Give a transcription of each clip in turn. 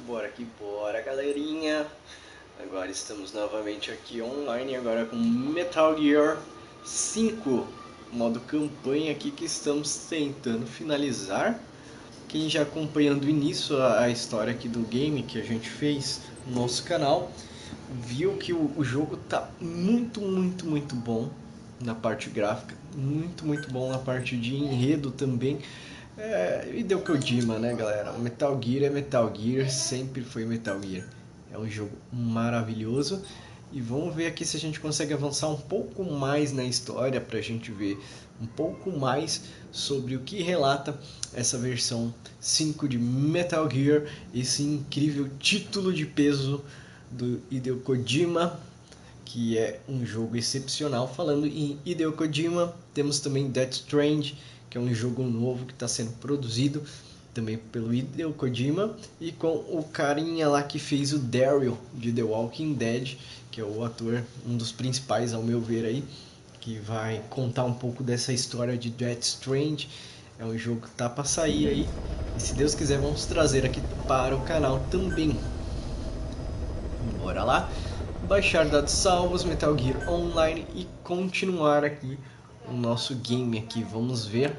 bora que bora, galerinha. Agora estamos novamente aqui online, agora com Metal Gear 5, modo campanha aqui que estamos tentando finalizar. Quem já acompanhando do início a história aqui do game que a gente fez no nosso canal, viu que o jogo tá muito bom na parte gráfica, muito bom na parte de enredo também. Hideo Kojima, né, galera? Metal Gear é Metal Gear, sempre foi Metal Gear. É um jogo maravilhoso. E vamos ver aqui se a gente consegue avançar um pouco mais na história, pra gente ver um pouco mais sobre o que relata essa versão 5 de Metal Gear, esse incrível título de peso do Hideo Kojima, que é um jogo excepcional. Falando em Hideo Kojima, temos também Death Stranding, que é um jogo novo que está sendo produzido também pelo Hideo Kojima e com o carinha lá que fez o Daryl de The Walking Dead, que é o ator, um dos principais ao meu ver aí, que vai contar um pouco dessa história de Death Stranding. É um jogo que tá para sair aí e, se Deus quiser, vamos trazer aqui para o canal também. Bora lá, baixar dados salvos, Metal Gear Online e continuar aqui o nosso game aqui. Vamos ver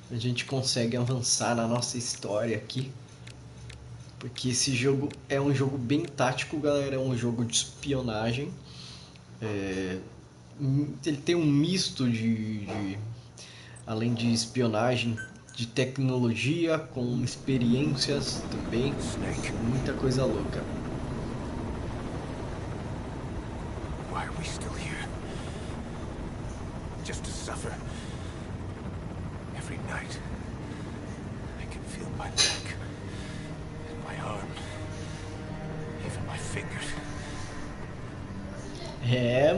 se a gente consegue avançar na nossa história aqui, porque esse jogo é um jogo bem tático, galera. É um jogo de espionagem. Ele tem um misto além de espionagem, de tecnologia com experiências também, muita coisa louca. Why are we still here? Just to suffer. Every night, I can feel my neck, and my arm, even my fingers.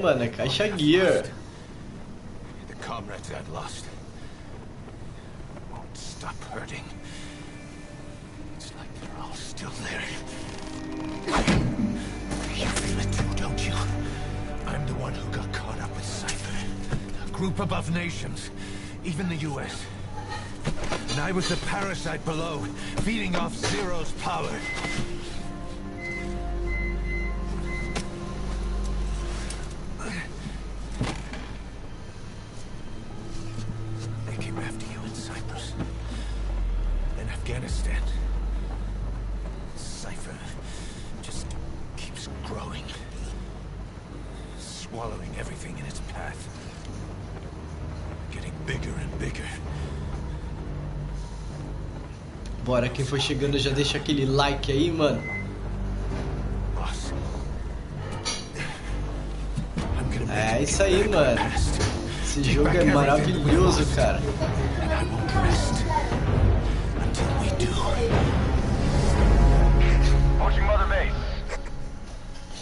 Mano, é caixa gear. The comrades I've lost won't stop hurting. It's like they're all still there. You feel it too, don't you? I'm the one who got caught up with Cypher, a group above nations, even the US. And I was the parasite below, feeding off Zero's power. They came after you in Cyprus, then Afghanistan. Cypher just keeps growing, swallowing everything in its path, getting bigger and bigger. Bora, quem for chegando já deixa aquele like aí, mano. É isso aí, mano. Esse jogo é maravilhoso, cara.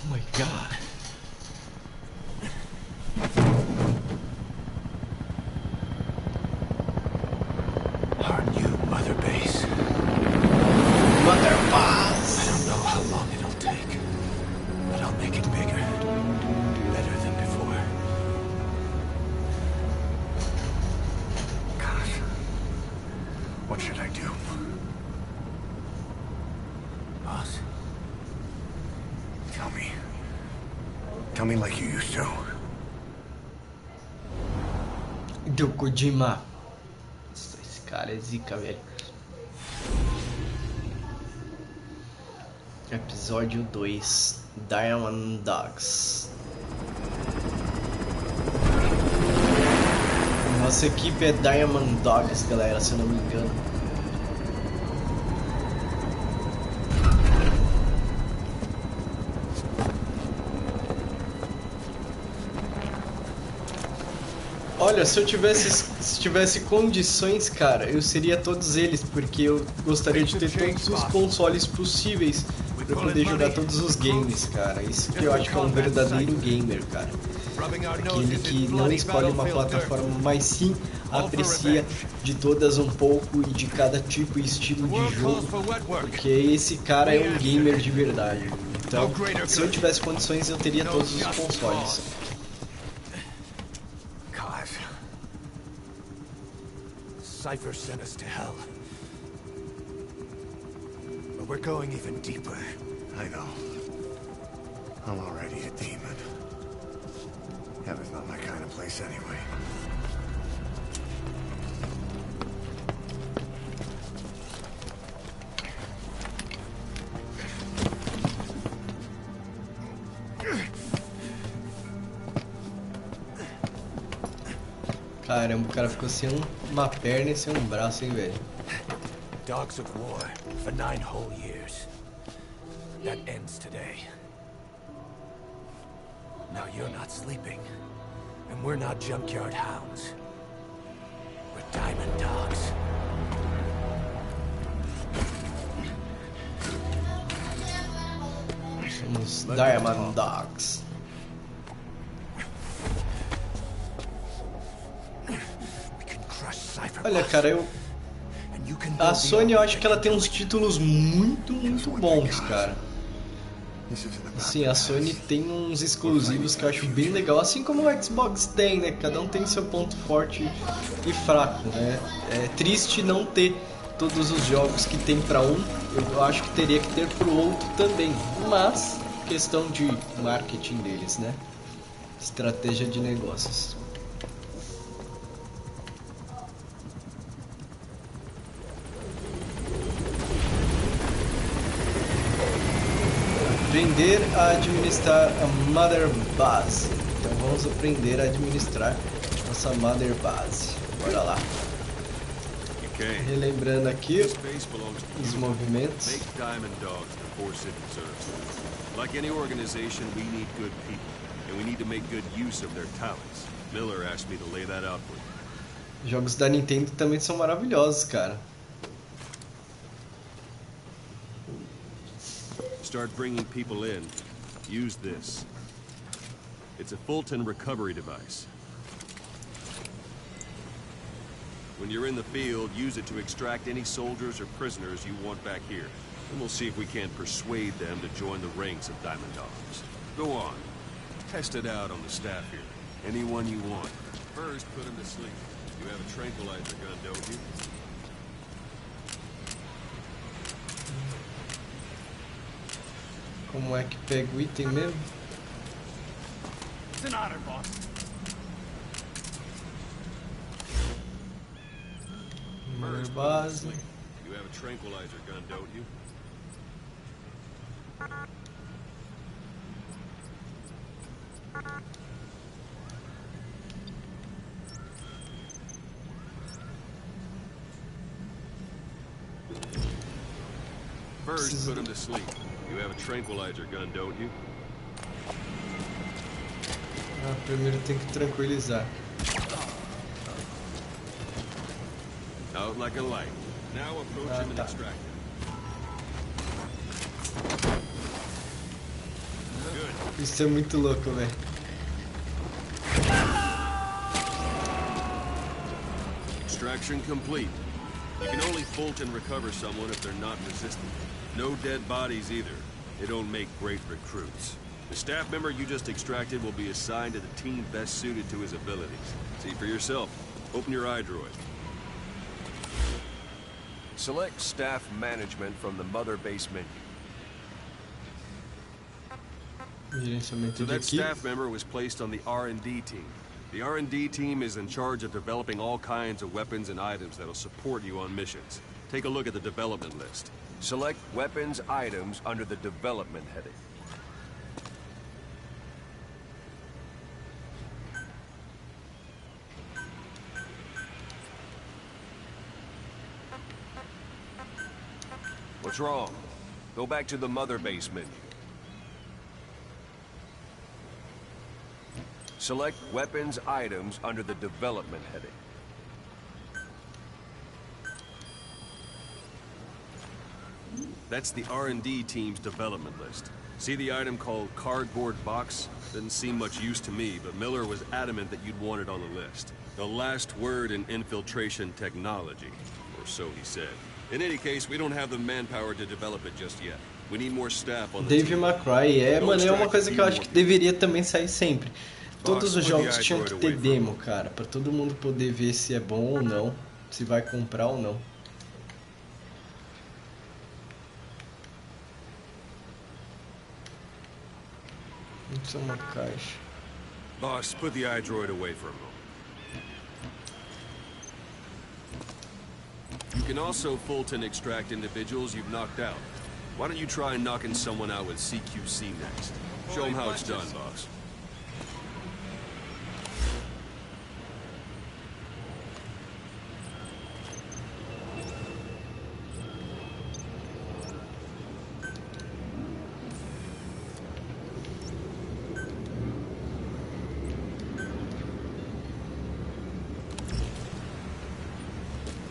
Oh my god. Our new mother base. Mother base. I don't know how long it'll take, but I'll make it bigger, better than before. Gosh, what should I do? Boss, tell me. Tell me like you used to. Hideo Kojima. Esse cara é zica, velho. Episódio 2, Diamond Dogs. Nossa equipe é Diamond Dogs, galera, se eu não me engano. Olha, se eu tivesse condições, cara, eu seria todos eles, porque eu gostaria de ter todos os consoles possíveis pra poder jogar todos os games, cara. Isso que eu acho que é um verdadeiro gamer, cara. Aquele que não escolhe uma plataforma, mas sim aprecia de todas um pouco e de cada tipo e estilo de jogo, porque esse cara é um gamer de verdade. Então, se eu tivesse condições, eu teria todos os consoles. Cypher sent us to hell. But we're going even deeper. I know. I'm already a demon. Heaven's not my kind of place anyway. Caramba, o cara ficou sem uma perna e sem braço, hein, velho? Dogs of war for 9 whole years. That ends today. Now you're not sleeping, and we're not junkyard hounds. We're diamond dogs. Somos Diamond Dogs. Olha, cara, a Sony, eu acho que ela tem uns títulos muito bons, cara. Sim, a Sony tem uns exclusivos que eu acho bem legal, assim como o Xbox tem, né? Cada um tem seu ponto forte e fraco, né? É triste não ter todos os jogos que tem pra um, eu acho que teria que ter pro outro também, mas questão de marketing deles, né? Estratégia de negócios. Aprender a administrar a Mother Base. Então vamos aprender a administrar nossa Mother Base. Bora lá. Relembrando aqui os movimentos. Like any organization, we need good people, and we need to make good use of their talents. Miller asked me to lay that out for you. Jogos da Nintendo também são maravilhosos, cara. Start bringing people in. Use this. It's a Fulton recovery device. When you're in the field, use it to extract any soldiers or prisoners you want back here. And we'll see if we can't persuade them to join the ranks of Diamond Dogs. Go on. Test it out on the staff here. Anyone you want. First, put them to sleep. You have a tranquilizer gun, don't you? Como é que pega o item mesmo? It's an honor, boss. Mother Base. You have a tranquilizer gun, don't you? First, put him to sleep. You have a tranquilizer gun, don't you? Ah, primeiro tem que tranquilizar. Out like a light. Now approach him and extract him. Good. Isso é muito louco, velho. Extraction complete. You can only Fulton recover someone if they're not resistant. No dead bodies either. They don't make great recruits. The staff member you just extracted will be assigned to the team best suited to his abilities. See for yourself. Open your iDroid. Select staff management from the mother base menu. So that staff member was placed on the R&D team. The R&D team is in charge of developing all kinds of weapons and items that'll support you on missions. Take a look at the development list. Select weapons items under the development heading. What's wrong? Go back to the mother base menu. Select weapons items under the development heading. That's the R&D team's development list. See the item called cardboard box? Doesn't seem much use to me, but Miller was adamant that you'd want it on the list. The last word in infiltration technology, or so he said. In any case, we don't have the manpower to develop it just yet. We need more staff on the Dave team. McCray, mano, é uma coisa que eu acho que deveria também sair sempre. Todos os jogos tinham que ter demo, cara, pra todo mundo poder ver se é bom ou não, se vai comprar ou não. Isso é uma caixa. Boss, put the iDroid away for a moment. You can also Fulton extract individuals you've knocked out. Why don't you try knocking someone out with CQC next? Show them how it's done, boss.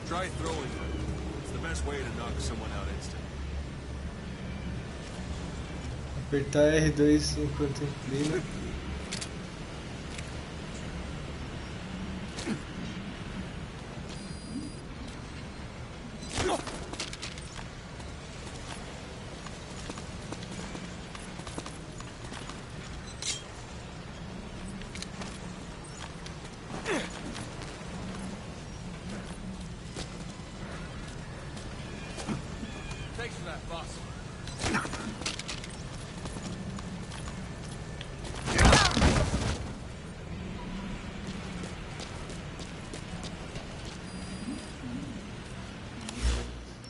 Try throwing them. It's the best way to knock someone out instantly. Apertar R2 enquanto inclina. Thanks for that, boss.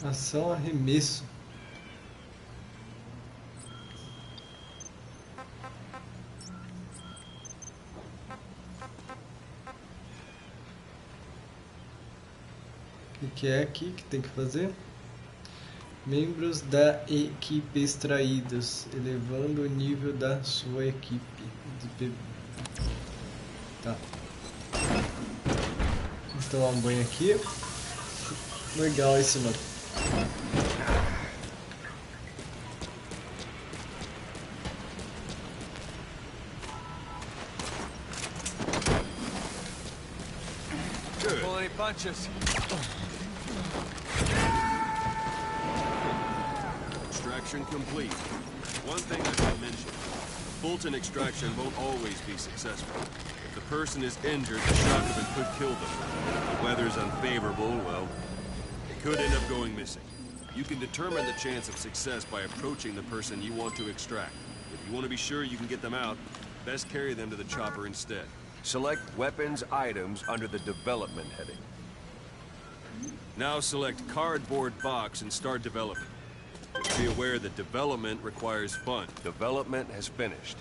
Ação arremesso. O que é aqui que tem que fazer? Membros da equipe extraídos, elevando o nível da sua equipe. Tá. Vou tomar um banho aqui. Legal esse mano. Pull any punches. Extraction complete. One thing I should mention. Fulton extraction won't always be successful. If the person is injured, the shock of it could kill them. If the weather's unfavorable, well, it could end up going missing. You can determine the chance of success by approaching the person you want to extract. If you want to be sure you can get them out, best carry them to the chopper instead. Select weapons items under the development heading. Now select cardboard box and start developing. Just be aware that development requires funds. Development has finished.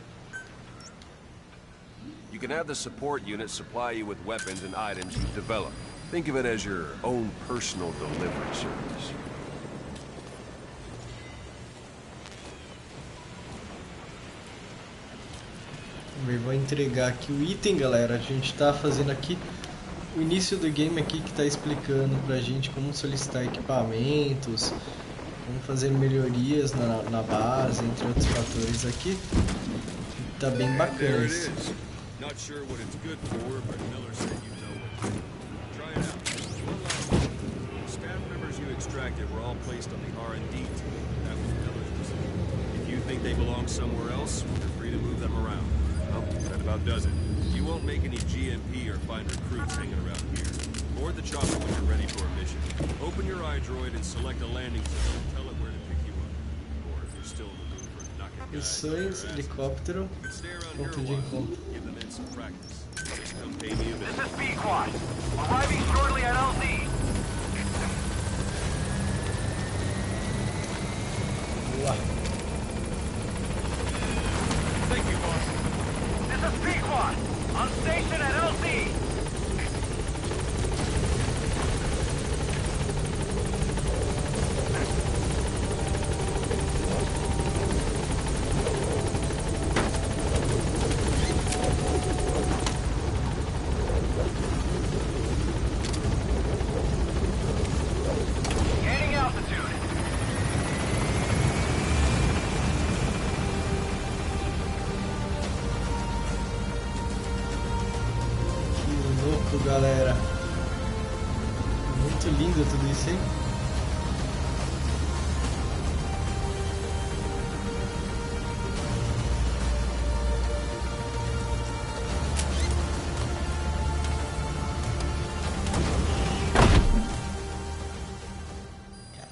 You can have the support unit supply you with weapons and items you've developed. Think of it as your own personal delivery service. Vou entregar aqui o item, galera. A gente tá fazendo aqui o início do game aqui que tá explicando pra gente como solicitar equipamentos, como fazer melhorias na base, entre outros fatores aqui. Tá bem bacana isso. Not sure what it's good for, but Miller said you know it. Try it out. One last thing. Staff members you extracted were all placed on the R&D team. That was Miller's decision. If you think they belong somewhere else, you're free to move them around. Well, that about does it. You won't make any GMP or find recruits hanging around here. Board the chopper when you're ready for a mission. Open your iDroid and select a landing zone and tell it where to pick you up. Or if you're still in the mood for knocking guys Missões, helicóptero, ponto de encontro. give them in some practice. Just come pay me a visit. This is B-Quad. Arriving shortly at LZ. Vamos lá. Thank you, boss. This is B-Quad. On station at LZ. Gaining altitude. Que louco, galera. Muito lindo tudo isso, hein?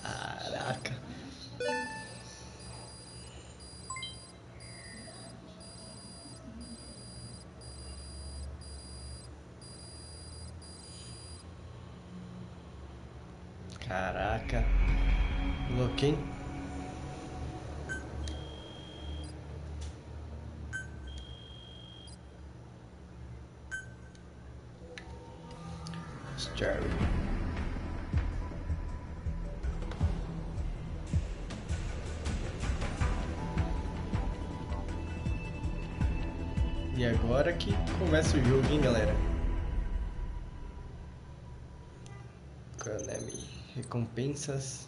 Caraca. Caraca. Louco, hein? Jerry. E agora que começa o jogo, hein, galera? Recompensas.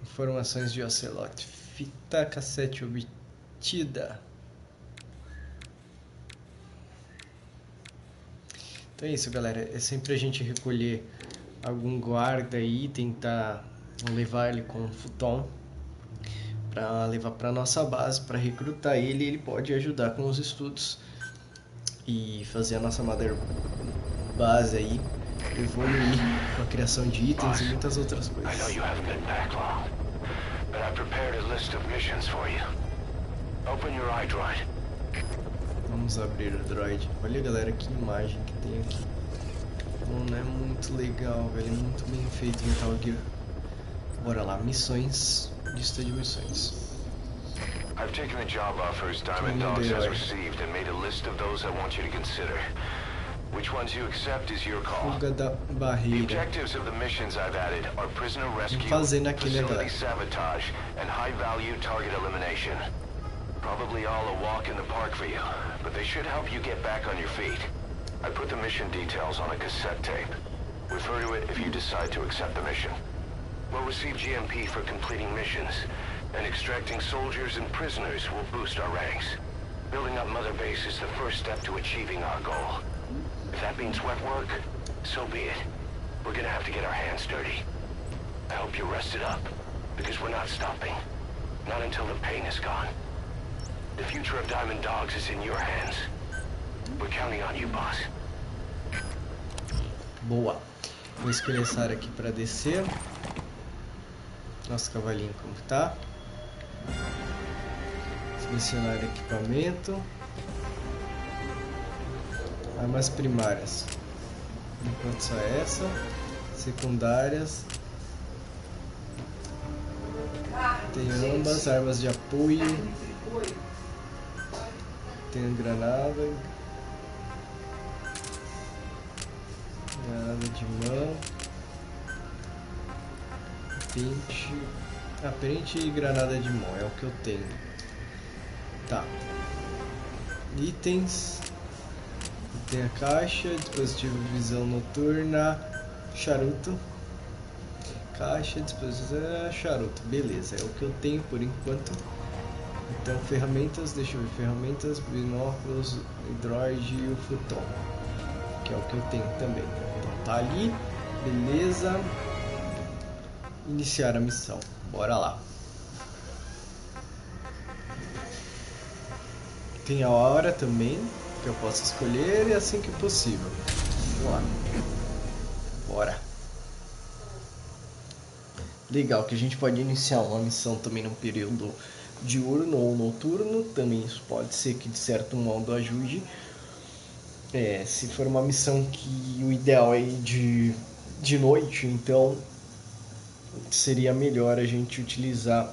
Informações de Ocelot. Fita cassete obtida. Então é isso, galera. É sempre a gente recolher algum guarda aí e tentar levar ele com um futon para levar para nossa base, para recrutar ele. Ele pode ajudar com os estudos e fazer a nossa mother base aí evoluir com a criação de itens e muitas outras coisas. I know you haven't been back long, but I prepared a list of missions for you. Open your iDroid. Vamos abrir o droid. Olha, galera, que imagem que tem aqui. Não é muito legal, velho. É muito bem feito Metal Gear. Bora lá, missões. Lista de missões. I've taken the job offers Diamond Dogs has received and made a list of those I want you to consider. Which ones you accept is your call. Fuga da The barreira. objectives of the missions I've added are prisoner rescue, Fazendo aqui, né, facility galera? sabotage, and high-value target elimination. Probably all a walk in the park for you, but they should help you get back on your feet. I put the mission details on a cassette tape. Refer to it if you decide to accept the mission. We'll receive GMP for completing missions, and extracting soldiers and prisoners will boost our ranks. Building up Mother Base is the first step to achieving our goal. If that means wet work, so be it. We're gonna have to get our hands dirty. I hope you're rested up, because we're not stopping. Not until the pain is gone. The future of Diamond Dogs is in your hands. We're counting on you, boss. Boa. Vou escolher essa área aqui para descer. Nosso cavalinho como tá. Selecionar equipamento. Armas primárias. Enquanto só essa. Secundárias. Tem ambas. Armas de apoio. Tem granada. Granada de mão. Pente e granada de mão. É o que eu tenho. Tá. Itens. Tem a caixa, dispositivo de visão noturna, charuto. Caixa, dispositivo, charuto. Beleza, é o que eu tenho por enquanto. Então, ferramentas, deixa eu ver, ferramentas, binóculos, Android e o futon, que é o que eu tenho também. Então tá ali, beleza. Iniciar a missão, bora lá. Tem a hora também, que eu posso escolher e assim que possível. Vamos lá. Bora. Legal que a gente pode iniciar uma missão também num período diurno ou noturno. Também isso pode ser que de certo modo ajude. Se for uma missão que o ideal é ir de noite, então seria melhor a gente utilizar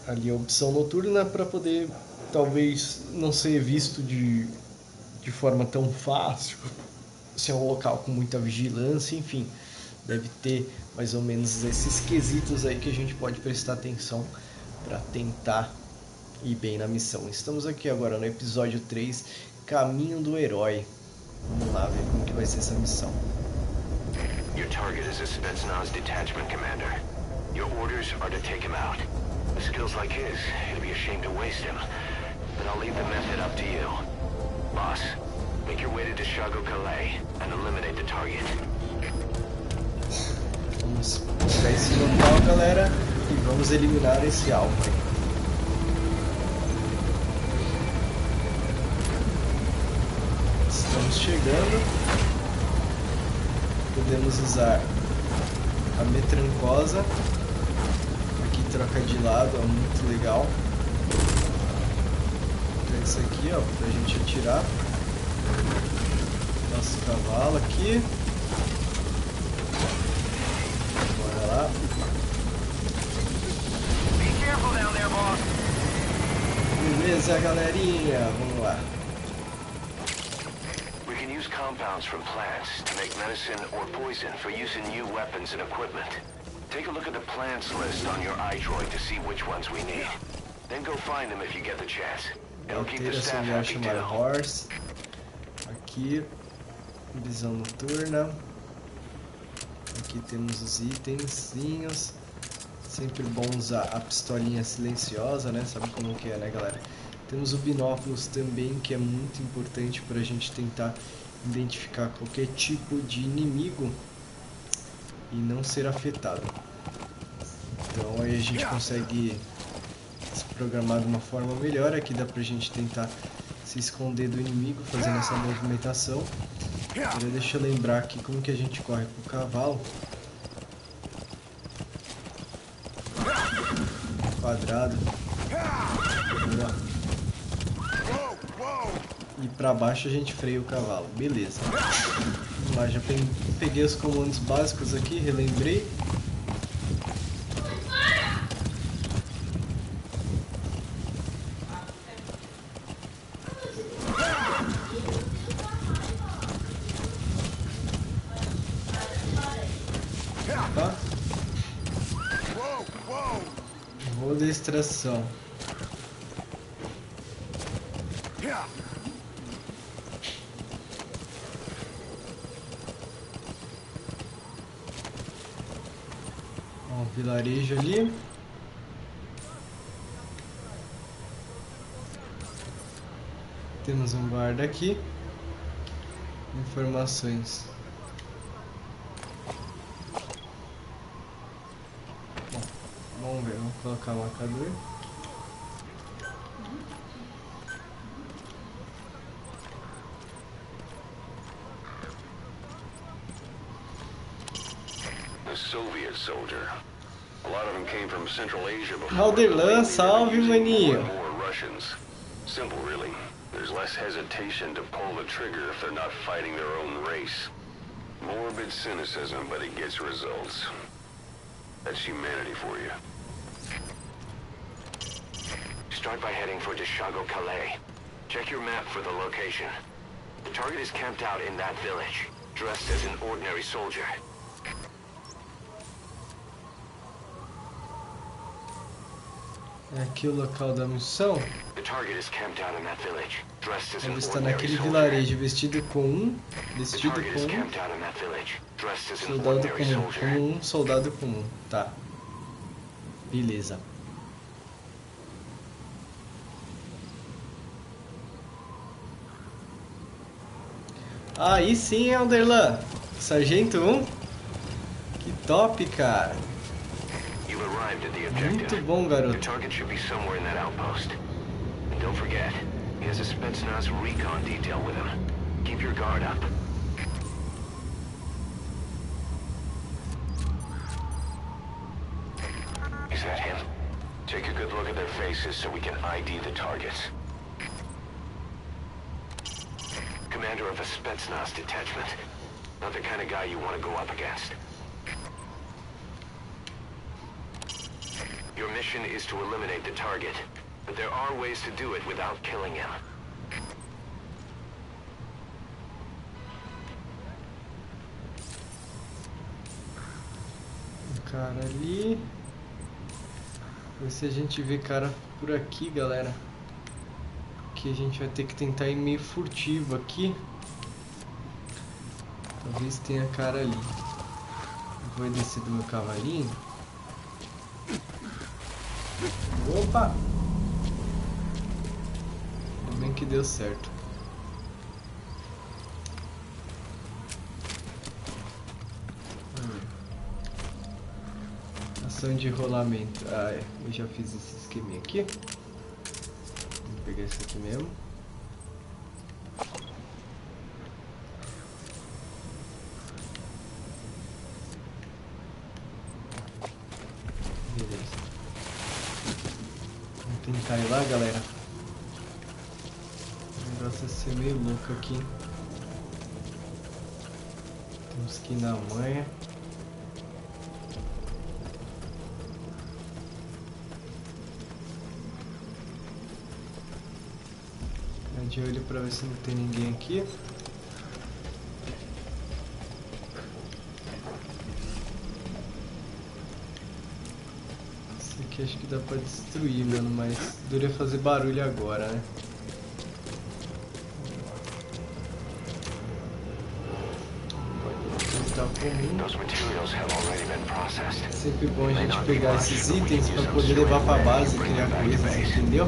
ali a opção noturna para poder talvez não ser visto de forma tão fácil, se é um local com muita vigilância, enfim, deve ter mais ou menos esses quesitos aí que a gente pode prestar atenção para tentar ir bem na missão. Estamos aqui agora no episódio 3, Caminho do Herói. Vamos lá ver como que vai ser essa missão. Your target is a Spetsnaz detachment commander. Your orders are to take him out. With skills like his, it'd be a shame to waste him. But I'll leave the method up to you. Boss, make your way to Dishago Calais and eliminate the target. Vamos pegar esse local, galera, e vamos eliminar esse alvo aí. Estamos chegando. Podemos usar a metrancosa. Aqui troca de lado, é muito legal. Então isso aqui, ó, pra gente atirar. Nosso cavalo aqui. lá. Be careful down there, boss. Beleza, galerinha, vamos lá. We can use compounds from plants to make medicine or poison for use in new weapons and equipment. Take a look at the plants list on your iDroid to see which ones we need. Then go find them if you get the chance. It'll keep the staff happy too. Horse. Aqui, visão noturna. Aqui temos os itenzinhos. Sempre bom usar a pistolinha silenciosa, né? Sabe como que é, né, galera? Temos o binóculos também, que é muito importante para a gente tentar identificar qualquer tipo de inimigo e não ser afetado. Então aí a gente consegue se programar de uma forma melhor. Aqui dá pra gente tentar se esconder do inimigo fazendo essa movimentação. Agora deixa eu lembrar aqui como que a gente corre com o cavalo. Quadrado. E pra baixo a gente freia o cavalo. Beleza. Vamos lá, já peguei os comandos básicos aqui, relembrei. Opa. Vou da extração. Ó, vilarejo ali. Temos um guarda aqui. Informações. Bom, vamos ver, vamos colocar o marcador. Soviet soldier. A lot of them came from Central Asia before. Alderlan, salve, maninho. More Russians. Simple, really. There's less hesitation to pull the trigger if they're not fighting their own race. Morbid cynicism, but it gets results. That's humanity for you. Start by heading for Dishago-Calais. Check your map for the location. The target is camped out in that village, dressed as an ordinary soldier. É aqui o local da missão. The target is camped out in that village, dressed as an Ele está ordinary naquele soldier. vilarejo vestido com The target is camped out in that village, dressed as an soldado ordinary comum. soldier. Com um soldado comum. Tá. Beleza. Aí sim, Alderlan. Sargento 1. Que top, cara. You've arrived at the objective. Muito bom, The garoto. target should be somewhere in that outpost. And don't forget, he has a Spetsnaz recon detail with him. Keep your guard up. Is that him? Take a good look at their faces so we can ID the targets. Commander of a Spetsnaz detachment. Not the kind of guy you want to go up against. Your mission is to eliminate the target, but there are ways to do it without killing him. Um cara ali. Ver se a gente vê cara por aqui, galera. Que a gente vai ter que tentar ir meio furtivo aqui. Talvez tenha cara ali. Vou descer do meu cavalinho. Opa! Ainda bem que deu certo. Ação de rolamento. Ah, é. Eu já fiz esse esqueminha aqui. Vou pegar esse aqui mesmo. Beleza. Vamos tentar ir lá, galera. O negócio é ser meio louco aqui. Temos que ir na manha. De olho pra ver se não tem ninguém aqui. Esse aqui acho que dá pra destruir, mano, mas dura fazer barulho agora, né? Comum. É sempre bom a gente pegar esses itens para poder levar para base e criar coisas, entendeu?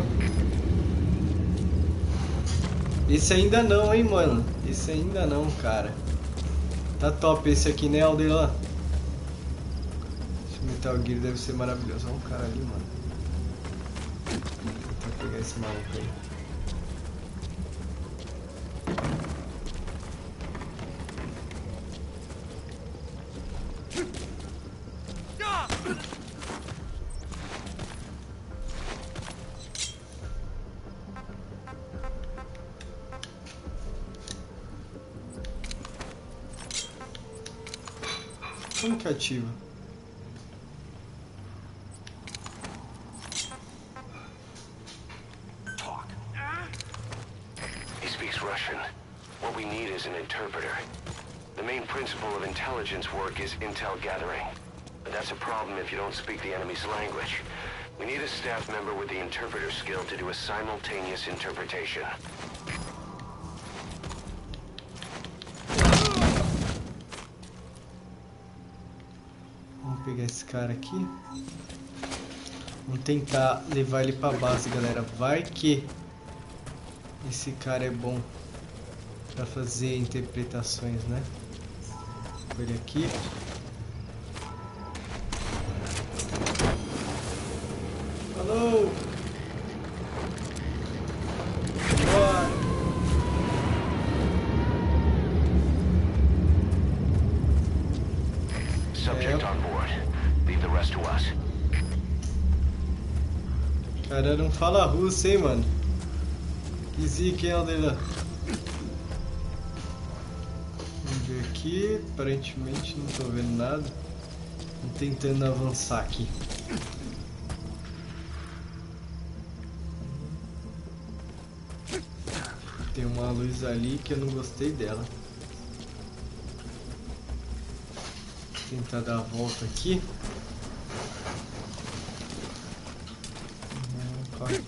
Esse ainda não, hein, mano. Esse ainda não, cara. Tá top esse aqui, né, Aldelan? Esse Metal Gear deve ser maravilhoso. Olha o cara ali, mano. Vou tentar pegar esse maluco aí. Como que ativa? He speaks Russian. What we need is an interpreter. The main principle of intelligence work is intel gathering. But that's a problem if you don't speak the enemy's language. We need a staff member with the interpreter skill to do a simultaneous interpretation. Vamos pegar esse cara aqui. Vamos tentar levar ele pra base, galera. Vai que esse cara é bom pra fazer interpretações, né? Com ele aqui. Alô! Bora! Subject on board. Leave the rest to us. Cara, não fala russo, hein, mano? Que zica, hein, Aldeira? Vamos ver aqui. Aparentemente não tô vendo nada. Tô tentando avançar aqui. Tem uma luz ali que eu não gostei dela. Vou tentar dar a volta aqui. Corre.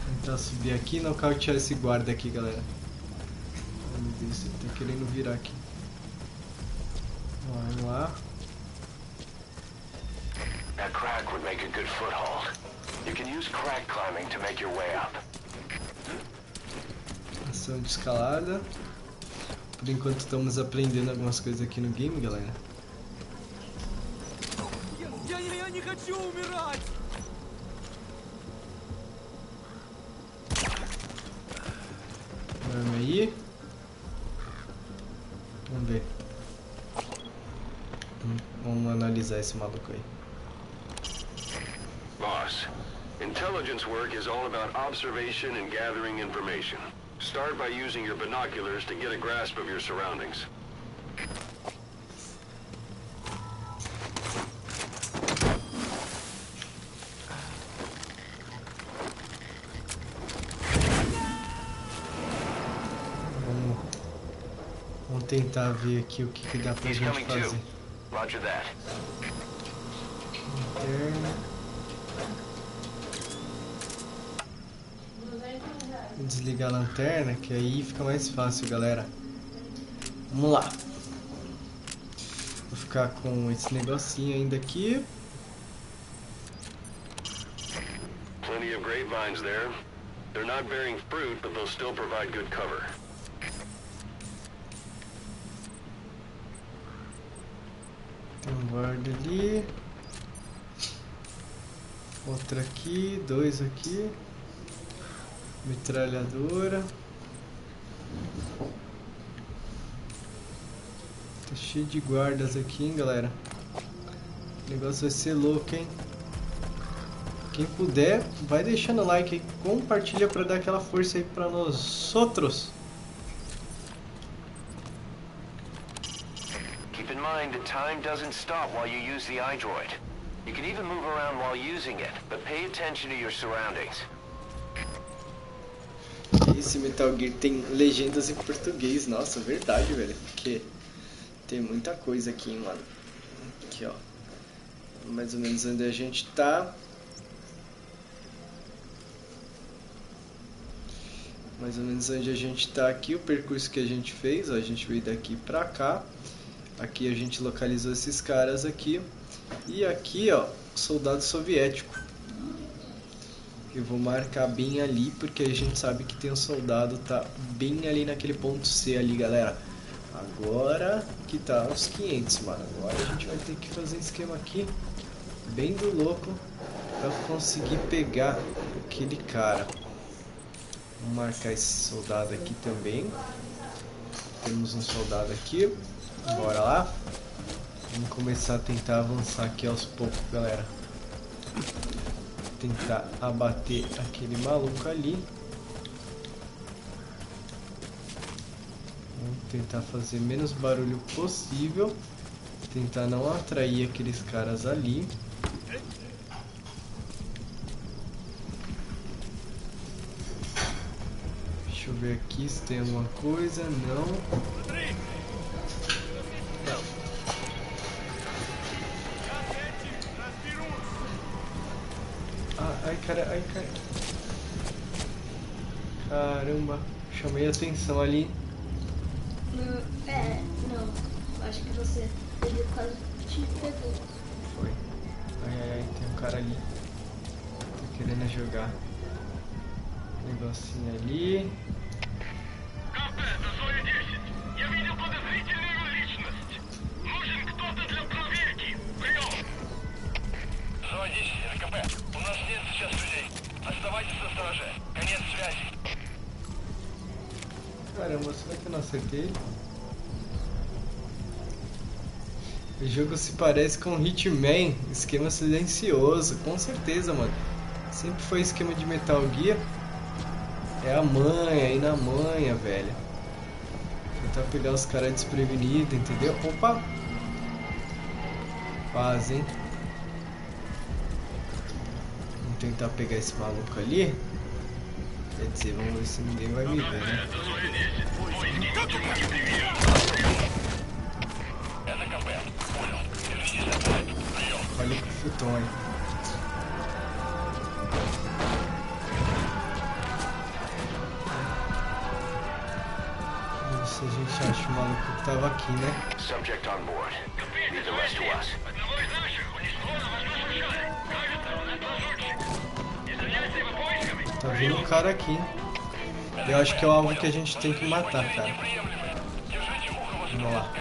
Tentar subir aqui e nocautear esse guarda aqui, galera. Ai, meu Deus, ele tá querendo virar aqui. Vamos lá. That crack would make a good foothold. You can use crack climbing to make your way up. Ação de escalada. Por enquanto estamos aprendendo algumas coisas aqui no game, galera. Vamos aí. Vamos ver. Vamos analisar esse maluco aí. Boss, intelligence work is all about observation and gathering information. Start by using your binoculars to get a grasp of your surroundings. Vamos tentar ver aqui o que dá pra gente fazer. Roger that. Vou desligar a lanterna, que aí fica mais fácil, galera. Vamos lá. Vou ficar com esse negocinho ainda aqui. Plenty of grapevines there. They're not bearing fruit, but they'll still provide good cover. Tem um guarda ali. Outra aqui, dois aqui. Metralhadora. Tá cheio de guardas aqui, hein, galera. O negócio vai ser louco, hein. Quem puder, vai deixando o like aí, compartilha pra dar aquela força aí pra nós outros. Keep in mind that time doesn't stop while you use the iDroid. You can even move around while using it, but pay attention to your surroundings. Esse Metal Gear tem legendas em português, nossa, verdade, velho. Porque tem muita coisa aqui, mano. Aqui, ó. Mais ou menos onde a gente tá. Mais ou menos onde a gente tá aqui, o percurso que a gente fez, ó, a gente veio daqui pra cá. Aqui a gente localizou esses caras aqui. E aqui, ó, soldado soviético. Eu vou marcar bem ali, porque a gente sabe que tem um soldado, tá bem ali naquele ponto C ali, galera. Agora que tá uns 500, mano. Agora a gente vai ter que fazer um esquema aqui, bem do louco, pra conseguir pegar aquele cara. Vamos marcar esse soldado aqui também. Temos um soldado aqui. Bora lá. Vamos começar a tentar avançar aqui aos poucos, galera. Tentar abater aquele maluco ali. Vamos tentar fazer menos barulho possível. Tentar não atrair aqueles caras ali. Deixa eu ver aqui se tem alguma coisa. Não. Ai, cara, ai, cara. Caramba, chamei a atenção ali. Não. Acho que você ele quase te pegou. Foi. Ai, tem um cara ali. Tô querendo jogar. Um negocinho ali. Caramba, será que eu não acertei? O jogo se parece com Hitman, esquema silencioso, com certeza, mano. Sempre foi esquema de Metal Gear. É a manha, aí na manha, velho. Tentar pegar os caras desprevenidos, entendeu? Opa! Quase, hein? Vamos tentar pegar esse maluco ali. Quer dizer, vamos ver se ninguém vai me ver, né? Olha que futon aí. Vamos ver se a gente acha o maluco que tava aqui, né? Subject on board. Leave the rest to us. Tá vindo um cara aqui. Eu acho que é o alvo que a gente tem que matar, cara. Vamos lá.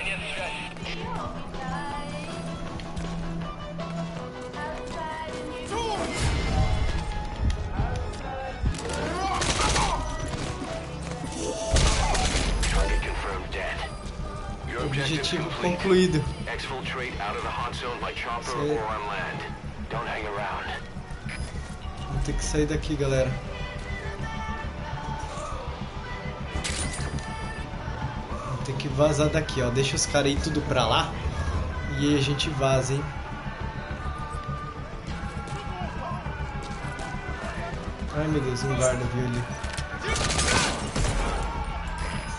Objetivo concluído. Vou ter que sair daqui, galera. Vou ter que vazar daqui, ó. Deixa os caras ir tudo pra lá. E aí a gente vaza, hein. Ai, meu Deus, um guarda viu ali.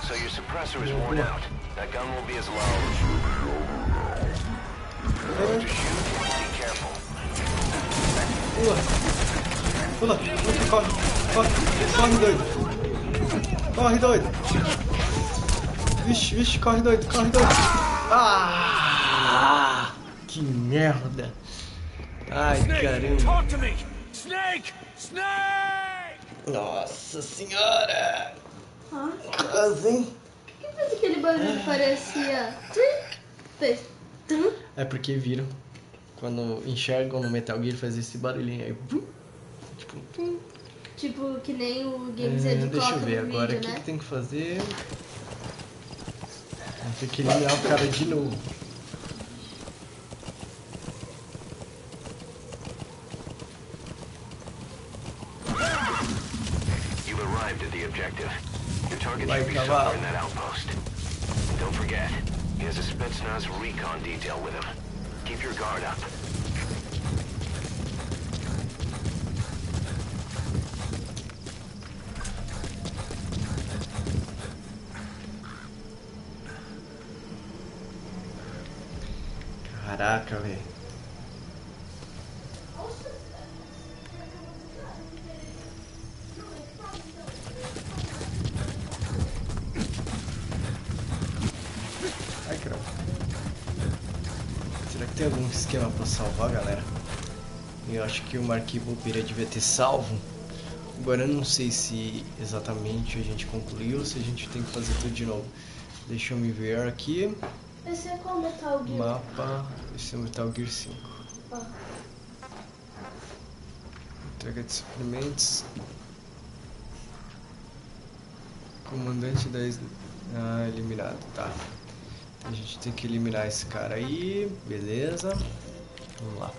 So your suppressor is worn out. That gun will be as low. To shoot, be careful. Pula, corre doido. Corre doido. Vixe, corre doido. Ah! Que merda. Ai, caramba. Talk to me. Snake! Nossa senhora. Hã? Quase, hein? Por que fez aquele barulho parecia... Fez... É porque viram. Quando enxergam no Metal Gear faz esse barulhinho aí. Tipo, que nem o GamesBSB deixa eu ver agora, vídeo, o né? que tem que fazer? Vamos ter que eliminar o cara de novo. You've arrived at the objective. Your target Vai, should be cavalo. somewhere in that outpost. Don't forget, He has a Spetsnaz recon detail with him. Keep your guard up. Caraca, velho. Ai, caramba. Será que tem algum esquema pra salvar, galera? Eu acho que o arquivo bobeira devia ter salvo. Agora eu não sei se exatamente a gente concluiu ou se a gente tem que fazer tudo de novo. Deixa eu me ver aqui. Esse é qual Metal Gear? Mapa. Esse é o Metal Gear 5. Ah. Entrega de suprimentos. Comandante da... eliminado, tá. A gente tem que eliminar esse cara aí. Beleza. Vamos lá.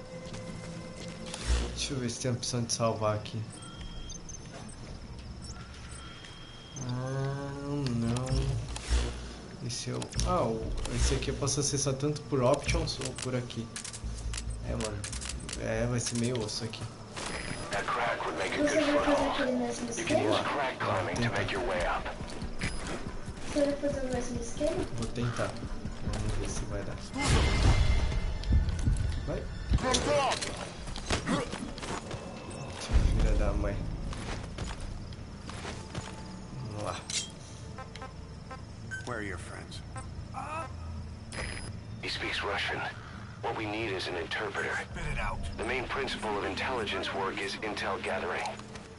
Deixa eu ver se tem a opção de salvar aqui. Não. Esse é o... esse aqui eu posso acessar tanto por options ou por aqui. Mano. Vai ser meio osso aqui. That crack would make a Você good vai fazer foothold. aquele mesmo You can esquema? use crack climbing to make your way up. Você vai fazer o mesmo esquema? Vou tentar. Vamos ver se vai dar. Vai. Filha da mãe. Vamos lá. Where are your friends? He speaks Russian. What we need is an interpreter. Spit it out. The main principle of intelligence work is intel gathering.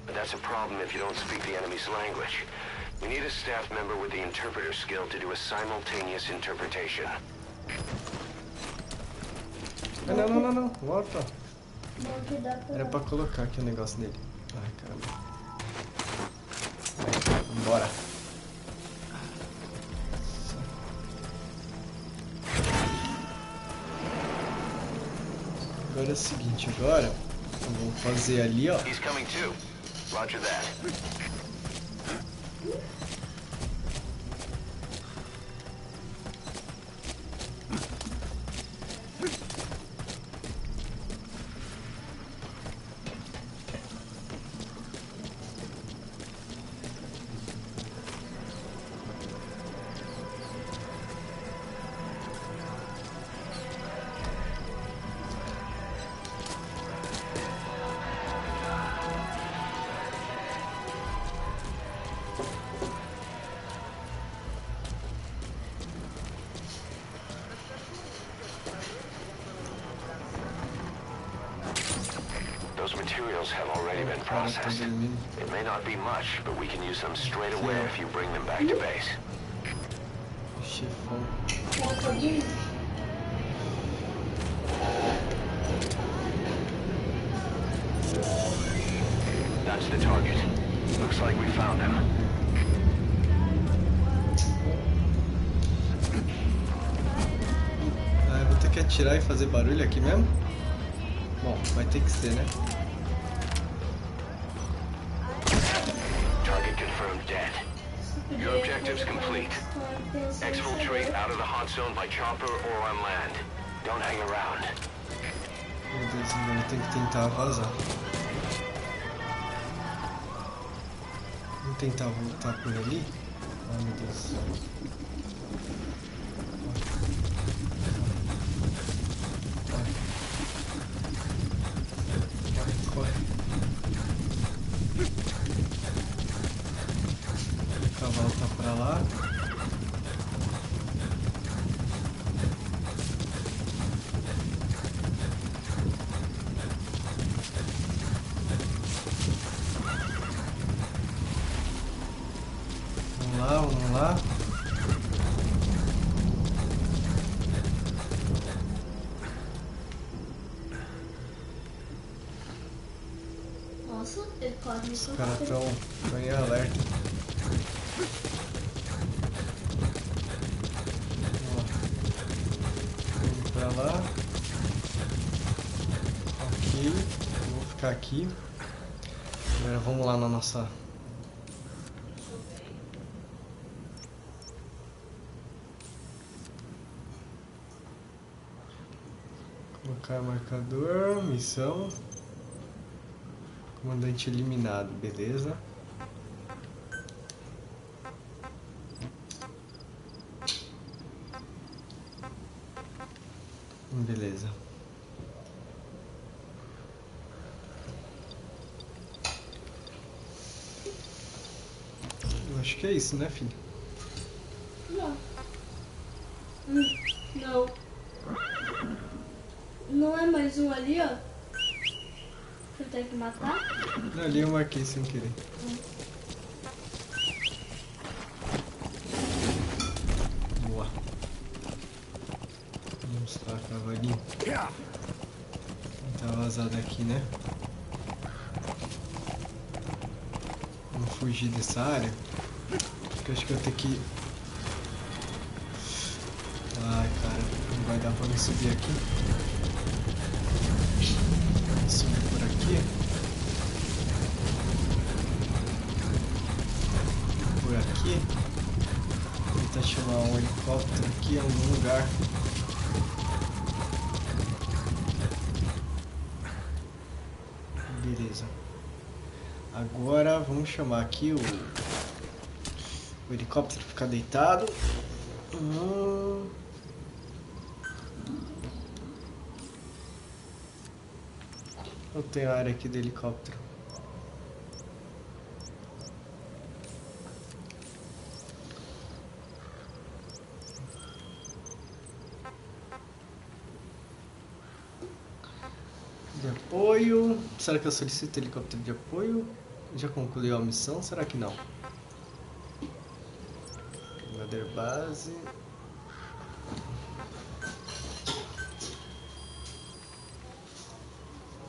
But that's a problem if you don't speak the enemy's language. We need a staff member with the interpreter skill to do a simultaneous interpretation. Não. Volta. Bom que dá pra... Era pra colocar aqui o negócio dele. Ai, caramba. Vai, vambora. Agora é o seguinte, agora eu vou fazer ali, ó. He's coming too. Roger that. Those materials have already been processed. It may not be much, but we can use them straight away if you bring them back to base. Chefão. That's the target. Looks like we found him. Eu vou ter que atirar e fazer barulho aqui mesmo? Bom, vai ter que ser, né? Target confirmed dead. Your objective's complete. Exfiltrate out of the hot zone by chopper or on land. Don't hang around. Meu Deus, agora tem que tentar vazar. Vamos tentar voltar por ali? Ai, meu Deus. Corre. O cavalo tá pra lá. Vamos lá. Nossa, ele pode me Os caras estão em alerta. Vamos pra lá. Aqui. Eu vou ficar aqui. Agora vamos lá na nossa... Colocar marcador, missão. Comandante eliminado, beleza. Beleza. Eu acho que é isso, né, filho? Não. Não. Não é mais um ali, ó? Que eu tenho que matar? Não, ali eu marquei sem querer. Boa. Vamos lá, cavalinho. Tá vazado aqui, né? Vamos fugir dessa área. Porque eu acho que eu tenho que... Ai, cara, não vai dar pra me subir aqui. Vou subir por aqui. Por aqui. Vou tentar chamar um helicóptero aqui em algum lugar. Beleza. Agora vamos chamar aqui o helicóptero ficar deitado. Não tem área aqui do helicóptero. De apoio. Será que eu solicito helicóptero de apoio? Já concluiu a missão? Será que não? Invadir base.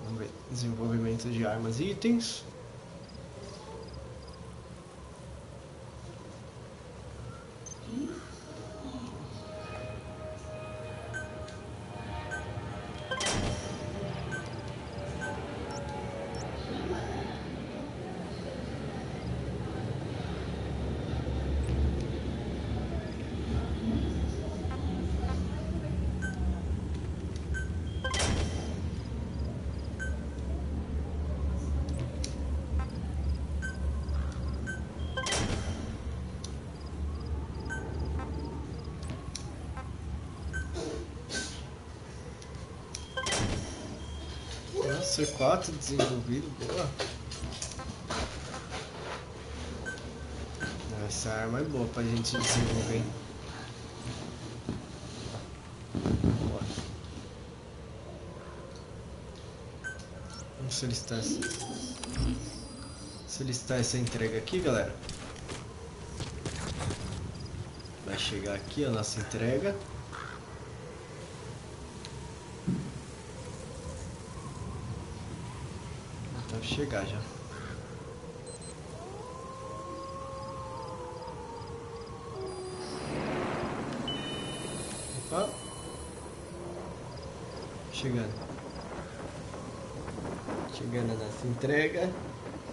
Vamos ver. Desenvolvimento de armas e itens. C4 desenvolvido, boa. Essa arma é boa pra gente desenvolver. Boa. Vamos solicitar essa entrega aqui, galera. Vai chegar aqui a nossa entrega. Chegar já. Opa. Chegando a nossa entrega.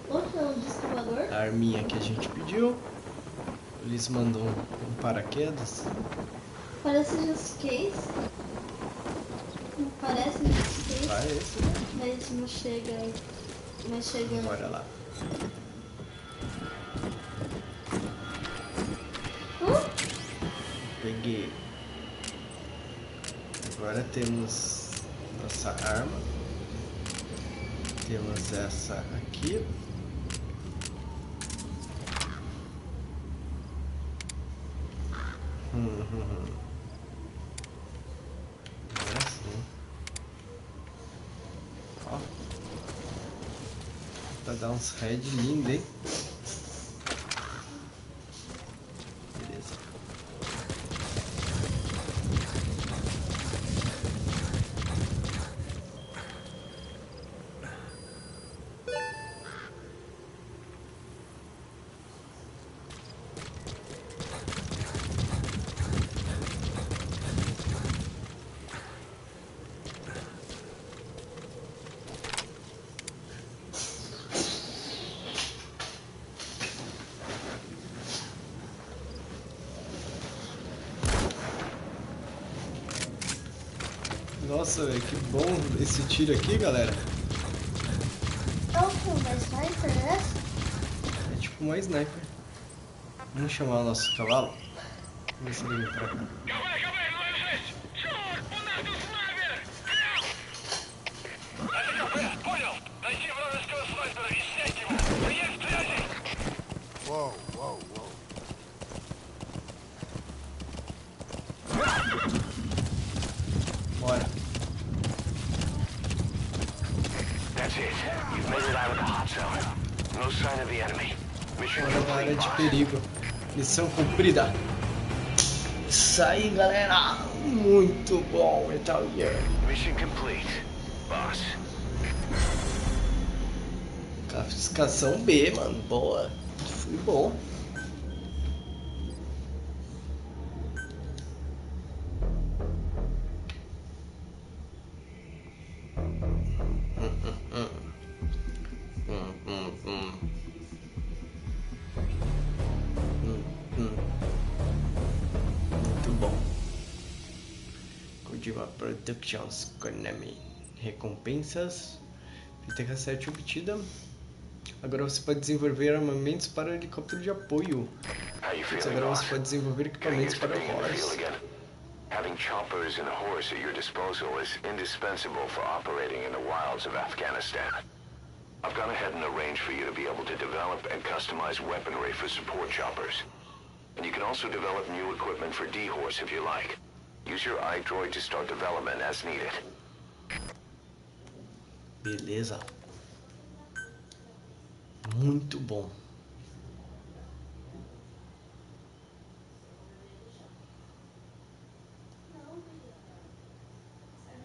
Outro é o descobridor? A arminha que a gente pediu. Eles mandam um paraquedas. Parece just case. Não parece just case. Parece, né? Mas não chega. Mas chegando. Bora lá. Peguei. Agora temos nossa arma. Temos essa aqui. Agora sim. Ó. Pra dar uns head lindo, hein? Beleza. Nossa, velho, que bom esse tiro aqui, galera. É uma sniper, né? É tipo uma sniper. Vamos chamar o nosso cavalo? Vamos ver se ele vem pra cá. Whoa, whoa, whoa. Bora. That's it. You've made it out of the hot zone. No sign of the enemy. Mission Bora na área complete, de boss. perigo. Missão cumprida. Isso aí, galera. Muito bom, Metal Gear. Mission complete, boss. Classificação B, mano. Boa. Foi bom. Muito bom. Kojima Productions, Konami. Recompensas. Fita cassete obtida. Agora você pode desenvolver armamentos para o helicóptero de apoio. How you feeling, Agora boss? você pode desenvolver Getting equipamentos used to para being in the field horse. again. Having choppers and a horse at your disposal is indispensable for operating in the wilds of Afghanistan. I've gone ahead and arranged for you to be able to develop and customize weaponry for support choppers. And you can also develop new equipment for D-Horse if you like. Use your iDroid to start development as needed. Beleza. Muito bom.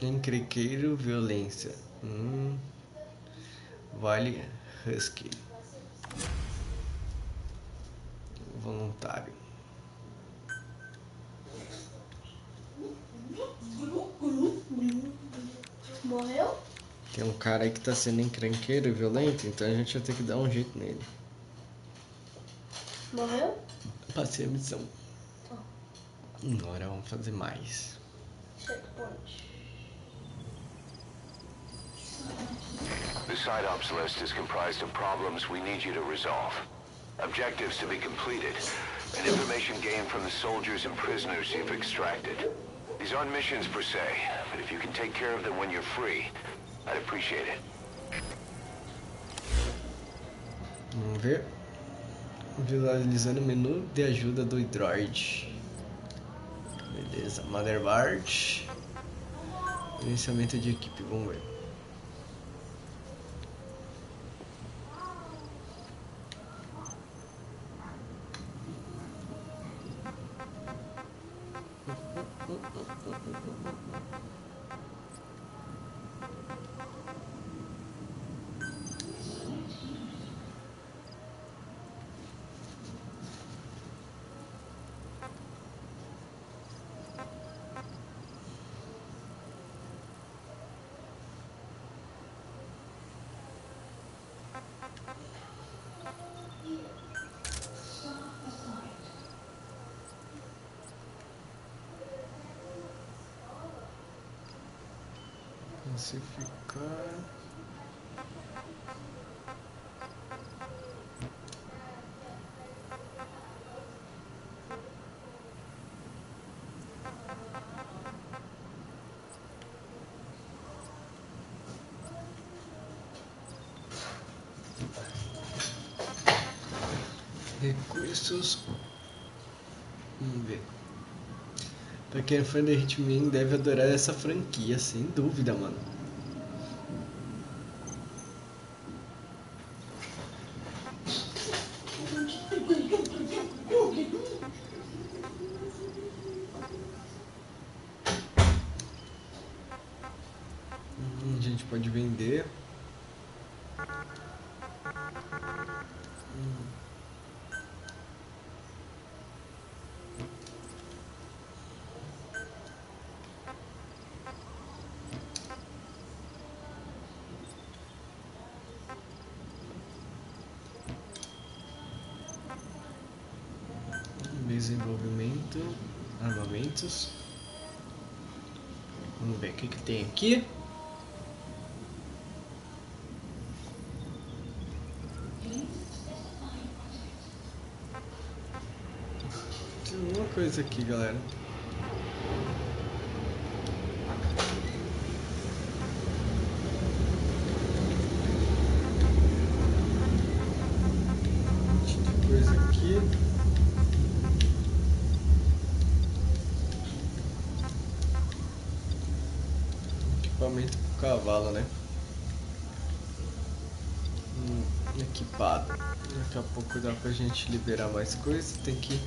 Encrenqueiro, violência. Vale Husky. Voluntário. Morreu? Tem um cara aí que tá sendo encrenqueiro e violento, então a gente vai ter que dar um jeito nele. Morreu? Passei a missão. Agora vamos fazer mais. Checkpoint. The side ops list is comprised of problems we need you to resolve. Objectives to be completed, and information gained from the soldiers and prisoners you've extracted. These aren't missions per se, but if you can take care of them when you're free, I'd appreciate it. Vamos ver. Visualizando o menu de ajuda do Android. Beleza, motherboard. Gerenciamento de equipe, vamos ver. Classificar. Recursos. Vamos ver. Pra quem é fã de Hitman deve adorar essa franquia, sem dúvida, mano. A gente pode vender. Desenvolvimento, armamentos. Vamos ver o que tem aqui. Tem alguma coisa aqui, galera. Tem coisa aqui. Equipamento pro cavalo, né? Equipado. Daqui a pouco dá pra gente liberar mais coisas. Tem que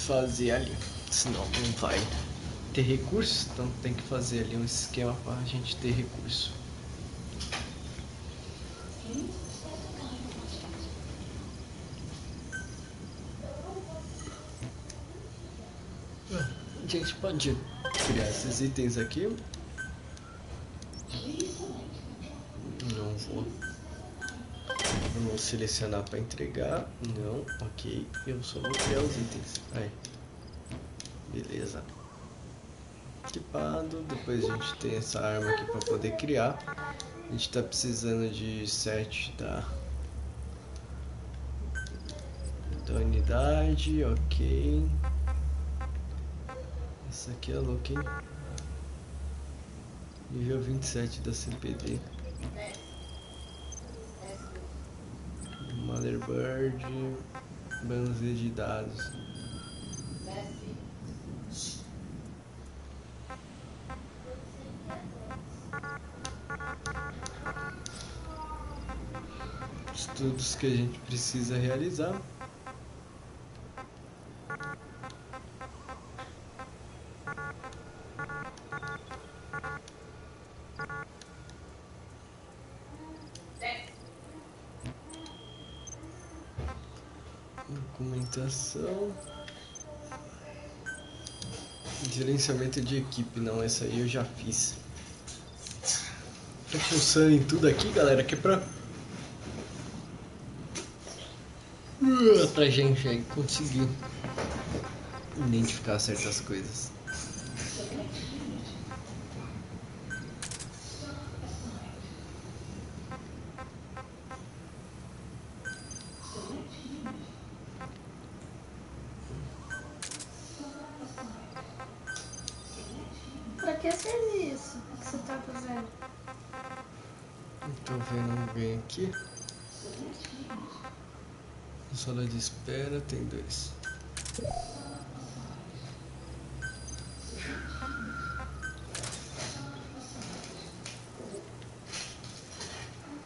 fazer ali, senão não vai ter recurso. Então tem que fazer ali um esquema pra gente ter recurso. A gente pode criar esses itens aqui. Não vou. Vamos selecionar para entregar. Não, ok. Eu só vou criar os itens. Aí. Beleza. Equipado. Depois a gente tem essa arma aqui para poder criar. A gente está precisando de 7 da unidade. Ok. Essa aqui é louca, hein? Nível 27 da CPD. Motherboard, bandas de dados. Estudos que a gente precisa realizar. Documentação. Gerenciamento de equipe, não, essa aí eu já fiz. Tá funcionando em tudo aqui, galera, que é pra gente aí conseguir identificar certas coisas. Pra que serve isso? O que você tá fazendo? Tô vendo alguém aqui. Sala de espera tem 2.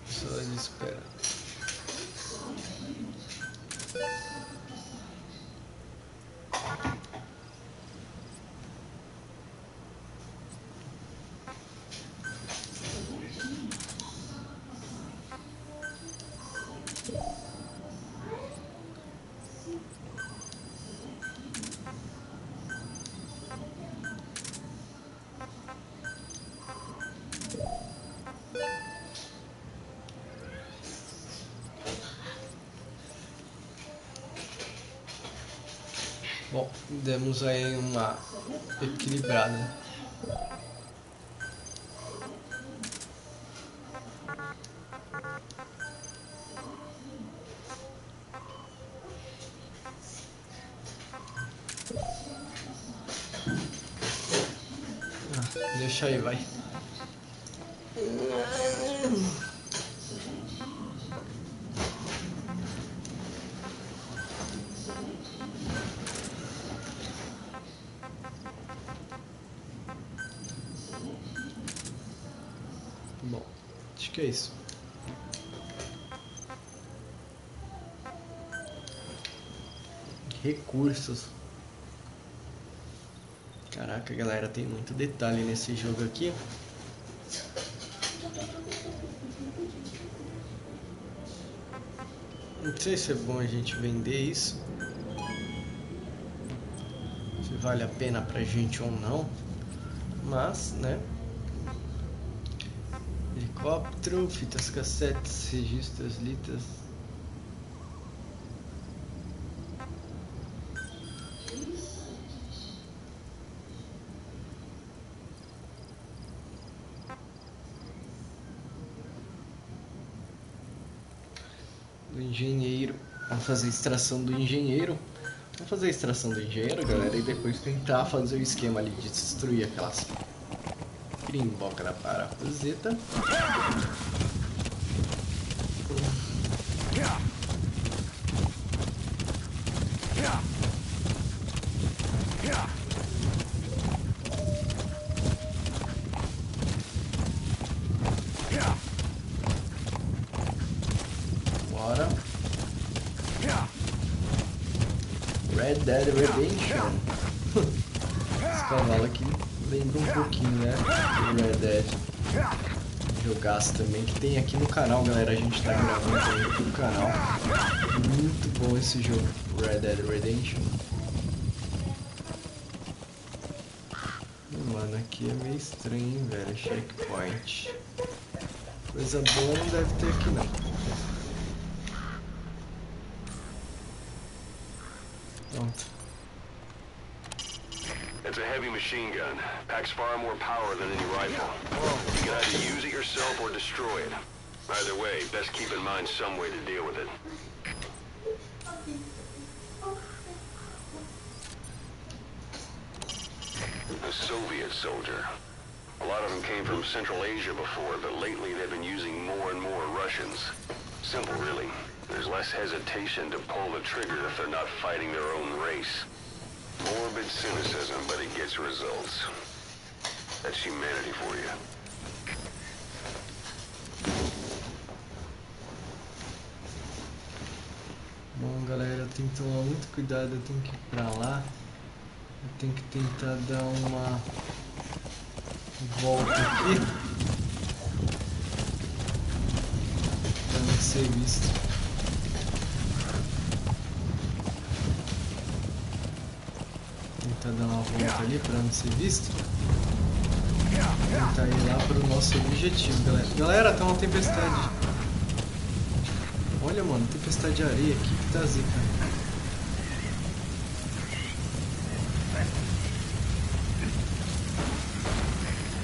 Sala de espera. Bom, demos aí uma equilibrada. Deixa aí, vai. Bom, acho que é isso. Recursos. Caraca, galera, tem muito detalhe nesse jogo aqui. Não sei se é bom a gente vender isso, se vale a pena pra gente ou não, mas, né? Helicóptero, fitas cassetes, registros, litas. O engenheiro. Vamos fazer a extração do engenheiro. Vamos fazer a extração do engenheiro, galera, e depois tentar fazer o esquema ali de destruir aquelas pirimboca da parafuseta. Bora. Red Dead Redemption. Esse cavalo aqui lembra um pouquinho, né? Do Red Dead. Jogaço também que tem aqui no canal, galera. A gente tá gravando também aqui no canal. Muito bom esse jogo, Red Dead Redemption. Mano, aqui é meio estranho, hein, velho. Checkpoint. Coisa boa não deve ter aqui, não. Pronto. It's a heavy machine gun. Packs far more power than any rifle. You can either use it yourself or destroy it. Either way, best keep in mind some way to deal with it. A Soviet soldier. A lot of them came from Central Asia before, but lately they've been using more and more Russians. Simple, really. There's less hesitation to pull the trigger if they're not fighting their own race. Morbid cynicism, but it gets results. That's humanity for you. Bom, galera, eu tenho que tomar muito cuidado, eu tenho que ir pra lá. Eu tenho que tentar dar uma volta aqui pra não ser visto. Tentar dar uma volta ali pra não ser visto. Tentar ir lá pro nosso objetivo, galera. Galera, tá uma tempestade. Olha, mano, tempestade de areia aqui, que tá zica.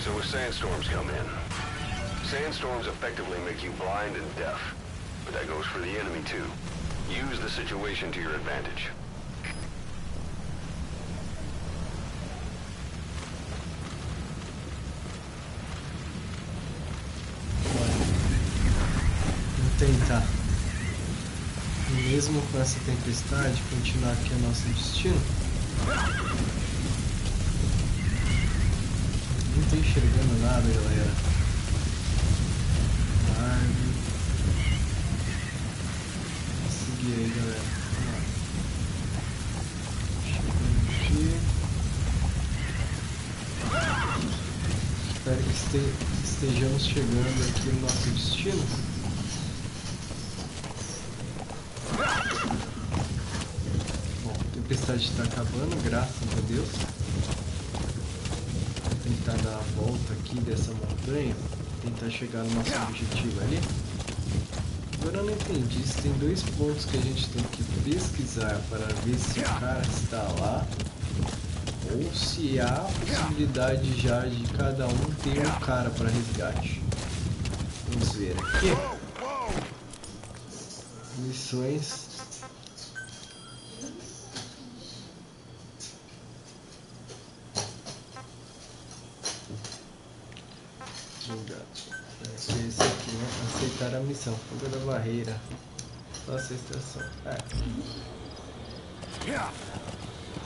So as sandstorms come in. Sandstorms effectively make you blind and deaf. But that goes for the enemy too. Use the situation to your advantage. Tentar, mesmo com essa tempestade, continuar aqui o nosso destino. Não tô enxergando nada, galera. Árvore. Vou seguir aí, galera. Chegando aqui. Espero que estejamos chegando aqui no nosso destino. A tempestade está acabando, graças a Deus. Vou tentar dar a volta aqui dessa montanha, tentar chegar no nosso objetivo ali. Agora eu não entendi se tem dois pontos que a gente tem que pesquisar para ver se o cara está lá, ou se há a possibilidade já de cada um ter um cara para resgate. Vamos ver aqui. Missões. Esse aqui, né? Aceitar a missão. Fuga da barreira. Nossa estação.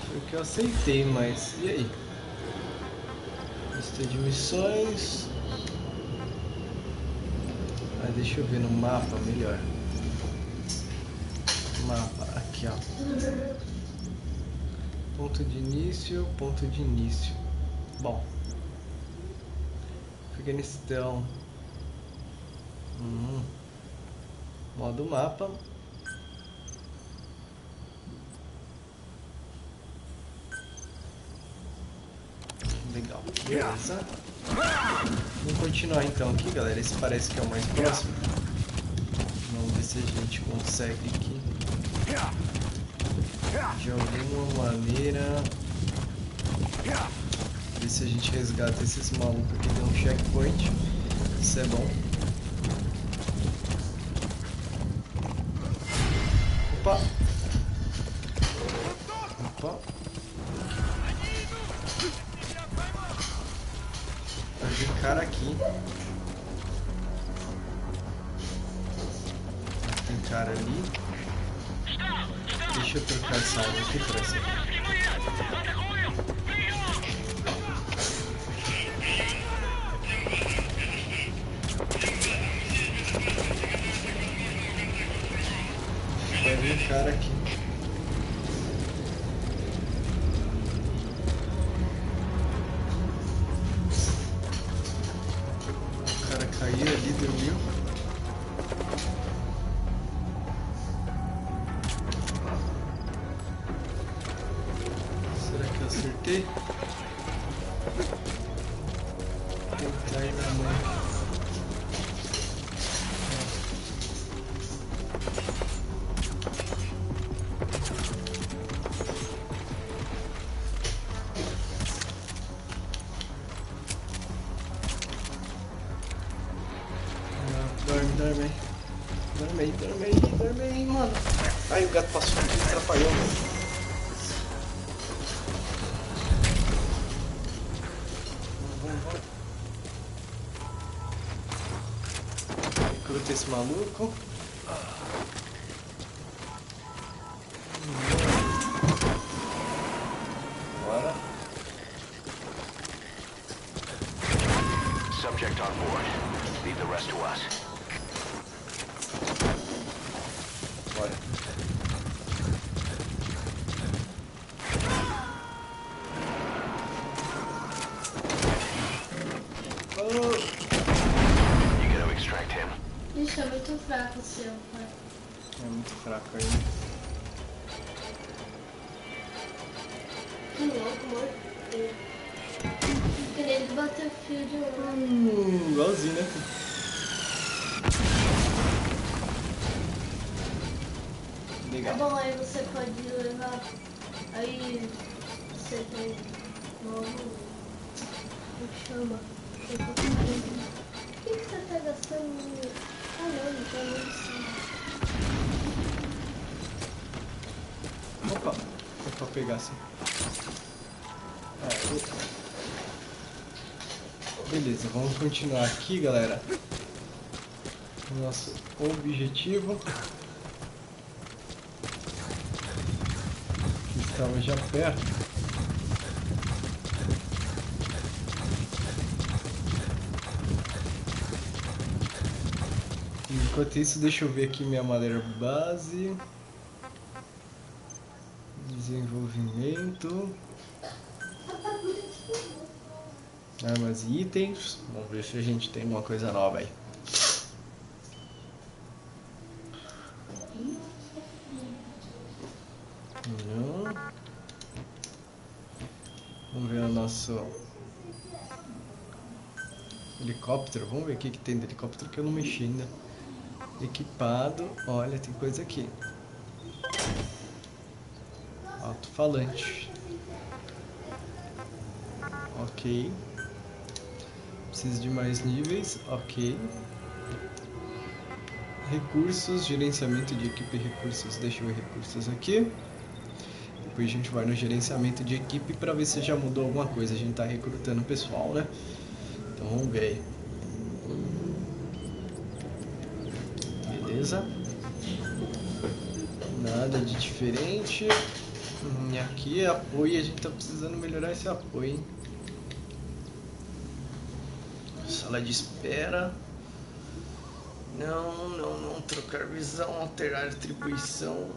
Foi o que eu aceitei, mas e aí? Lista de missões. Deixa eu ver no mapa melhor. Mapa, aqui ó. Ponto de início, ponto de início. Bom. Afeganistão. Modo mapa. Legal, beleza. Vamos continuar então aqui, galera. Esse parece que é o mais próximo. Vamos ver se a gente consegue aqui de alguma maneira. Ver se a gente resgata esses malucos aqui. Tem um checkpoint. Isso é bom. Opa. Opa. Vai vir cara aqui. Tem cara ali. Deixa eu trocar essa arma aqui por essa aqui. Vai vir cara aqui. O cara caiu ali, dormiu. Será que eu acertei? Vou cair na mão. Dorme aí, mano. Ai, o gato passou aqui e atrapalhou, mano. Vamos. Recruta esse maluco. Bora. Subject on board. Leave the rest to us. Bora. You gonna extract him? Ixi, é muito fraco o seu, pai. É muito fraco aí. Que louco, morto. Que nem do Battlefield 1. Igualzinho, né? Legal. Tá bom, aí você pode levar. Aí você tem novo. Como chama? Por que você tá gastando? Ah, não tá muito sim. Opa, é pra pegar assim. Beleza, vamos continuar aqui, galera. O nosso objetivo. Que estava já perto. Enquanto isso, deixa eu ver aqui minha madeira base. Desenvolvimento. Armas e itens. Vamos ver se a gente tem alguma coisa nova aí. Não. Vamos ver o nosso helicóptero. Vamos ver o que tem de helicóptero que eu não mexi ainda. Equipado. Olha, tem coisa aqui. Alto-falante. Ok. Preciso de mais níveis. Ok. Recursos, gerenciamento de equipe e recursos. Deixa eu ver recursos aqui. Depois a gente vai no gerenciamento de equipe para ver se já mudou alguma coisa. A gente tá recrutando pessoal, né? Então vamos ver aí. Beleza. Nada de diferente. E aqui é apoio. A gente tá precisando melhorar esse apoio, hein? Sala de espera. Não. Trocar visão, alterar atribuição.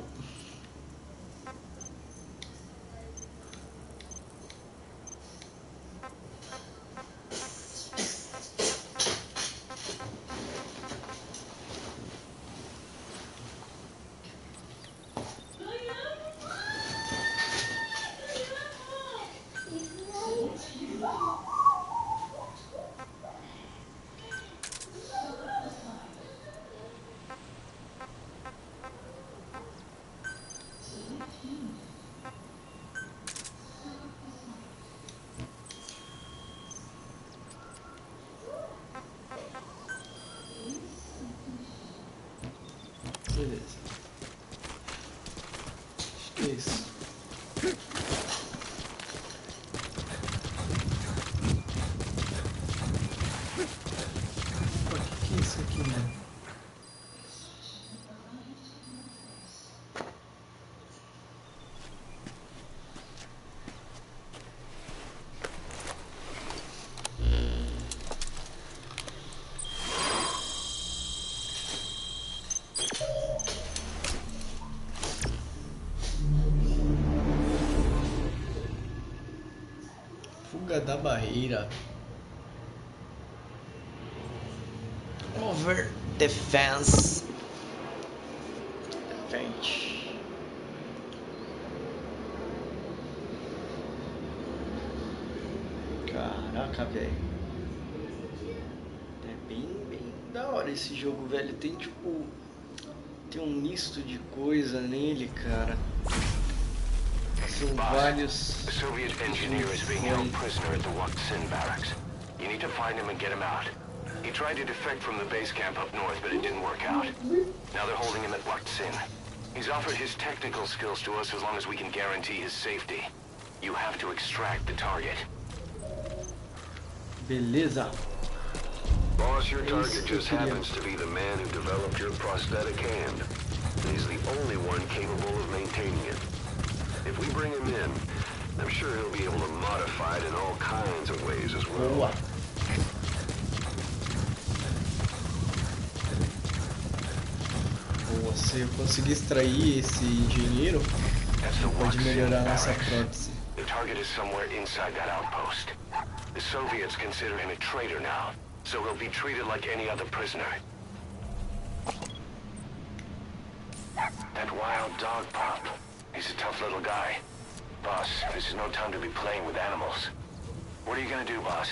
Fuga da barreira. Over the fence. Defende. Caraca, velho. É bem da hora esse jogo, velho. Tem tipo... Tem um misto de coisa nele, cara. São vários... The Soviet engineer is being held prisoner at the Waksin barracks. You need to find him and get him out. He tried to defect from the base camp up north, but it didn't work out. Now they're holding him at Waksin. He's offered his technical skills to us as long as we can guarantee his safety. You have to extract the target. Beleza. Boss, your target just happens to be the man who developed your prosthetic hand. He's the only one capable of maintaining it. If we bring him in, I'm sure he'll be able to modify it in all kinds of ways as well. Boa. Boa, se eu conseguir extrair esse engenheiro, pode melhorar a nossa prótese. The target is somewhere inside that outpost. The Soviets consider him a traitor now, so he'll be treated like any other prisoner. That wild dog pup. He's a tough little guy. Boss, this is no time to be playing with animals. What are you gonna do, boss?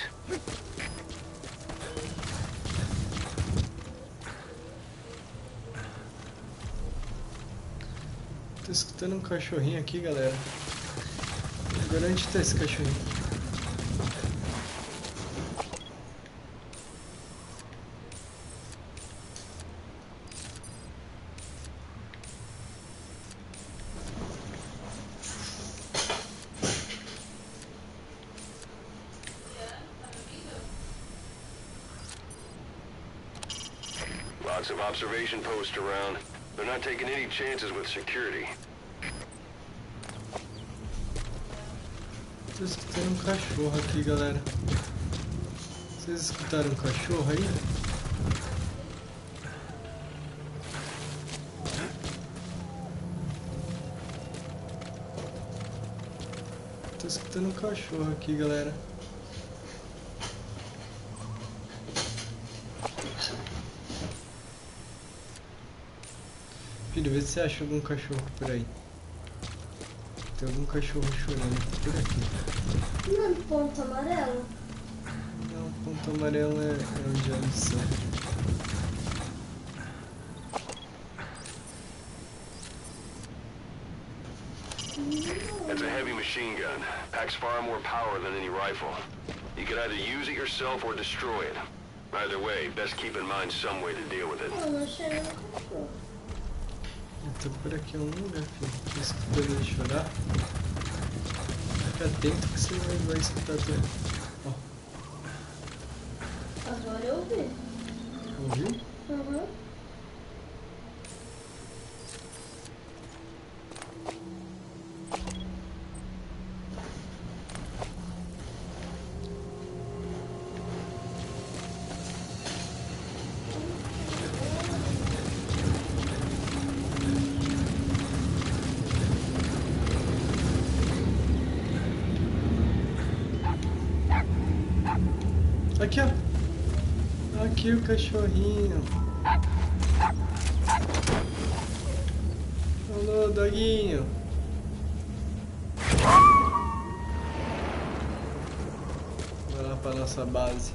Tô escutando um cachorrinho aqui, galera. Agora onde tá esse cachorrinho? Lots of observation posts around. They're not taking any chances with security. Tô escutando um cachorro aqui, galera. Vocês escutaram um cachorro aí? Tô escutando um cachorro aqui, galera. Filho, vê se você acha algum cachorro por aí. Tem algum cachorro chorando por aqui. Não, ponto amarelo. Não, ponto amarelo é onde é a missão. It's a heavy machine gun. Packs far more power than any rifle. You can either use it yourself or destroy it. Either way, best keep in mind some way to deal with it. Não, não cheira no cachorro. Eu tô por aqui em algum lugar, filho. Tô escutando ele chorar. Fica atento que você vai escutar tudo. Ó. Agora eu ouvi. Ouviu? Uhum. Aqui, ó. Aqui o cachorrinho. Alô, doguinho. Vai lá pra nossa base.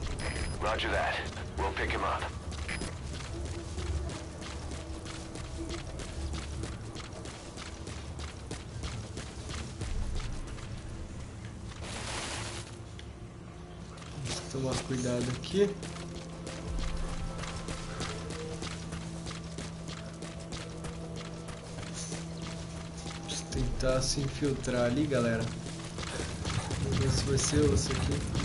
Roger that. We'll pick him up. Tomar cuidado aqui. Vamos tentar se infiltrar ali, galera. Vamos ver se vai ser osso aqui.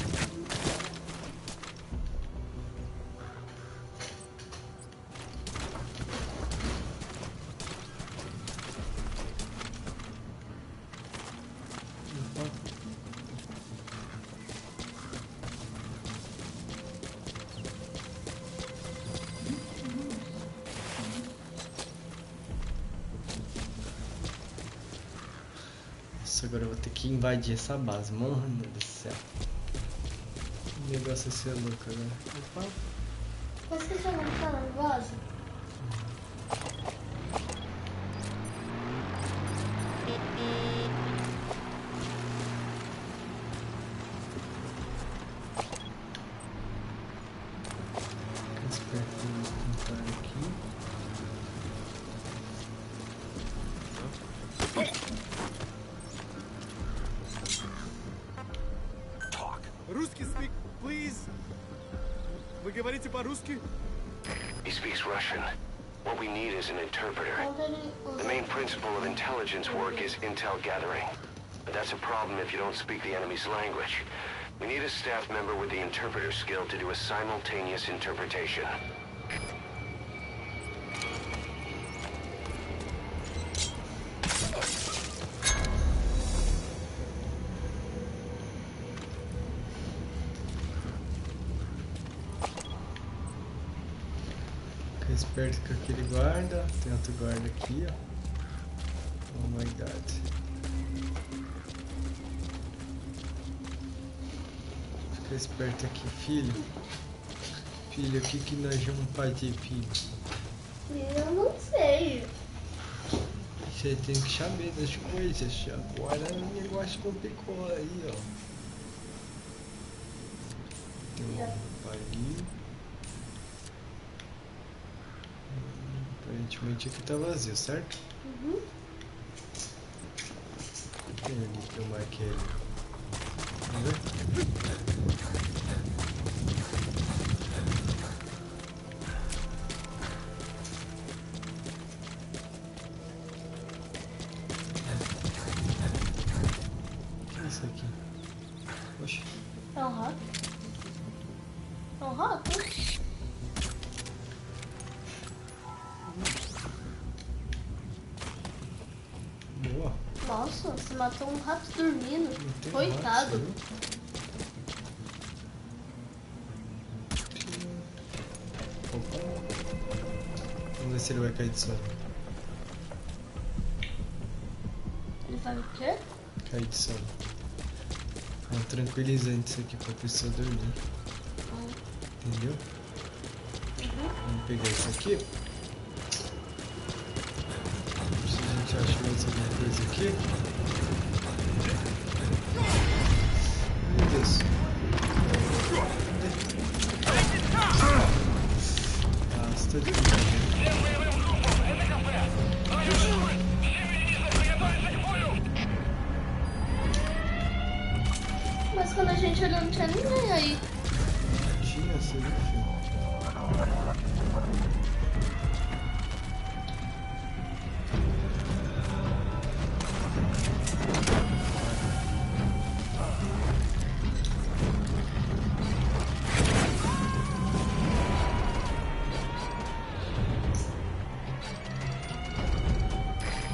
Agora eu vou ter que invadir essa base, mano do céu. negócio esse é louco agora. Opa. Você já não tá nervosa? Русский speak, please. Вы говорите по-русски? He speaks Russian. What we need is an interpreter. The main principle of intelligence work is intel gathering. But that's a problem if you don't speak the enemy's language. We need a staff member with the interpreter skill to do a simultaneous interpretation. Fica esperto com aquele guarda. Tem outro guarda aqui, ó. Oh my god. Fica esperto aqui, filho. Filho, o que nós vamos fazer, filho? Eu não sei. Você tem que saber das coisas. Agora o negócio complicou aí, ó. Tem um ali. Aparentemente aqui tá vazio, certo? Uhum. Tem ali que eu marquei ali. Vamos ver? O que é isso aqui? Oxe. É um rato? É um rato? Boa. Nossa, você matou um rato dormindo. Não tem Coitado. rato, viu? Opa. Vamos ver se ele vai cair de sono. Ele vai o quê? Cair de sono. É um tranquilizante isso aqui pra pessoa dormir. Entendeu? Vamos pegar isso aqui. Se a gente acha mais alguma coisa aqui. Meu Deus. Basta de Mas quando a gente olhou não tinha ninguém aí. tinha, você viu, filho?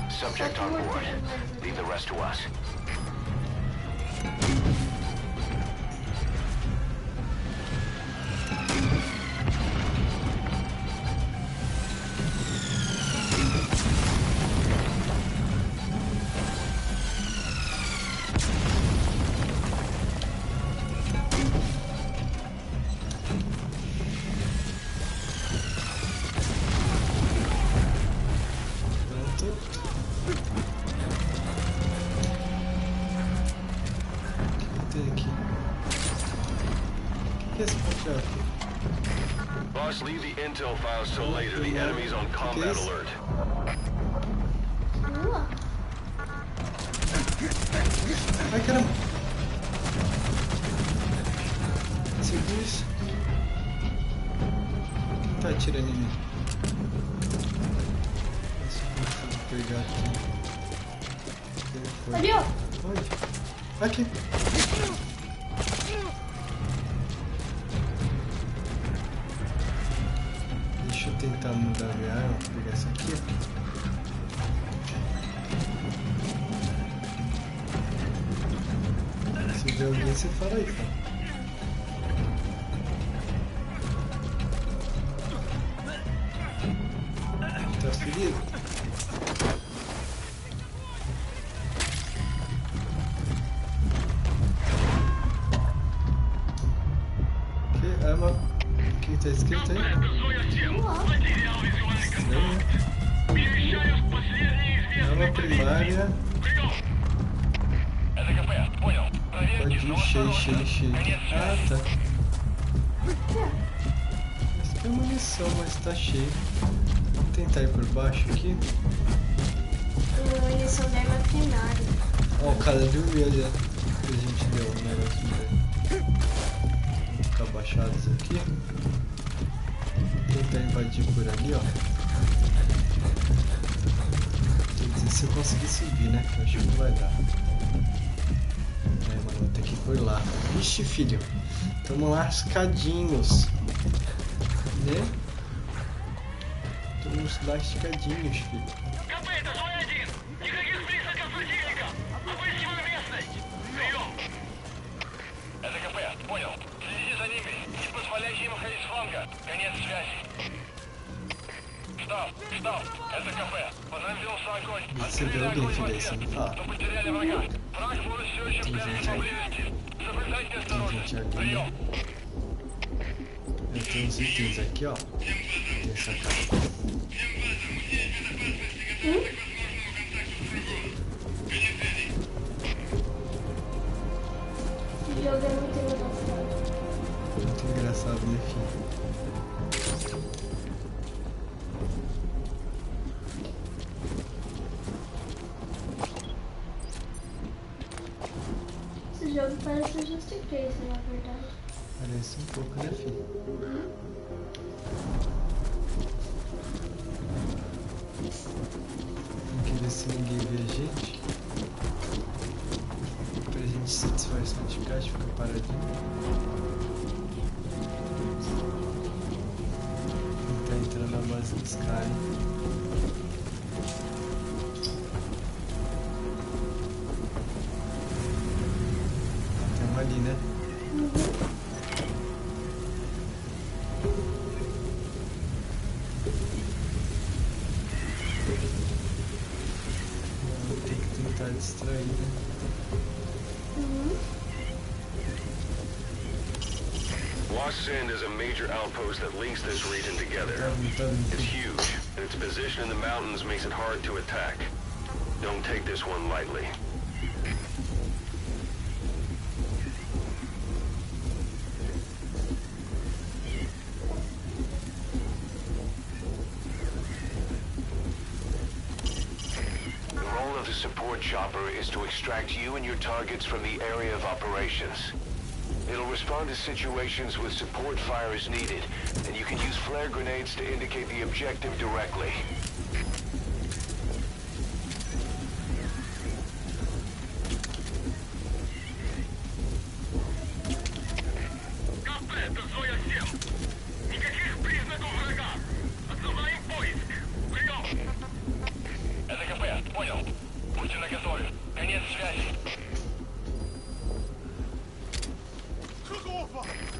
Subject on board. Leave the rest to us. Boss, leave the intel files till later. The enemy's on combat alert. Ai, caramba! Segura isso. Quem tá atirando em mim? Deixa eu pegar aqui. Ali, ó. Onde? Aqui. Deixa eu tentar mudar minha arma, vou pegar essa aqui. Se ver alguém, você fala aí, cara. Tá ferido? Caramba, o que tá escrito aí? Estranho. Arma primária. Pode ir cheio. Ah, tá. Isso aqui é munição, mas tá cheio. Vamos tentar ir por baixo aqui. Munição da arma primária. Ó, o cara dormiu ali, que a gente deu um negócio dele. Vamos ficar abaixados aqui. Vou tentar invadir por ali, ó. Quer dizer, se eu conseguir subir, né? Que eu acho que não vai dar. É, mano, vou ter que ir por lá. Vixe, filho. Tamo lascadinhos. Né? Tamo lascadinhos, filho. Você vê alguém, filho, aí você me fala. Tem gente aí. Tem gente ali, né? Eu tenho uns itens aqui, ó. Tem essa caixa. O jogo é muito engraçado. Muito engraçado, né, filho? Esse jogo parece um Just Case, na verdade. Parece um pouco, né, filho? Tem que ver se ninguém vê a gente. Pra gente se disfarçar de caixa, ficar paradinho. Tentar entrar na base dos caras. Tem uma ali, né? Tem que tentar distrair, né? Lost End is a major outpost that links this region together. It's huge, and its position in the mountains makes it hard to attack. Don't take this one lightly. The role of the support chopper is to extract you and your targets from the area of operations. It'll respond to situations with support fire as needed, and you can use flare grenades to indicate the objective directly.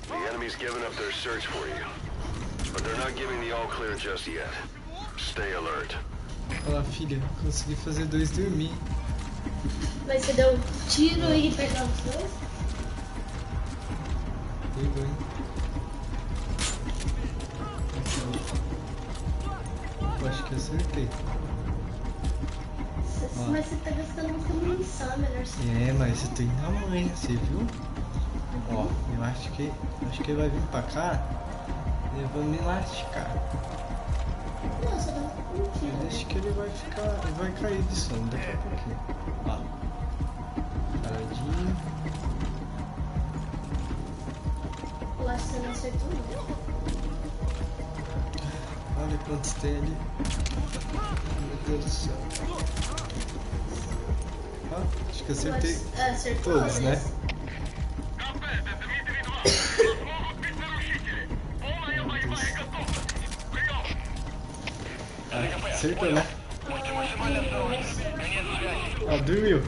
The enemy's given up their search for you, but they're not giving the all clear just yet. Stay alert. Olha lá, filha, consegui fazer dois dormir. Mas você deu um tiro e pegou os dois? Pegou, hein? Eu acho que acertei. Mas você tá gastando muita munição, é melhor você... É, mas eu tô indo na manhã, você viu? Ó, eu acho que ele vai vir pra cá e eu vou me lascar. Nossa, dá um tiro. Eu acho que ele vai cair de sono daqui a pouquinho. Ó, paradinho. Eu acho que você não acertou não. Olha quantos tem ali. Meu Deus do céu. Ó, acho que acertei Acertou todos, né? Acertou, né? Ó, dormiu.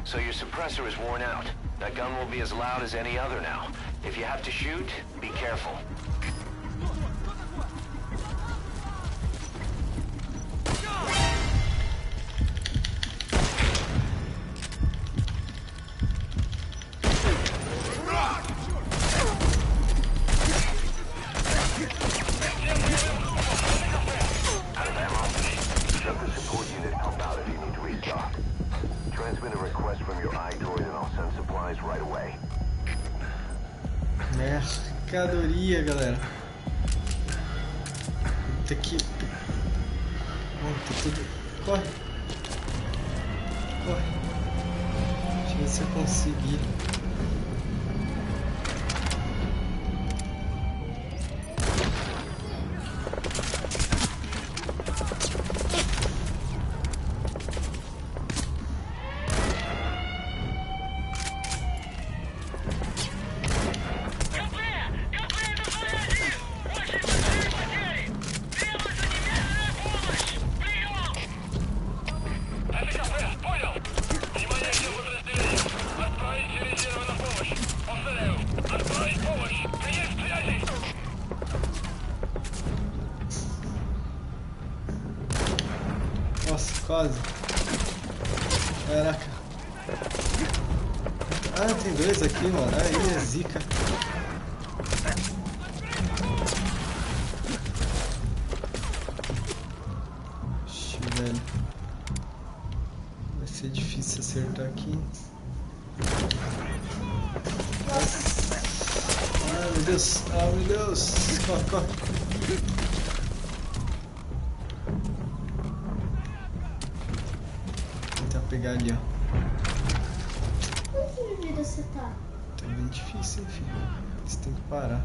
So your suppressor is worn out. That gun will be as loud as any other now. If you have to shoot, be careful. Transmit a request from your iDroid and I'll send supplies right away. Mercadoria, galera. Tem que... Bom, tá tudo... Corre. Corre. Deixa eu ver se eu conseguir. Nossa, quase. Caraca. Ah, tem dois aqui, mano. Aí é zica. Ixi, velho. Vai ser difícil acertar aqui. Ai, meu Deus. Ah, meu Deus. Corre, corre. Pegar ali, ó. Quanto de vida você tá? Tá bem difícil, hein, filho. Você tem que parar.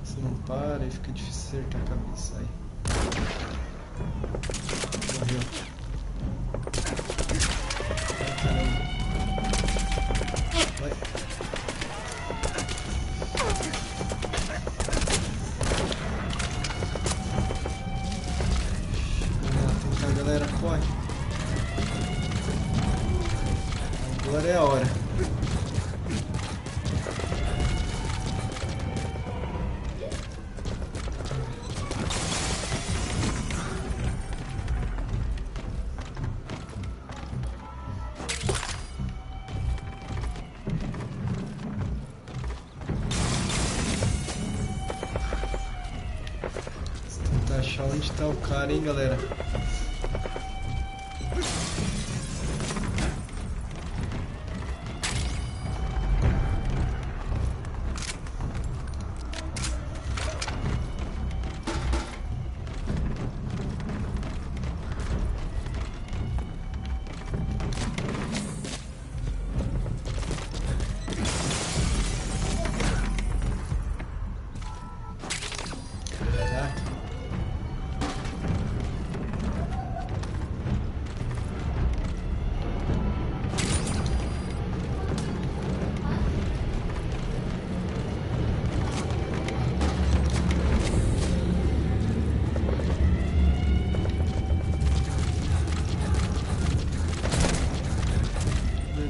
Se não para, aí fica difícil acertar a cabeça. Aí. Morreu. Ai, caramba. Vai. Vamos tentar, galera. Corre. Agora é a hora. Vamos tentar achar onde está o cara, hein, galera.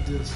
Deus.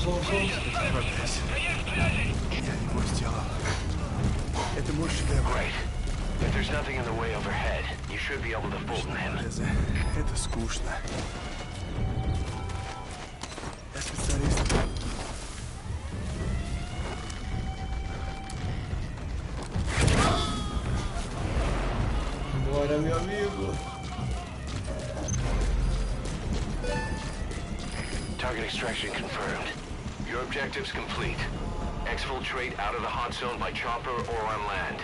Great. If there's nothing in the way overhead, you should be able to fold him. Это скучно. Я специалист. Bora, meu amigo. Target extraction confirmed. Your objective's complete. Exfiltrate out of the hot zone by chopper or on land.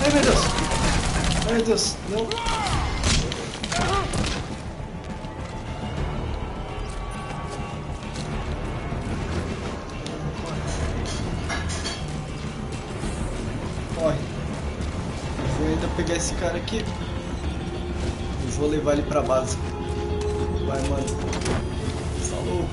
Ai, meu Deus. Ai, meu Deus. Não. Corre. Vou ainda pegar esse cara aqui. E vou levar ele pra base. Vai, mano. Falou.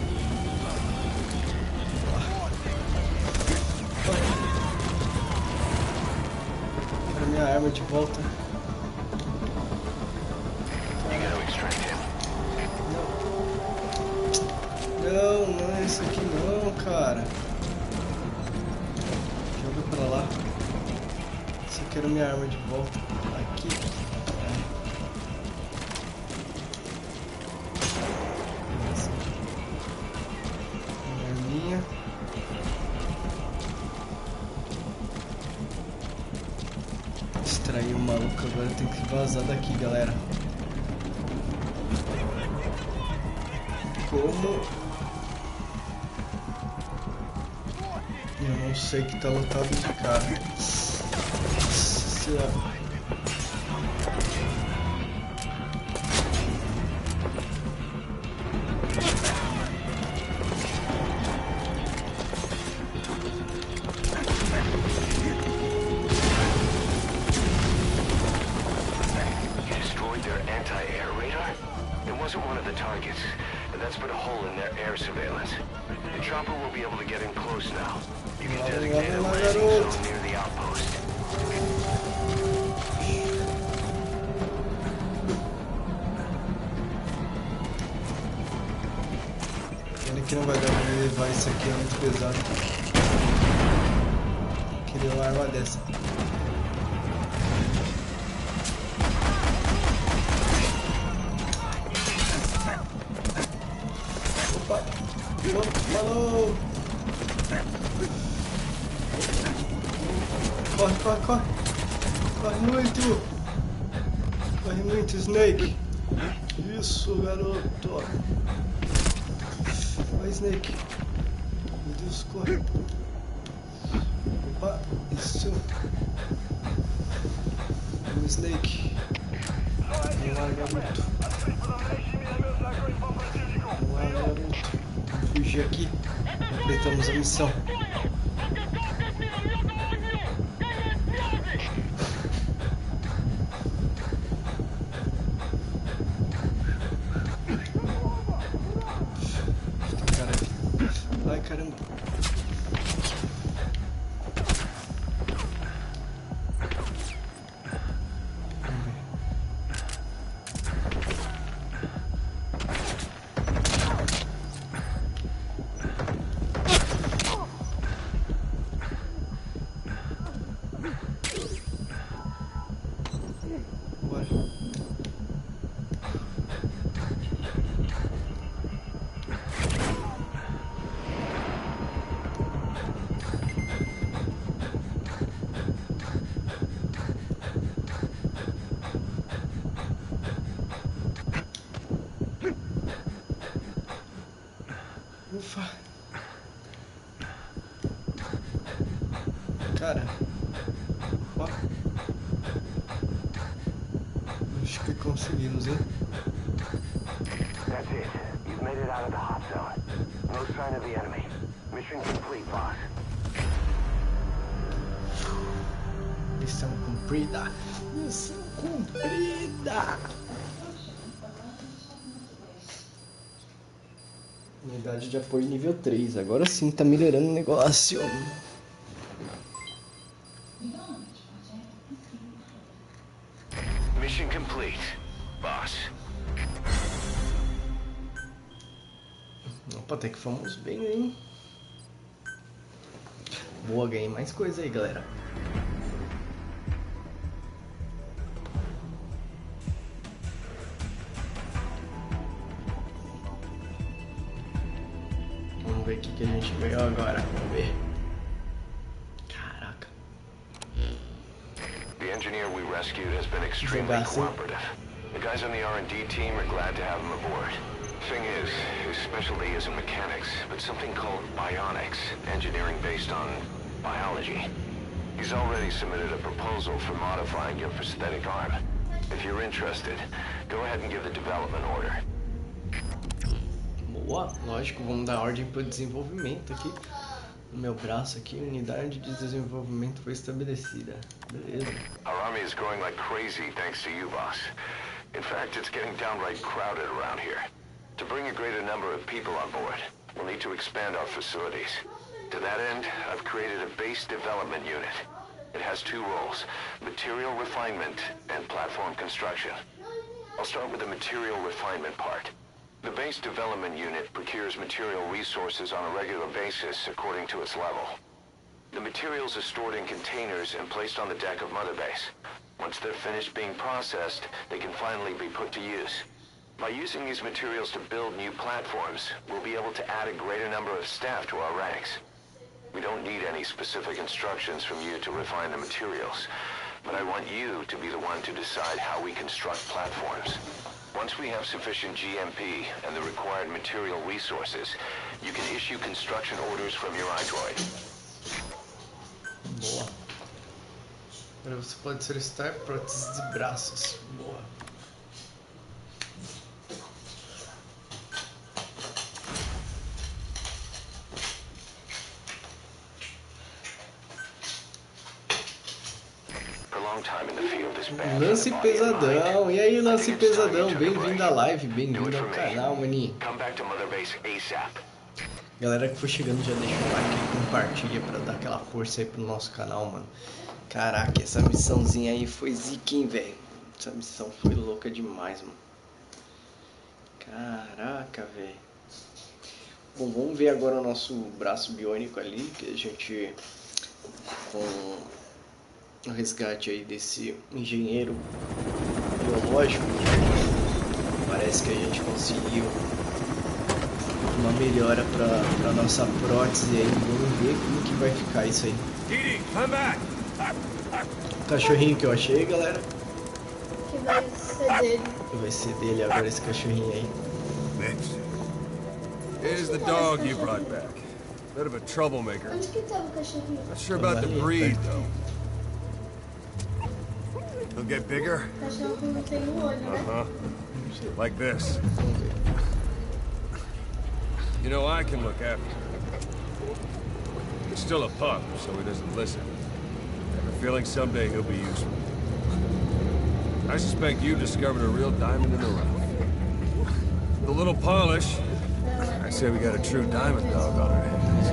Quero minha arma de volta. Não, não é isso aqui não, cara. Joga pra lá. Só quero minha arma de volta. Aqui. Arminha. Distrair o maluco agora, tem que vazar daqui, galera. Como? Eu não sei que tá lotado de cara. Que não vai dar pra levar isso aqui, é muito pesado. Queria uma arma dessa. Opa! Falou! Corre, corre, corre! Corre muito! Corre muito, Snake! Isso, garoto! Vai, Snake. Meu Deus, corre. Opa, isso. O Snake. Vamos lá, garoto. Vamos lá, garoto. Vamos fugir aqui. Completamos a missão. Ai, caramba. Ufa. Cara. Ó. Acho que conseguimos, hein? That's it. You've made it out of the hot zone. No sign of the enemy. Mission complete, boss. Missão cumprida. Missão cumprida. Unidade de apoio nível 3. Agora sim tá melhorando o negócio. Mission complete, boss. Opa, até que fomos bem, hein? Boa, ganhei mais coisa aí, galera. Vamos ver o que a gente ganhou agora. Vamos ver. Caraca. The engineer we rescued has been extremely cooperative. The guys on the R&D team are glad to have him aboard. Thing is, his specialty isn't mechanics, but something called bionics, engineering based on biology. He's already submitted a proposal for modifying your prosthetic arm. If you're interested, go ahead and give the development order. Boa, lógico, vamos dar ordem para o desenvolvimento aqui. No meu braço aqui, unidade de desenvolvimento foi estabelecida. Beleza. Our army is growing like crazy thanks to you, boss. In fact, it's getting downright crowded around here. To bring a greater number of people on board, we'll need to expand our facilities. To that end, I've created a base development unit. It has two roles, material refinement and platform construction. I'll start with the material refinement part. The base development unit procures material resources on a regular basis according to its level. The materials are stored in containers and placed on the deck of Mother Base. Once they're finished being processed, they can finally be put to use. By using these materials to build new platforms, we'll be able to add a greater number of staff to our ranks. We don't need any specific instructions from you to refine the materials, but I want you to be the one to decide how we construct platforms. Once we have sufficient GMP and the required material resources, you can issue construction orders from your iDroid. Boa. Agora você pode solicitar próteses de braços. Boa. Lance Pesadão, e aí Lance Pesadão, bem-vindo à live, bem-vindo ao canal, maninho. Galera que for chegando já deixa o like e compartilha pra dar aquela força aí pro nosso canal, mano. Caraca, essa missãozinha aí foi zica, hein, velho. Essa missão foi louca demais, mano. Caraca, velho. Bom, vamos ver agora o nosso braço biônico ali, que a gente com o resgate aí desse engenheiro biológico, parece que a gente conseguiu uma melhora para nossa prótese aí. Vamos ver como que vai ficar isso aí. O cachorrinho que eu achei, galera, Que vai ser dele. vai ser dele agora, esse cachorrinho aí. Here's the dog you brought back. Bit of a troublemaker. Onde que tava o cachorrinho? Not sure about the breed, though. He'll get bigger? O cachorro não tem um olho, né? Uh-huh. Like this. You know, I can look after him. He's still a pup, so he doesn't listen. I have a feeling someday he'll be useful. I suspect you discovered a real diamond in the rough. With a little polish, I say we got a true diamond dog on our hands.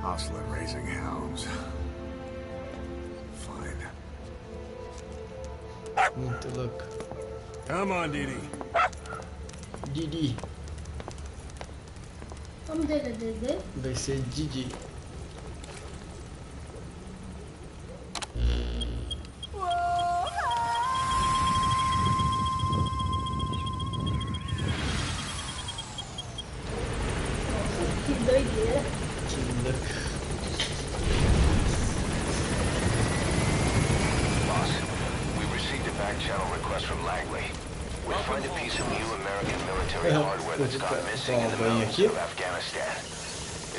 Hustling, raising hounds. Fine. Muito louco. Come on, Didi. Didi. O nome dele é Dedê? Vai ser Didi. Que doideira. Que louco. Boss, we received a back channel request from Langley. We'll find a piece of new American military hardware that's gone missing in the mountains of Afghanistan.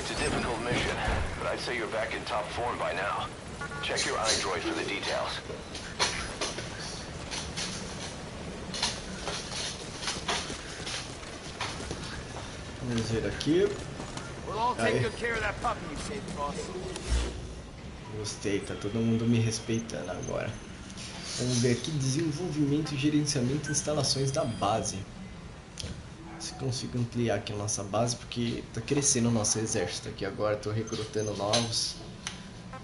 It's a difficult mission, but I'd say you're back in top form by now. Check your iDroid for the details. Vamos ver aqui. We'll all take good care of that puppy you saved, boss. Gostei, tá todo mundo me respeitando agora. Vamos ver aqui, desenvolvimento e gerenciamento de instalações da base. Se consigo ampliar aqui a nossa base, porque está crescendo o nosso exército aqui agora. Estou recrutando novos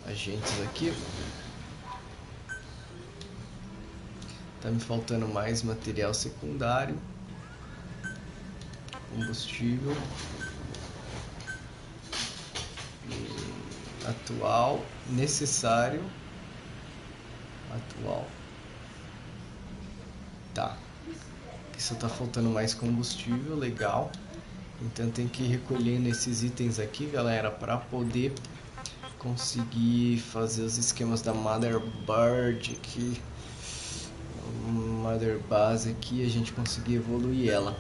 agentes aqui. Tá me faltando mais material secundário, combustível, atual, necessário, atual. Tá. Aqui só tá faltando mais combustível, legal. Então tem que ir recolhendo esses itens aqui, galera, para poder conseguir fazer os esquemas da Motherboard aqui. Mother Base aqui, a gente conseguir evoluir ela.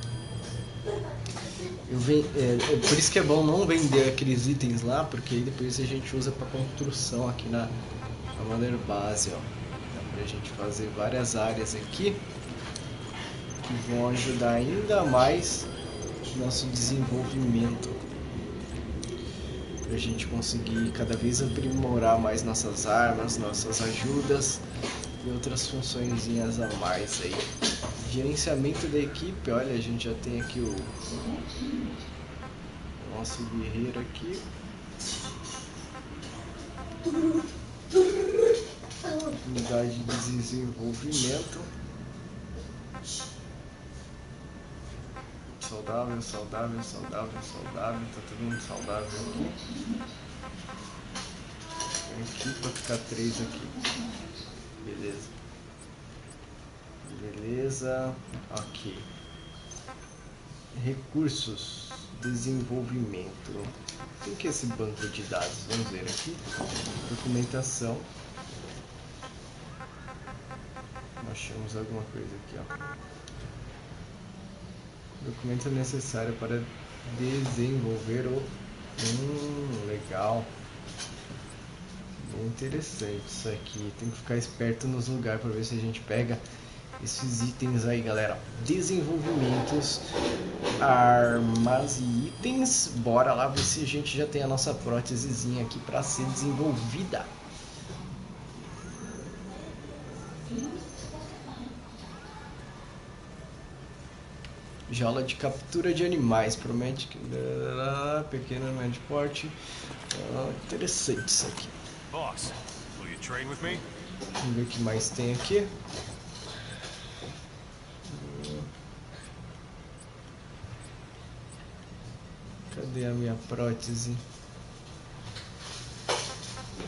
Por isso que é bom não vender aqueles itens lá, porque aí depois a gente usa para construção aqui na Mother Base, ó. Dá pra gente fazer várias áreas aqui que vão ajudar ainda mais o nosso desenvolvimento, pra gente conseguir cada vez aprimorar mais nossas armas, nossas ajudas e outras funçõezinhas a mais aí. Gerenciamento da equipe, olha, a gente já tem aqui o nosso guerreiro aqui. Unidade de desenvolvimento. Saudável, saudável, saudável, saudável. Tá todo mundo saudável aqui. Aqui para ficar 3 aqui. Beleza. Beleza. Ok. Recursos. Desenvolvimento. O que é esse banco de dados? Vamos ver aqui. Documentação. Achamos alguma coisa aqui, ó. Documento necessário para desenvolver o... legal. Bem interessante isso aqui. Tem que ficar esperto nos lugares para ver se a gente pega esses itens aí, galera. Desenvolvimentos, armas e itens. Bora lá ver se a gente já tem a nossa prótesezinha aqui para ser desenvolvida. Jaula de captura de animais, promete que pequeno, médio porte. Interessante isso aqui. Boss, will you train with me? Vamos ver o que mais tem aqui. Cadê a minha prótese?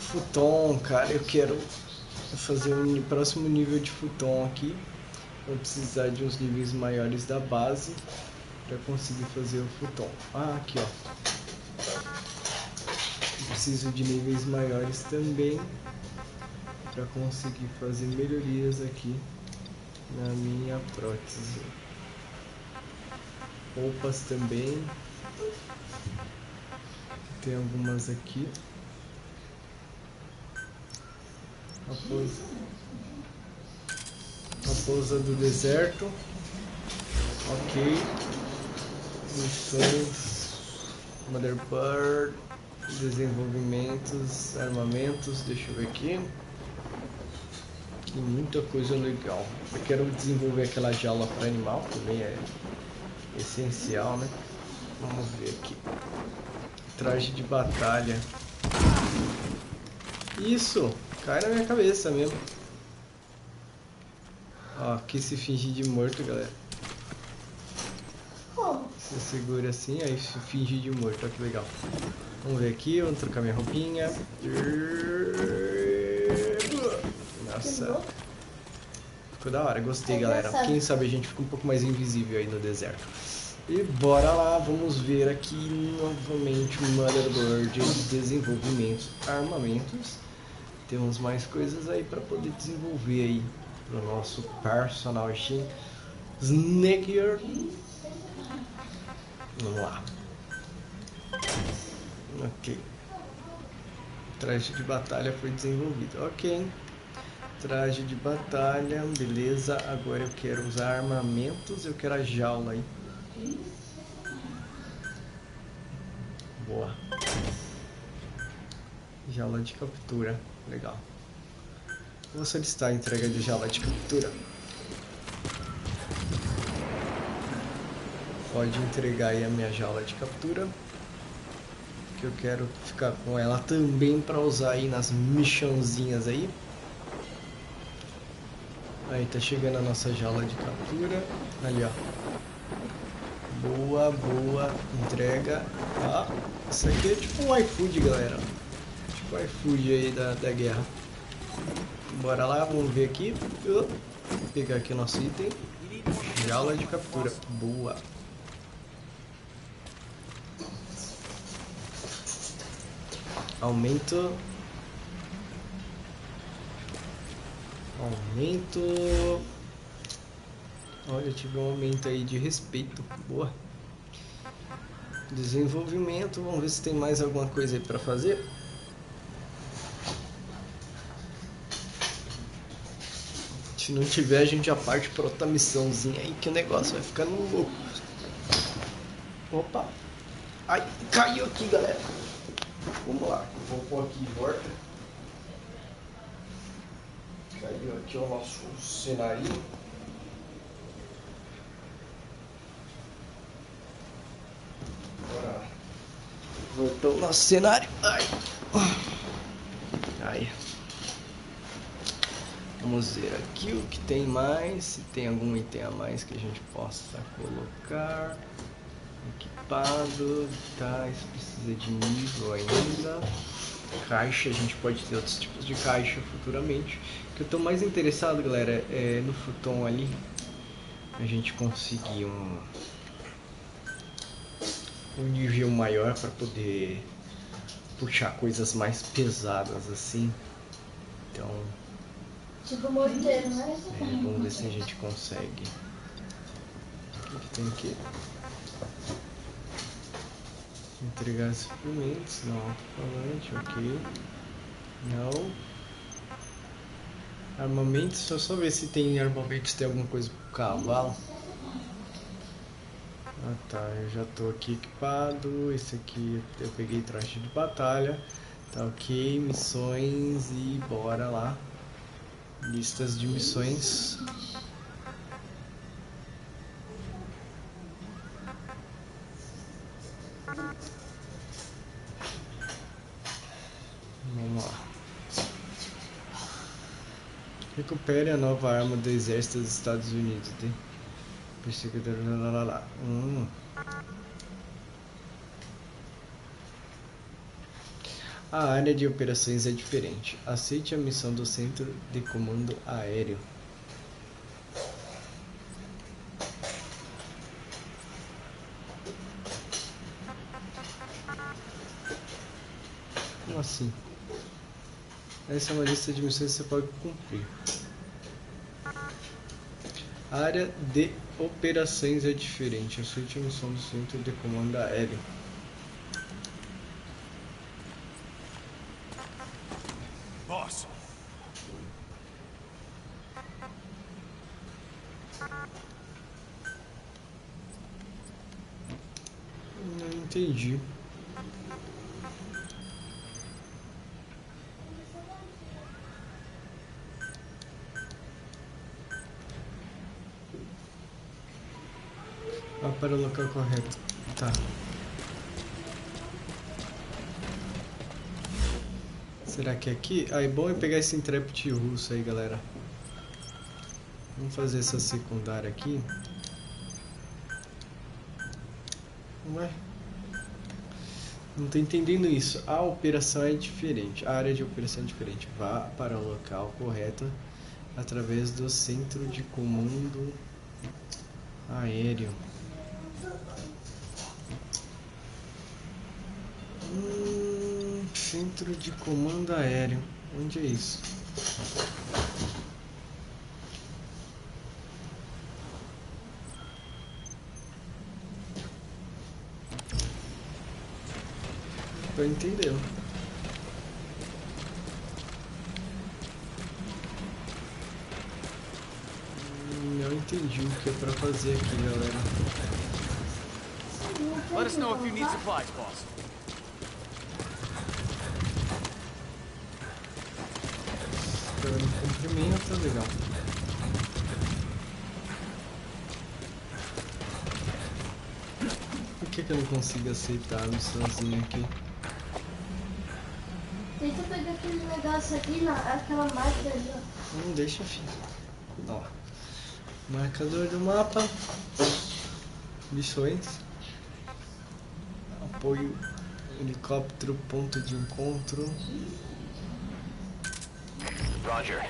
Futon, cara, eu quero fazer um próximo nível de futon aqui. Vou precisar de uns níveis maiores da base para conseguir fazer o futon. Aqui, ó. Preciso de níveis maiores também para conseguir fazer melhorias aqui na minha prótese. Roupas também. Tem algumas aqui. Raposa do deserto. Ok. Missões. Motherboard. Desenvolvimentos. Armamentos. Deixa eu ver aqui. Tem muita coisa legal. Eu quero desenvolver aquela jaula para animal. Também é essencial, né? Vamos ver aqui. Traje de batalha. Isso! Cai na minha cabeça mesmo. Ó, aqui se fingir de morto, galera. Você segura assim, aí se fingir de morto. Olha que legal. Vamos ver aqui, vamos trocar minha roupinha. Nossa. Ficou da hora, gostei, galera. Quem sabe a gente fica um pouco mais invisível aí no deserto. E bora lá, vamos ver aqui novamente o motherboard, desenvolvimento, armamentos. Temos mais coisas aí para poder desenvolver aí pro nosso personagem Snaker. Vamos lá. Ok. Traje de batalha foi desenvolvido. Ok. Traje de batalha, beleza. Agora eu quero usar armamentos. Eu quero a jaula aí. Boa. Jaula de captura. Legal. Vou solicitar a entrega de jaula de captura. Pode entregar aí a minha jaula de captura, que eu quero ficar com ela também para usar aí nas missãozinhas aí. Aí tá chegando a nossa jaula de captura. Ali, ó. Boa, boa. Entrega. Ah, isso aqui é tipo um iFood, galera. Tipo o iFood aí da guerra. Bora lá, vamos ver aqui. Vou pegar aqui o nosso item. Jaula de captura. Boa. Aumento. Olha, tive um aumento aí de respeito. Boa. Desenvolvimento. Vamos ver se tem mais alguma coisa aí pra fazer. Se não tiver, a gente já parte pra outra missãozinha aí que o negócio vai ficando louco. Opa. Ai, caiu aqui, galera. Vamos lá. Vou pôr aqui de volta. Caiu aqui o nosso cenário. Bora lá. Voltou o nosso cenário. Ai. Aí. Vamos ver aqui o que tem mais. Se tem algum item a mais que a gente possa colocar. Equipado. Tá, isso precisa de nível ainda. Caixa, a gente pode ter outros tipos de caixa futuramente. O que eu tô mais interessado, galera, é no futon ali. A gente conseguir um nível maior para poder puxar coisas mais pesadas assim. Então, tipo morteiro, né? vamos ver se a gente consegue. O que tem aqui? Entregar suprimentos, não, alto-falante, ok. Não. Armamentos, só ver se tem armamentos, tem alguma coisa pro cavalo. Ah tá, eu já tô aqui equipado. Esse aqui eu peguei traje de batalha. Tá ok, missões e bora lá. Listas de missões. Vamos lá. Recupere a nova arma do exército dos Estados Unidos. Perseguidor. A área de operações é diferente. Aceite a missão do Centro de Comando Aéreo. Como assim? Essa é uma lista de missões que você pode cumprir. A área de operações é diferente. Aceite a missão do Centro de Comando Aéreo. Boss. Não entendi. Para o local correto. Tá. Será que é aqui? Ah, é bom eu pegar esse intrépido russo aí, galera. Vamos fazer essa secundária aqui. Ué? Não tô entendendo isso. A operação é diferente. A área de operação é diferente. Vá para o local correto através do centro de comando aéreo. Centro de comando aéreo. Onde é isso? Tô entendendo. Não entendi o que é pra fazer aqui, galera. Let us know if you need supplies, boss. Tá de comprimento, legal. Por que eu não consigo aceitar a missãozinha aqui? Tenta pegar aquele negócio aqui, aquela máquina ali, ó. Não deixa, filho. Ó. Marcador do mapa. Missões. Apoio. Helicóptero, ponto de encontro. Roger.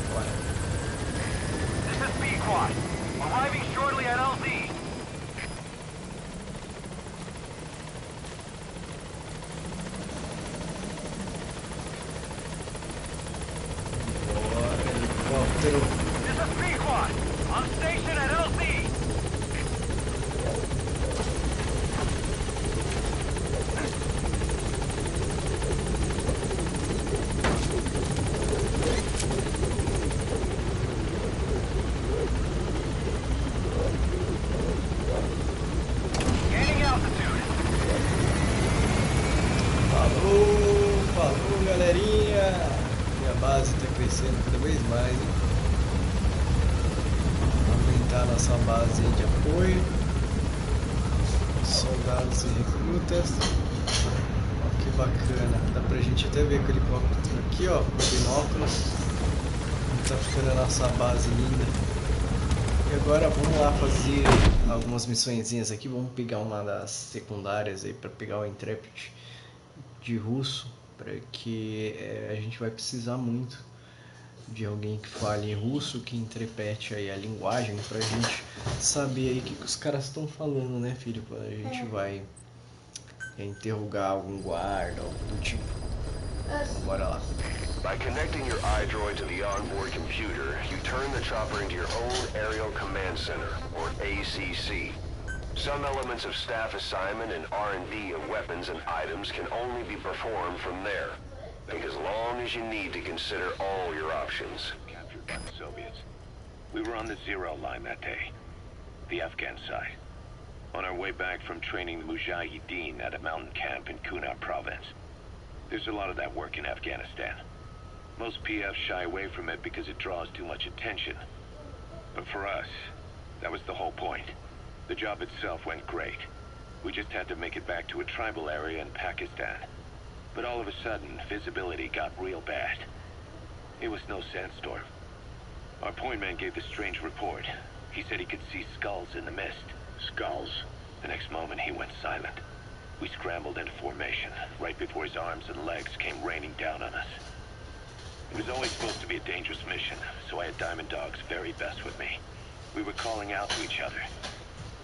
Bora. This is B-Quad. Arriving shortly at LZ. Bora, helicóptero. This is B-Quad. On station at LZ. Gaining altitude. Falou, galerinha. Minha base está crescendo cada vez mais, hein? Aumentar nossa base de apoio. Soldados e recrutas. Ó, que bacana. Dá pra gente até ver com o helicóptero aqui, ó, com o binóculo. Tá ficando a nossa base linda. E agora vamos lá fazer algumas missõezinhas aqui. Vamos pegar uma das secundárias aí para pegar o Intrepid de russo, para que a gente vai precisar muito de alguém que fale russo, que interprete aí a linguagem, pra gente saber aí o que os caras estão falando, né, filho? Quando a gente vai interrogar algum guarda, algo do tipo. Bora lá. By connecting your iDroid to the onboard computer, you turn the chopper into your own Aerial Command Center, or ACC. Some elements of staff assignment and R&D of weapons and items can only be performed from there. Think as long as you need to consider all your options. Captured by the Soviets. We were on the zero line that day, the Afghan side. On our way back from training the Mujahideen at a mountain camp in Kunar province. There's a lot of that work in Afghanistan. Most PFs shy away from it because it draws too much attention. But for us, that was the whole point. The job itself went great. We just had to make it back to a tribal area in Pakistan. But all of a sudden, visibility got real bad. It was no sandstorm. Our point man gave the strange report. He said he could see skulls in the mist. Skulls? The next moment, he went silent. We scrambled into formation, right before his arms and legs came raining down on us. It was always supposed to be a dangerous mission, so I had Diamond Dog's very best with me. We were calling out to each other.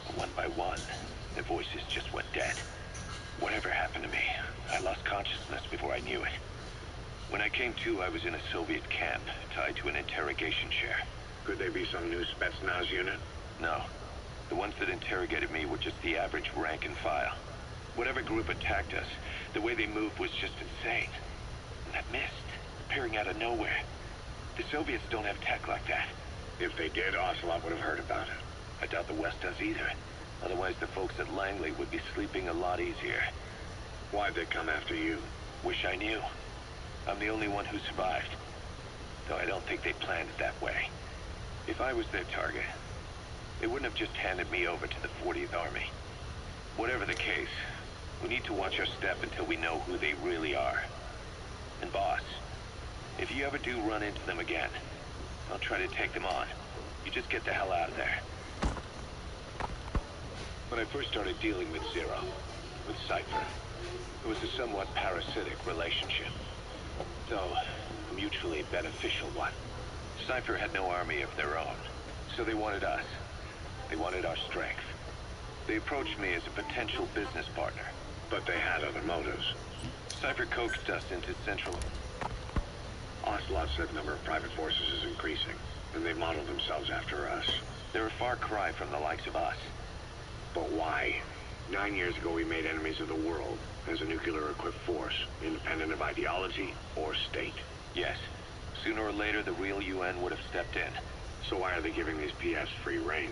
But one by one, their voices just went dead. Whatever happened to me, I lost consciousness before I knew it. When I came to, I was in a Soviet camp, tied to an interrogation chair. Could they be some new Spetsnaz unit? No. The ones that interrogated me were just the average rank and file. Whatever group attacked us, the way they moved was just insane. And that mist, appearing out of nowhere. The Soviets don't have tech like that. If they did, Ocelot would have heard about it. I doubt the West does either. Otherwise, the folks at Langley would be sleeping a lot easier. Why'd they come after you? Wish I knew. I'm the only one who survived. Though I don't think they planned it that way. If I was their target, they wouldn't have just handed me over to the 40th Army. Whatever the case, we need to watch our step until we know who they really are. And boss, if you ever do run into them again, I'll try to take them on. You just get the hell out of there. When I first started dealing with Zero, with Cypher, it was a somewhat parasitic relationship. Though, a mutually beneficial one. Cypher had no army of their own, so they wanted us. They wanted our strength. They approached me as a potential business partner. But they had other motives. Cypher coaxed us into Central. Ocelot said the number of private forces is increasing, and they modeled themselves after us. They're a far cry from the likes of us. But why? 9 years ago we made enemies of the world as a nuclear-equipped force, independent of ideology or state. Yes. Sooner or later, the real UN would have stepped in. So why are they giving these PFs free rein?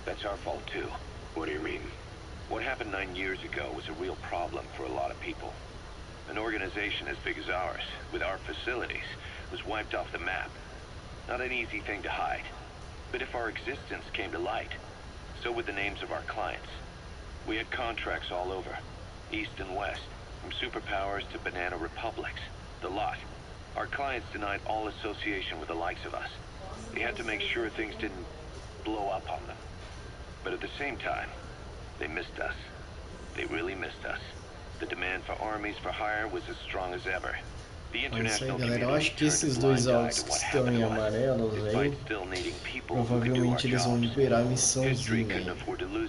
That's our fault, too. What do you mean? What happened 9 years ago was a real problem for a lot of people. An organization as big as ours, with our facilities, was wiped off the map. Not an easy thing to hide. But if our existence came to light, so would the names of our clients. We had contracts all over, east and west, from superpowers to banana republics, the lot. Our clients denied all association with the likes of us. They had to make sure things didn't blow up on them. But at the same time, they missed us. They really missed us. The demand for armies for hire was as strong as ever. The international galera, eu acho que esses dois áudios que estão em amarelos aí, provavelmente eles vão liberar a missãozinha aí,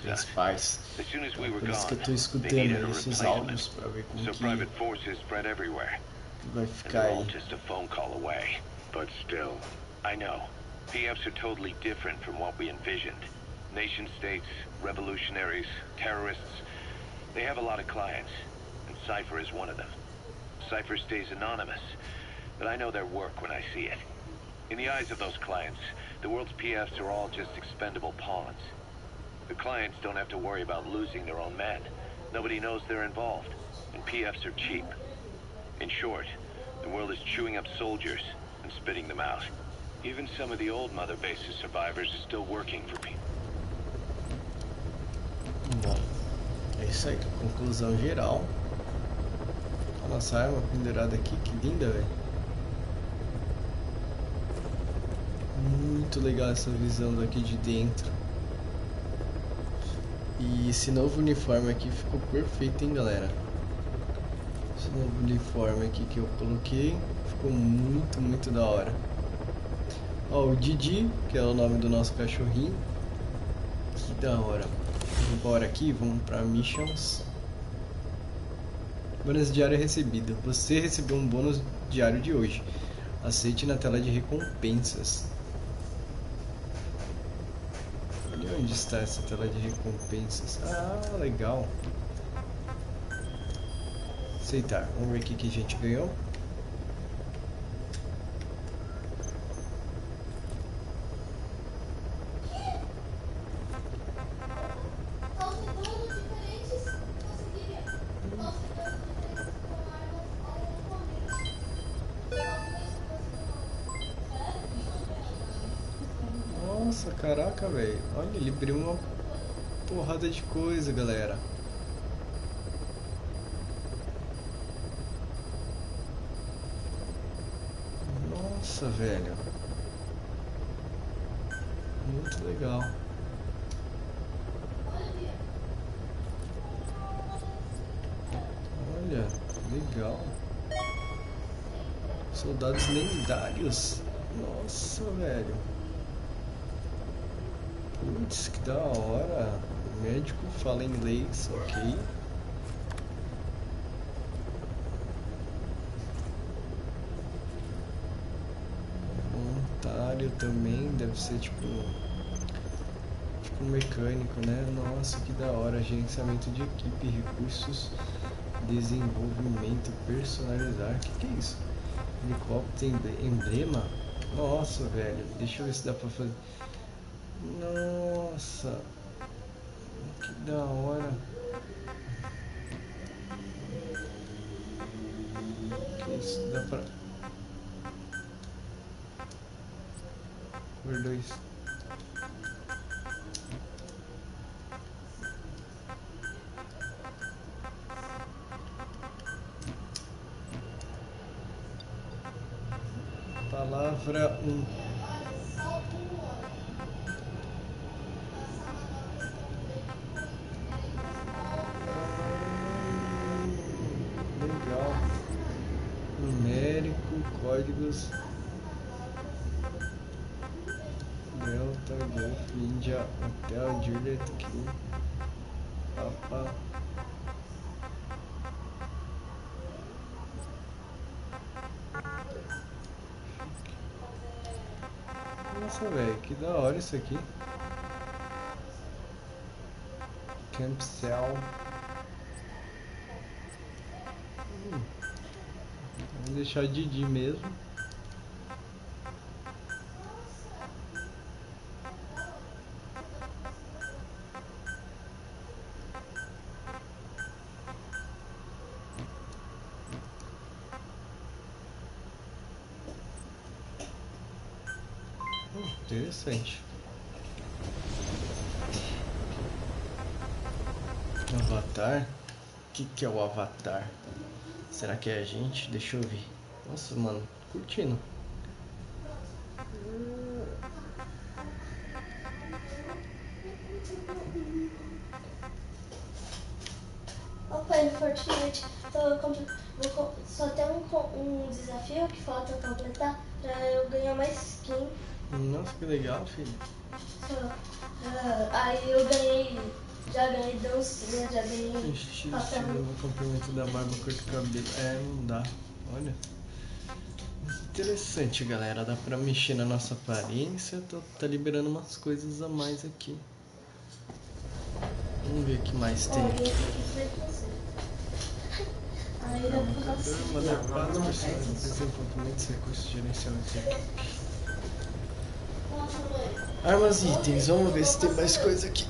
principais. Por isso que eu tô escutando aí esses áudios pra ver como que vai ficar aí. But still, I know. PFs are totally different from what we envisioned. Nation states, revolutionaries, terrorists. They have a lot of clients, and Cypher is one of them. Cypher stays anonymous, but I know their work when I see it. In the eyes of those clients, the world's PFs are all just expendable pawns. The clients don't have to worry about losing their own men. Nobody knows they're involved, and PFs are cheap. In short, the world is chewing up soldiers and spitting them out. Even some of the old Mother Base's survivors are still working for people. Bom, é isso aí, conclusão geral. Nossa arma pendurada aqui, que linda, velho. Muito legal essa visão daqui de dentro. E esse novo uniforme aqui ficou perfeito, hein, galera. Esse novo uniforme aqui que eu coloquei ficou muito, muito da hora. Ó, o Didi, que é o nome do nosso cachorrinho. Que da hora. Vamos embora aqui, vamos pra missions. Bônus diário recebido. Você recebeu um bônus diário de hoje. Aceite na tela de recompensas. Olha onde está essa tela de recompensas. Ah, legal. Aceitar. Vamos ver o que a gente ganhou. Nossa, caraca, velho. Olha, ele abriu uma porrada de coisa, galera. Nossa, velho. Muito legal. Olha, legal. Soldados lendários. Nossa, velho. Putz, que da hora. O médico fala inglês, ok. Voluntário também, deve ser tipo um mecânico, né? Nossa, que da hora. Gerenciamento de equipe, recursos, desenvolvimento, personalizar. Que é isso? Helicóptero, emblema? Nossa, velho. Deixa eu ver se dá pra fazer. Nossa, que da hora. Que isso dá pra por dois. Palavra 1. Códigos Delta, Golf, India, Hotel, Juliet, Q, Papa. Nossa, velho, que da hora isso aqui. Camp Cell. Vamos deixar Didi mesmo. Interessante. Avatar? O que é o avatar? Será que é a gente? Deixa eu ver. Nossa, mano, curtindo. Opa, no Fortnite só tem um desafio que falta completar pra eu ganhar mais skin. Nossa, que legal, filho. Aí eu ganhei, já ganhei dancinha, já ganhei Estilo novo complemento da barba, corte cabelo. É, não dá. Olha. Interessante, galera. Dá pra mexer na nossa aparência. Tá liberando umas coisas a mais aqui. Vamos ver o que mais tem aqui. Aí dá pra passar. Mandar quadros personagens, desenvolvimentos, recursos, gerenciamento. Armas e itens, vamos ver se tem mais coisa aqui.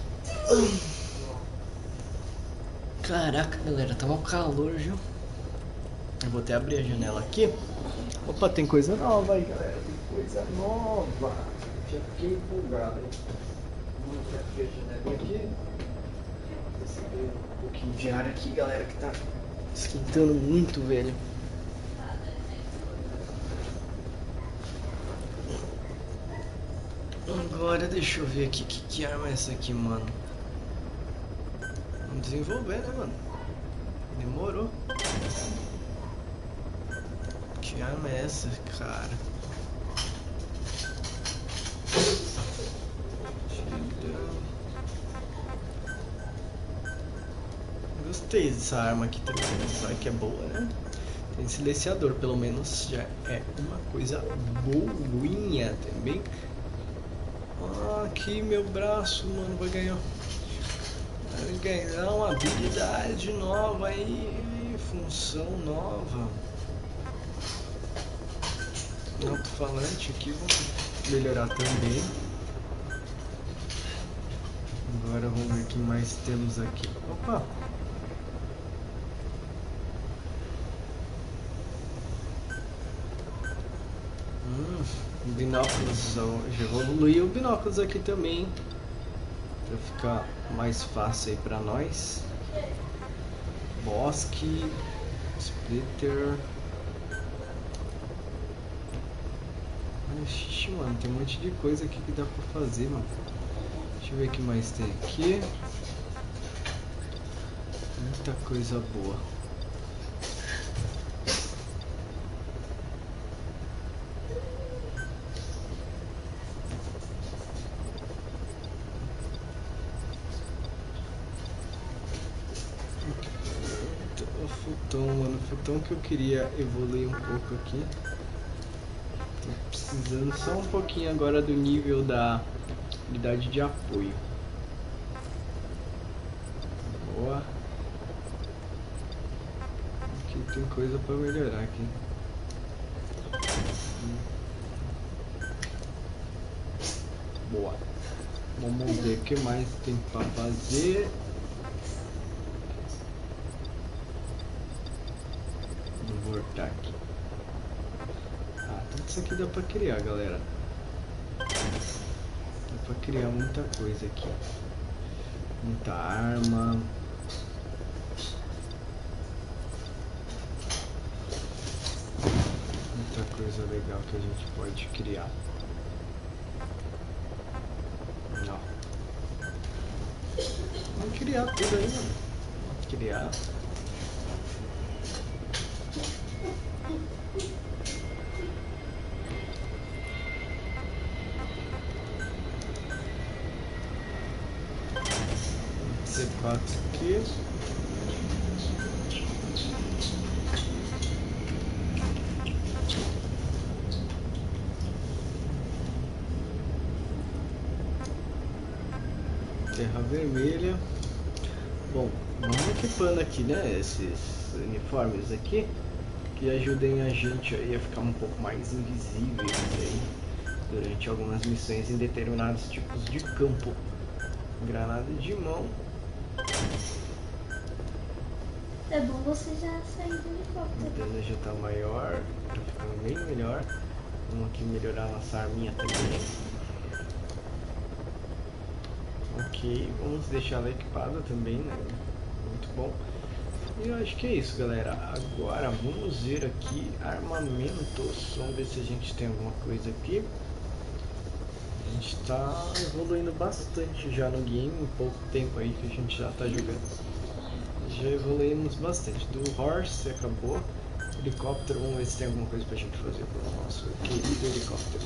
Caraca, galera, tá um calor, viu? Eu vou até abrir a janela aqui. Opa, tem coisa nova aí, galera. Tem coisa nova. Já fiquei empolgado, hein? Vamos abrir a janelinha aqui. Receber um pouquinho de ar aqui, galera, que tá esquentando muito, velho. Agora deixa eu ver aqui que arma é essa aqui, mano. Vamos desenvolver, né, mano? Demorou. Que arma é essa, cara? Gostei dessa arma aqui também. Vai que é boa, né? Tem silenciador, pelo menos já é uma coisa boinha também. Aqui meu braço, mano, vai ganhar uma habilidade nova aí, função nova. Alto-falante aqui, vamos melhorar também. Agora vamos ver o que mais temos aqui. Opa! Binóculos, já vou evoluir o binóculos aqui também, pra ficar mais fácil aí pra nós. Bosque, splitter. Ixi, mano, tem um monte de coisa aqui que dá pra fazer, mano. Deixa eu ver o que mais tem aqui. Muita coisa boa. Mano, o futão que eu queria evoluir um pouco aqui. Tô precisando só um pouquinho agora do nível da unidade de apoio. Boa. Aqui tem coisa pra melhorar aqui. Boa. Vamos ver o que mais tem pra fazer. Voltar aqui. Tudo isso aqui dá pra criar, galera. Dá pra criar muita coisa aqui. Muita arma. Muita coisa legal que a gente pode criar. Não. Vamos criar tudo aí, mano. Criar. C4 aqui. Terra vermelha. Bom, vamos equipando aqui, né, esses uniformes aqui que ajudem a gente aí a ficar um pouco mais invisíveis aí durante algumas missões em determinados tipos de campo. Granada de mão. É bom você já sair do helicóptero. O dano já tá maior, tá ficando bem melhor. Vamos aqui melhorar nossa arminha também. Ok, vamos deixar ela equipada também, né? Muito bom. E eu acho que é isso, galera. Agora vamos ver aqui armamentos. Vamos ver se a gente tem alguma coisa aqui. A gente tá evoluindo bastante já no game, em pouco tempo aí que a gente já tá jogando. Já evoluímos bastante. Do horse acabou. Helicóptero, vamos ver se tem alguma coisa pra gente fazer pro nosso querido helicóptero.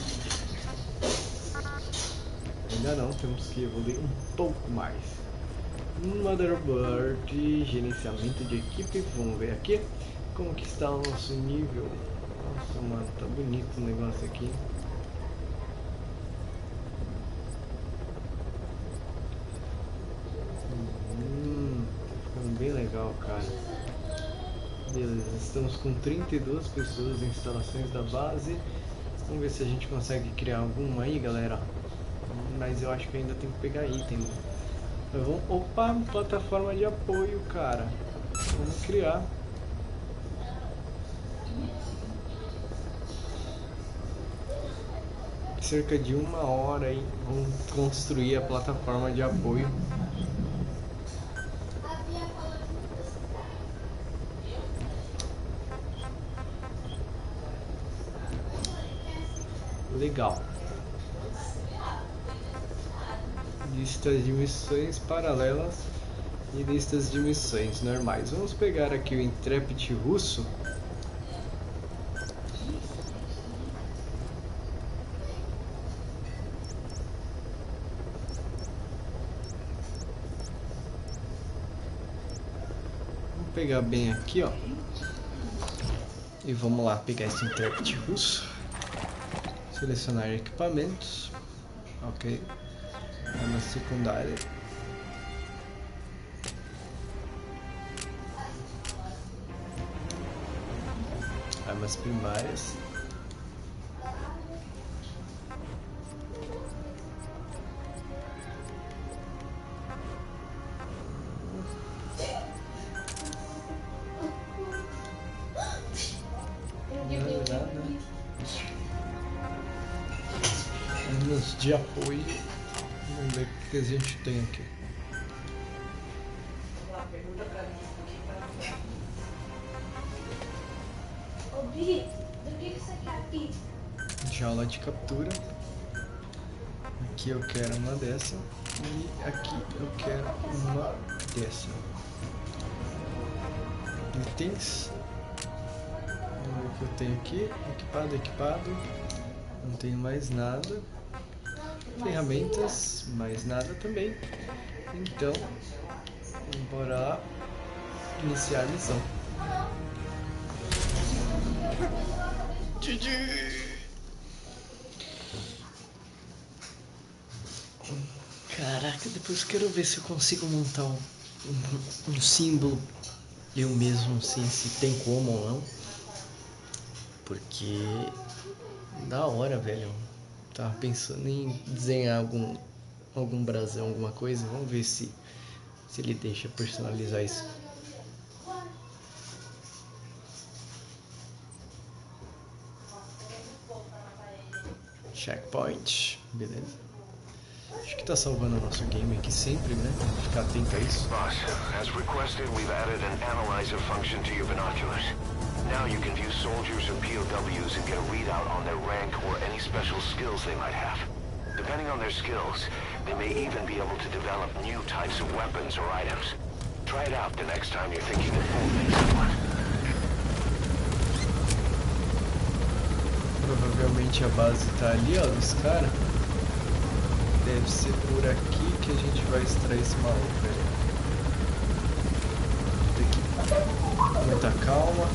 Ainda não, temos que evoluir um pouco mais. Motherboard, gerenciamento de equipe, vamos ver aqui como que está o nosso nível. Nossa, mano, tá bonito o negócio aqui. Ficando bem legal, cara. Beleza, estamos com 32 pessoas em instalações da base. Vamos ver se a gente consegue criar alguma aí, galera. Mas eu acho que ainda tem que pegar item. Opa, plataforma de apoio, cara. Vamos criar. Cerca de 1 hora aí. Vamos construir a plataforma de apoio. Legal. Listas de missões paralelas e listas de missões normais. Vamos pegar aqui o Intrepid russo. Vamos pegar bem aqui, ó. E vamos lá pegar esse Intrepid russo. Selecionar equipamentos. Ok. Arma secundária. Armas primárias. Armas de apoio. Vamos ver o que a gente tem aqui. Ô Bi, do que você quer aqui? Jaula de captura. Aqui eu quero uma dessa. E aqui eu quero uma dessa. Itens. Vamos ver o que eu tenho aqui. Equipado. Não tenho mais nada. Ferramentas, mais nada também. Então, bora lá iniciar a missão. Caraca, depois eu quero ver se eu consigo montar um símbolo eu mesmo, assim, se tem como ou não. Porque da hora, velho. Tava pensando em desenhar algum brasão, alguma coisa. Vamos ver se ele deixa personalizar isso. Checkpoint, beleza. Acho que tá salvando o nosso game aqui sempre, né? Ficar atento a isso. Boss, as requested, we've added an analyzer function to your binoculars. Now you can view soldiers or POWs and get a readout on their rank or any special skills they might have. Depending on their skills, they may even be able to develop new types of weapons or items. Try it out the next time you're thinking of folding someone. Provavelmente a base tá ali, ó, dos caras. Deve ser por aqui que a gente vai extrair esse maluco, velho. Tem que muita calma.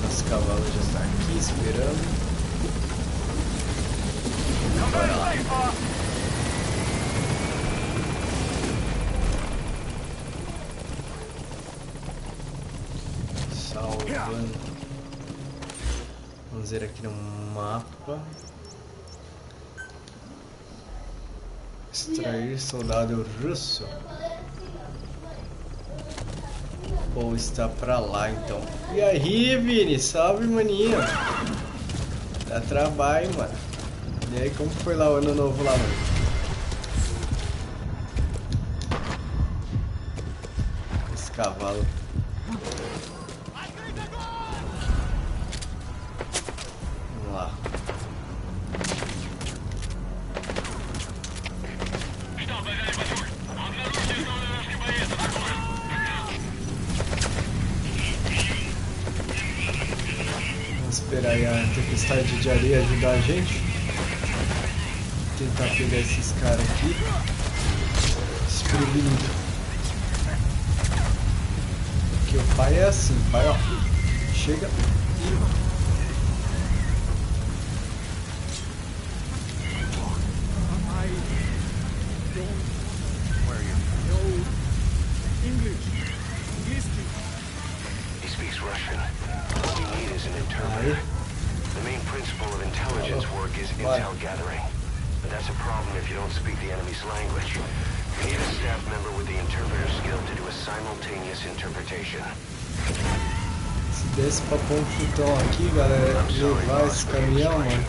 Nosso cavalo já está aqui esperando. Bora lá. Salvando. Vamos ver aqui no mapa. Extrair soldado russo. Ou está pra lá então. E aí, Vini? Salve, maninho. Dá trabalho, mano. E aí, como foi lá o ano novo lá, mano? Esse cavalo. Vamos lá. Vamos esperar aí a tempestade de areia ajudar a gente. Tentar pegar esses caras aqui. Desprevenido. Porque o pai é assim, pai, ó. Chega e... He speaks Russian. All we need is an interpreter. The main principle of intelligence work is intel gathering. But that's a problem if you don't speak the enemy's language. You need a staff member with the interpreter skill to do a simultaneous interpretation. Se desse pra pôr um chutão aqui, galera, levar esse caminhão, mano.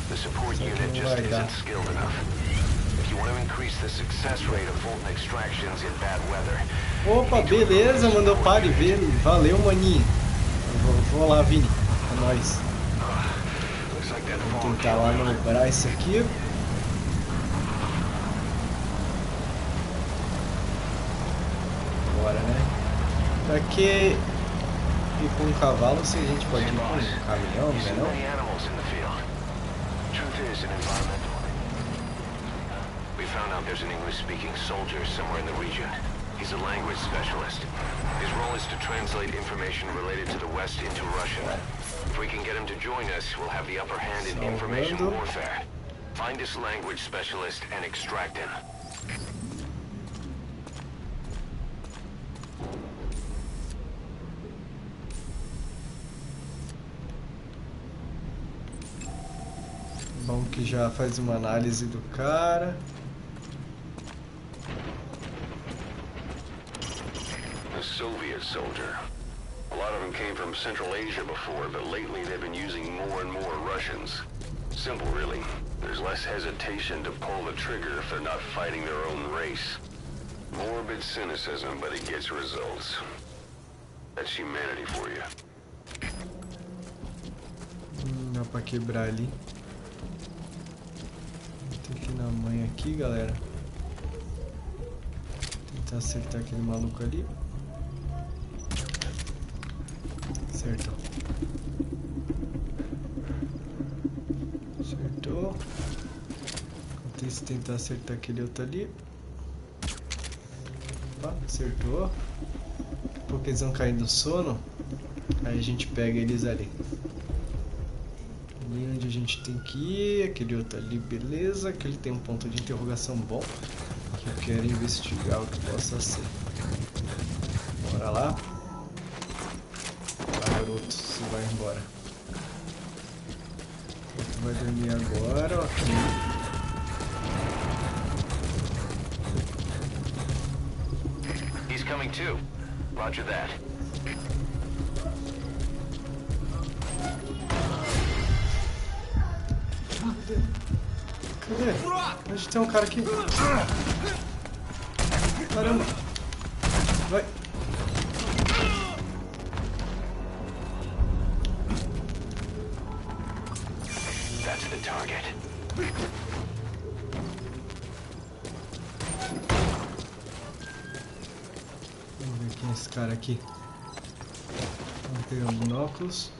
The support unit just isn't skilled enough. If you want to increase the success rate of Fulton extractions in bad weather. Opa, beleza, mandou pare ver. Valeu, maninho. Vou lá, Vini. É nóis. Vamos tentar lá manobrar isso aqui. Bora, né? Pra que ir com um cavalo se a gente pode ir com um caminhão, né? Não? We found out there's an English-speaking soldier somewhere in the region. He's a language specialist. His role is to translate information related to the West into Russian. If we can get him to join us, we'll have the upper hand in information warfare. Find this language specialist and extract him. Bom que já faz uma análise do cara. A Soviet soldier. A lot of them came from Central Asia before, but lately they've been using more and more Russians. Simple, really. There's less hesitation to pull the trigger if they're not fighting their own race. Morbid cynicism, but it gets results. That's humanity for you. Dá pra quebrar ali. Tem que ir na mãe aqui, galera. Tentar acertar aquele maluco ali. Acertou. Acertou. Enquanto isso, tentar acertar aquele outro ali. Opa, acertou. Daqui a pouco eles vão cair do sono. Aí a gente pega eles ali. Ali onde a gente tem que ir. Aquele outro ali, beleza. Aquele tem um ponto de interrogação bom. Que eu quero investigar o que possa ser. Bora lá. Garoto, você vai embora. Tu vai dormir agora, ok. He's coming too. Roger that. Cadê? Onde tem um cara aqui? Caramba! Vai! That's the target. Vamos ver quem é esse cara aqui. Vamos pegar um binóculos.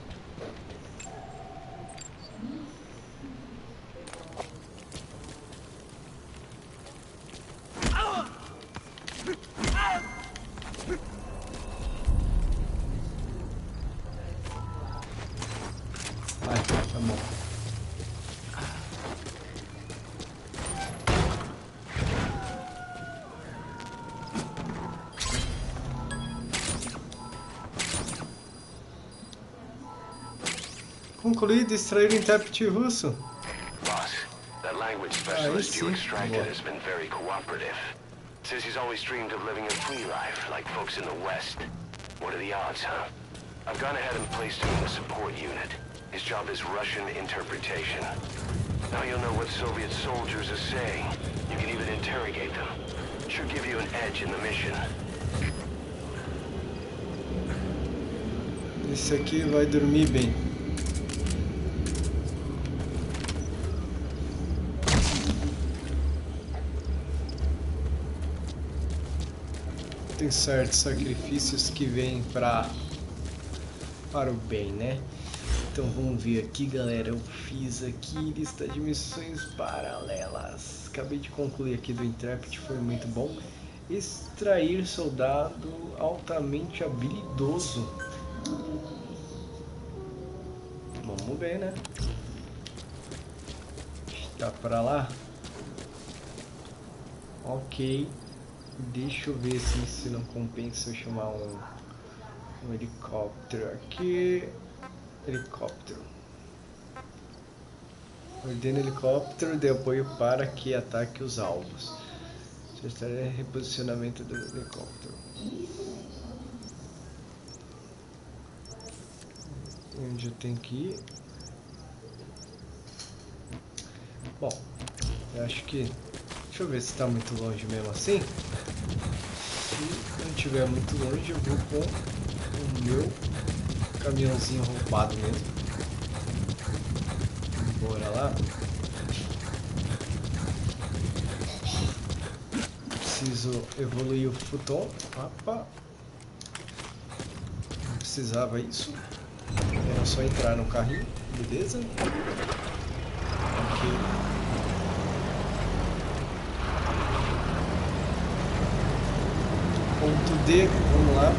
Vai, tá bom. Concluído, extrair o intérprete russo. Boss, that language specialist you extracted has been very cooperative. Says he's always dreamed of living a free life, like folks in the West. What are the odds, huh? I've gone ahead and placed him in the support unit. His job is Russian interpretation. Now you'll know what Soviet soldiers are saying. You can even interrogate them. Should give you an edge in the mission. Esse aqui vai dormir bem. Tem certos sacrifícios que vêm para o bem, né? Então vamos ver aqui, galera. Eu fiz aqui lista de missões paralelas. Acabei de concluir aqui do Intrepid, foi muito bom. Extrair soldado altamente habilidoso. Vamos ver, né? Tá pra lá? Ok. Deixa eu ver se não compensa eu chamar um helicóptero aqui. Helicóptero. Ordena helicóptero de apoio para que ataque os alvos. Sugestão reposicionamento do helicóptero. Onde eu tenho que ir? Bom, eu acho que... Deixa eu ver se está muito longe mesmo assim. Se não estiver muito longe, eu vou com o meu caminhãozinho roubado mesmo. Bora lá. Preciso evoluir o futon. Opa. Não precisava isso. É só entrar no carrinho. Beleza. Ok. Ponto D, vamos lá.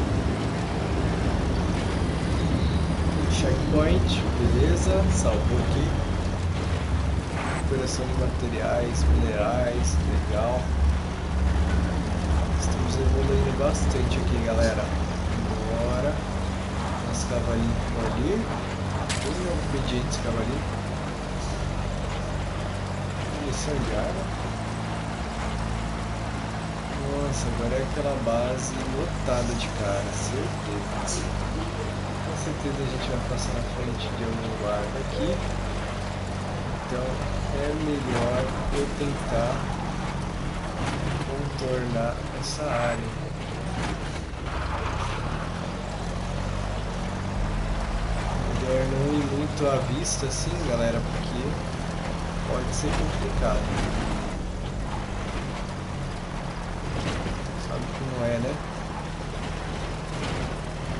Checkpoint, beleza, salvou aqui. Recuperação de materiais, minerais, legal. Estamos evoluindo bastante aqui, galera. Bora. Nosso cavalinho por ali. Bem obedientes, cavalinho. Direção de água. Nossa, agora é aquela base lotada de cara, certeza. Com certeza a gente vai passar na frente de algum guarda aqui. Então é melhor eu tentar contornar essa área. Melhor não ir muito à vista assim, galera, porque pode ser complicado. Não é, né?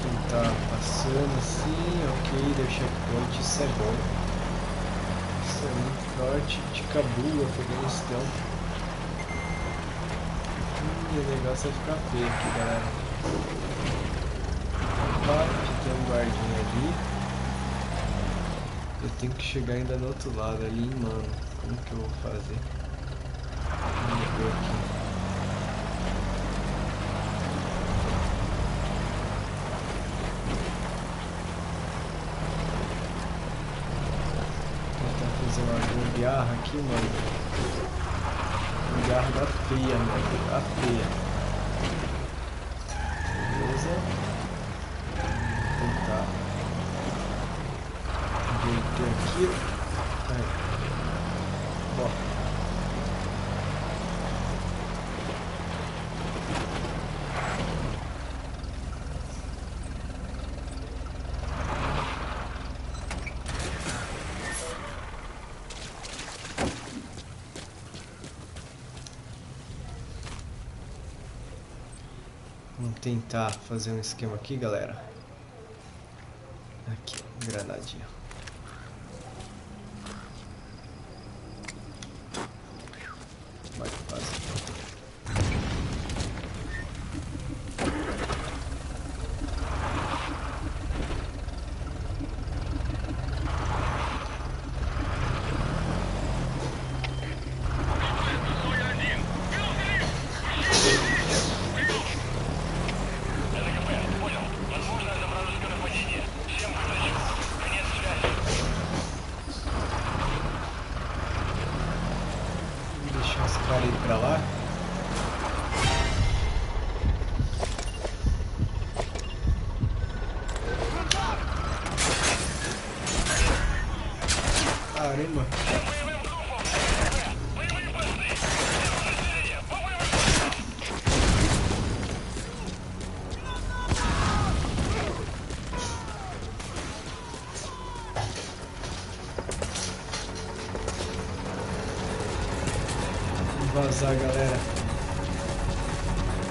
Tentar passando assim, ok, deu checkpoint, isso é bom. Isso é muito forte, de Cabul, Afeganistão. O negócio vai ficar feio aqui, galera. Opa, já tem um guardinha ali. Eu tenho que chegar ainda no outro lado ali, mano. Como que eu vou fazer? Vamos ver aqui. Uma gambiarra aqui, mano. Gambiarra da feia, mano. Da feia. Beleza. Vou tentar. Enjeitei aqui. Aí. Bom. Vamos tentar fazer um esquema aqui, galera. Aqui, granadinha. Vai fazer. Pra lá. Caramba. Vazar, galera,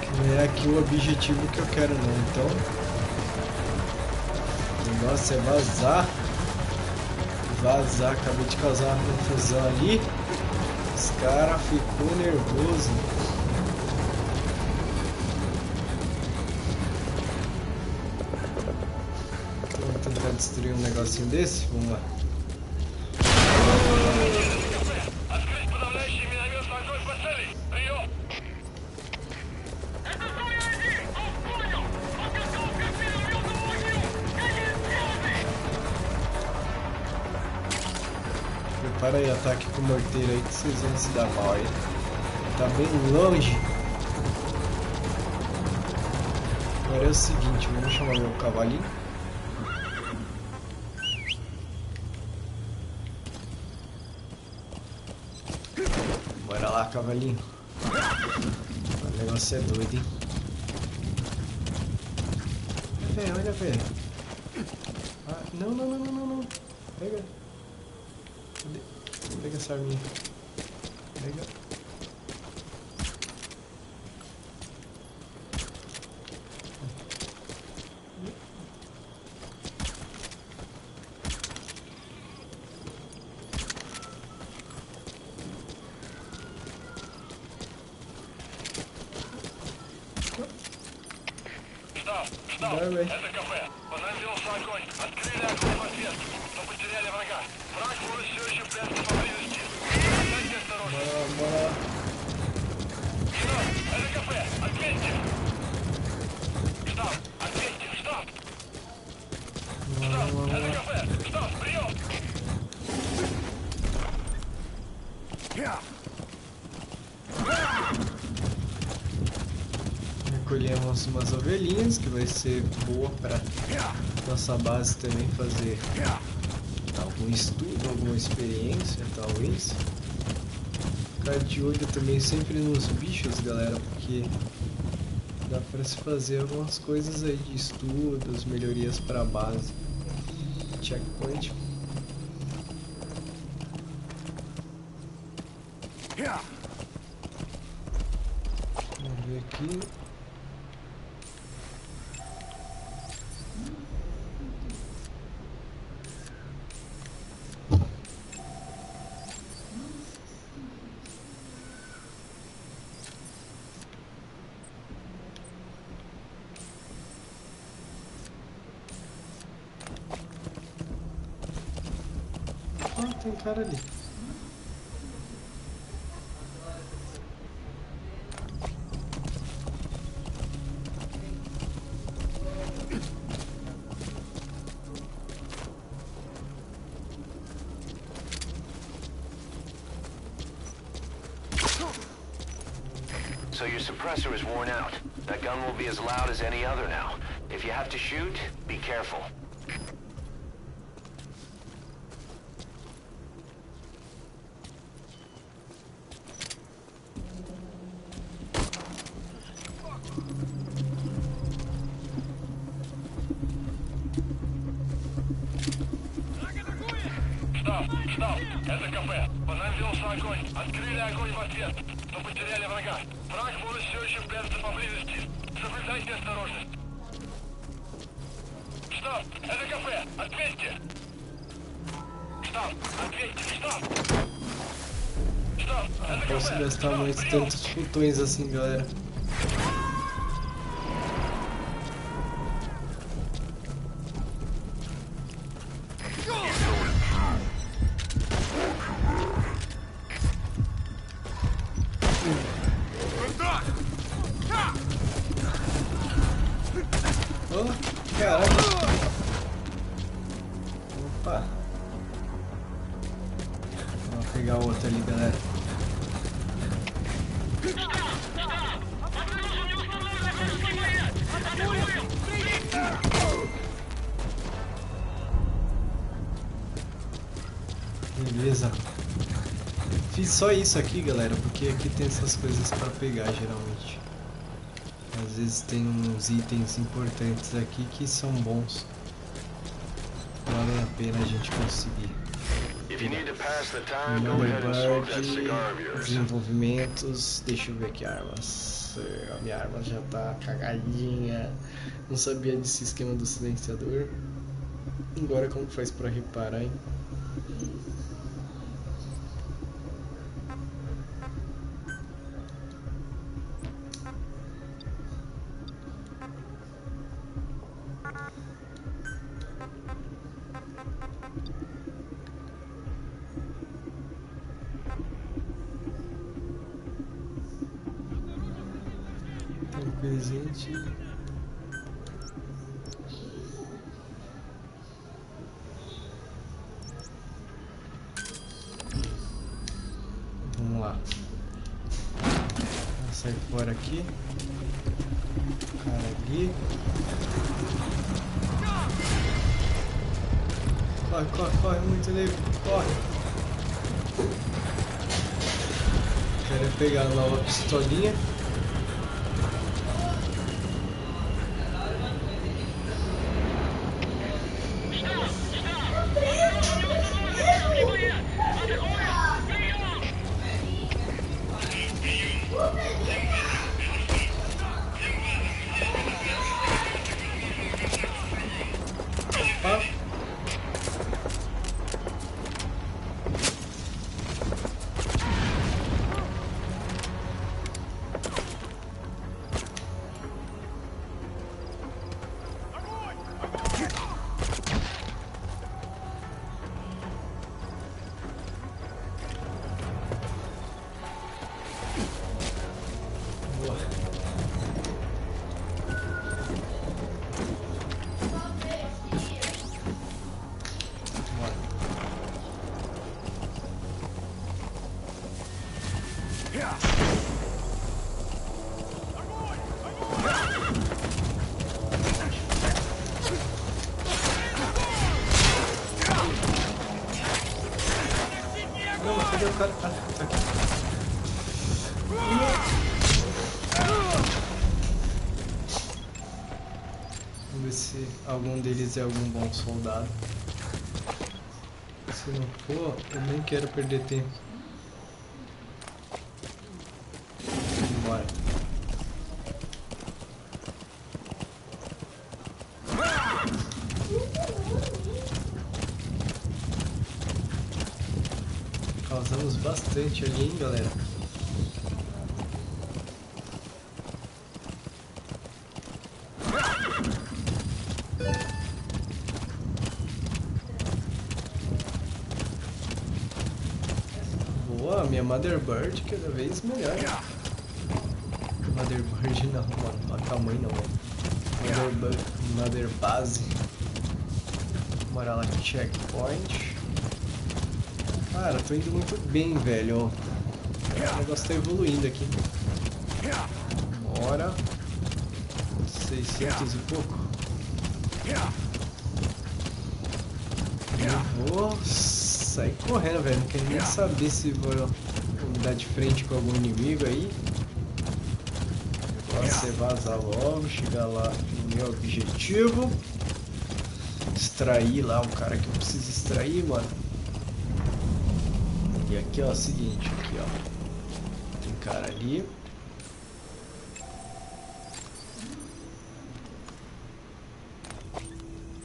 que não é aqui o objetivo que eu quero não, então o negócio é vazar, acabei de causar uma confusão ali, os caras ficou nervoso. Vamos tentar destruir um negocinho desse, vamos lá. Prepara aí, ataque com morteiro aí que vocês vão se dar mal aí. Tá bem longe. Agora é o seguinte, vamos chamar meu cavalinho. Bora lá, cavalinho. O negócio é doido, hein? Olha, velho. Ah, não. Pega. Cadê? Pega essa arminha. Pega. Это кафе. Понадеялся огонь. Открыли огонь в ответ. Но потеряли врага. Враг может все еще прятаться поблизости. Будьте осторожны. Штаб, это кафе. Ответьте. Штаб, ответьте. Штаб. Штаб, это кафе. Штаб, прием. Recolhemos umas ovelhinhas, que vai ser boa para nossa base também fazer algum estudo, alguma experiência, talvez. Ficar de olho também sempre nos bichos, galera, porque dá para se fazer algumas coisas aí de estudos, melhorias para a base. Checkpoint. Vamos ver aqui. Tem cara ali. So your suppressor is worn out. That gun will be as loud as any other now. If you have to shoot, be careful. Штаб, это кафе. Понадеялся огонь. Открыли огонь в ответ. Но потеряли врага. Враг может все еще прятаться поблизости. Соблюдайте осторожность. Штаб, это кафе. Ответьте. Штаб, ответьте. Штаб. Штаб, это кафе. Posso gastar muito tantos botões assim, galera. Opa! Vamos pegar outro ali, galera. Beleza. Fiz só isso aqui, galera, porque aqui tem essas coisas pra pegar, geralmente. Às vezes tem uns itens importantes aqui que são bons. Valem a pena a gente conseguir. Desenvolvimentos. Deixa eu ver aqui armas. A minha arma já tá cagadinha. Não sabia desse esquema do silenciador. Agora como faz pra reparar, hein? Presente. Vamos lá. Vou sair fora aqui. Cara ali. Corre, corre, corre muito nego. Corre. Quero pegar a nova pistolinha. Vamos ver se algum deles é algum bom soldado. Se não for, eu nem quero perder tempo. Bora. Causamos bastante ali, hein, galera. Boa, minha Motherbird cada vez melhor. Motherbird não, mano. Calma aí não, mano. Mother base. Bora lá, checkpoint. Cara, tô indo muito bem, velho. O negócio tá evoluindo aqui. Bora. 600 e pouco. Eu vou sair correndo, velho. Não quero nem saber se vou dar de frente com algum inimigo aí. Agora você vazar logo, chegar lá no meu objetivo. Extrair lá o cara que eu preciso extrair, mano. E aqui, ó, é o seguinte, aqui, ó. Tem cara ali.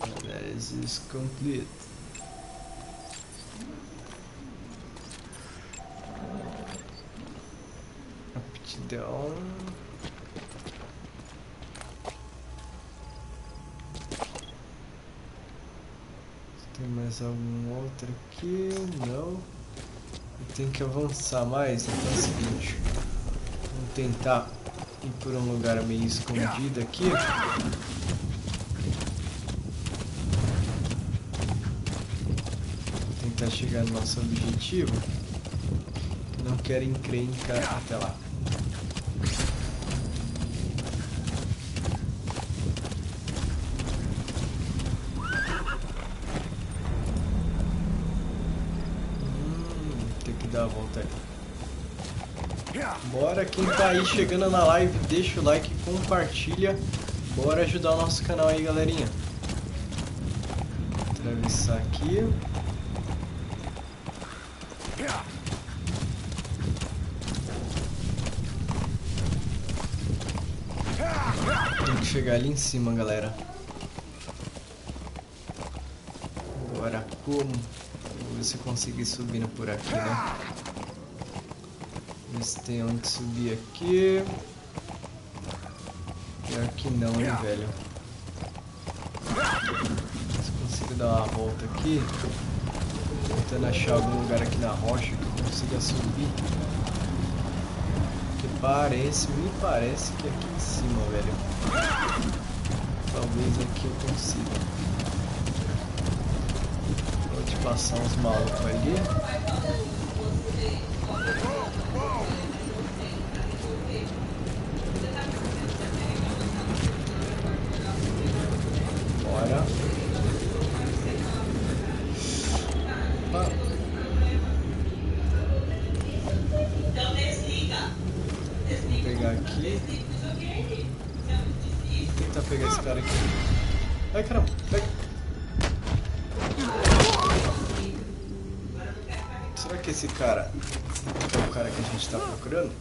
Análises complete. Aptidão. Tem mais algum outro aqui? Não. Tem que avançar mais, então é o seguinte, vamos tentar ir por um lugar meio escondido aqui. Vou tentar chegar no nosso objetivo. Não quero encrenca até lá. que dar a volta aí. Bora, quem tá aí chegando na live, deixa o like, compartilha. Bora ajudar o nosso canal aí, galerinha. Atravessar aqui. Tem que chegar ali em cima, galera. Agora como? Vou ver se eu consigo subir por aqui, né? Ver se tem onde subir aqui. Pior que não, hein, velho. Se eu consigo dar uma volta aqui. Tentando achar algum lugar aqui na rocha que eu consiga subir. Porque me parece que é aqui em cima, velho. Talvez aqui eu consiga. Pode passar uns malucos ali. Bora. Opa. Vou pegar aqui. Vou tentar pegar esse cara aqui. Ai, caramba, pega. Será que esse cara é o cara que a gente tá procurando?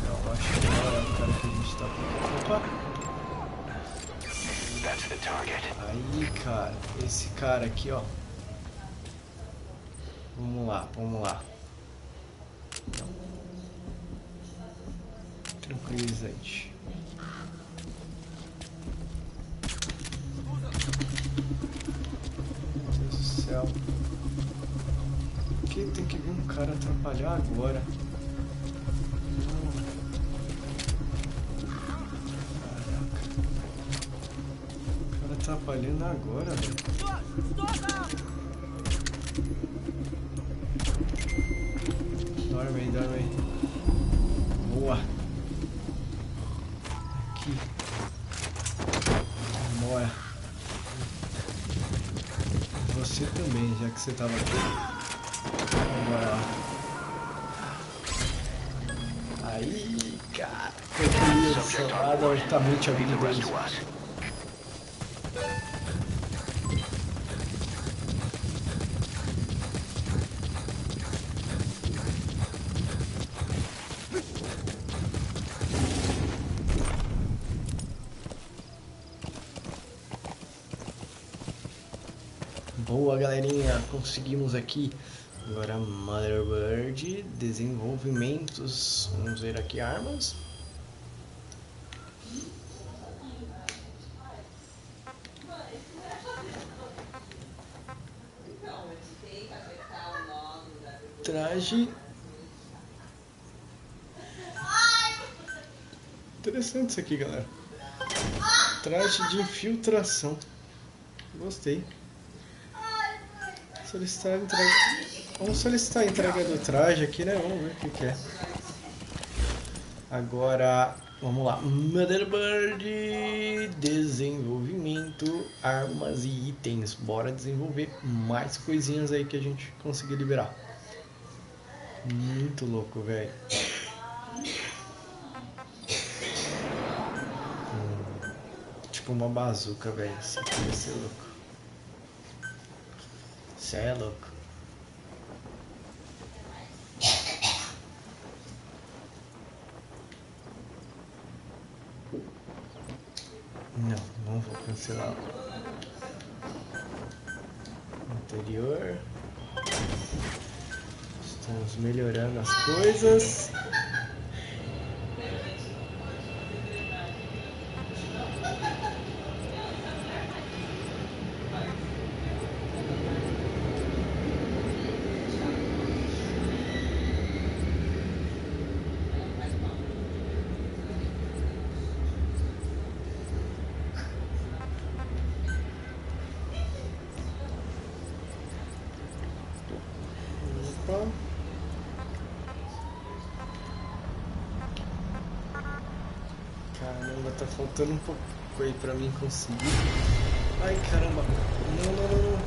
Não, acho que não é o cara que a gente tá procurando. Opa! Aí, cara, esse cara aqui, ó. Vamos lá, vamos lá. Tranquilizante. Meu Deus do céu. Por que tem que vir um cara atrapalhar agora? Atrapalhando agora, velho. Dorme aí, dorme aí. Boa. Aqui. Bora. Você também, já que você tava aqui. Bora lá. Aí, cara. Eu queria altamente habilidoso. Boa, galerinha, conseguimos aqui. Agora Motherboard, desenvolvimentos. Vamos ver aqui armas. Traje. Interessante isso aqui, galera. Traje de infiltração. Gostei. Solicitar entrega. Vamos solicitar a entrega do traje aqui, né? Vamos ver o que é. Agora, vamos lá. Motherboard, desenvolvimento, armas e itens. Bora desenvolver mais coisinhas aí que a gente conseguir liberar. Muito louco, velho. Tipo uma bazuca, velho. Isso aqui vai ser louco. Isso é louco. Não vou cancelar. Anterior. Estamos melhorando as coisas. Caramba, tá faltando um pouco aí pra mim conseguir. Ai, caramba. Não.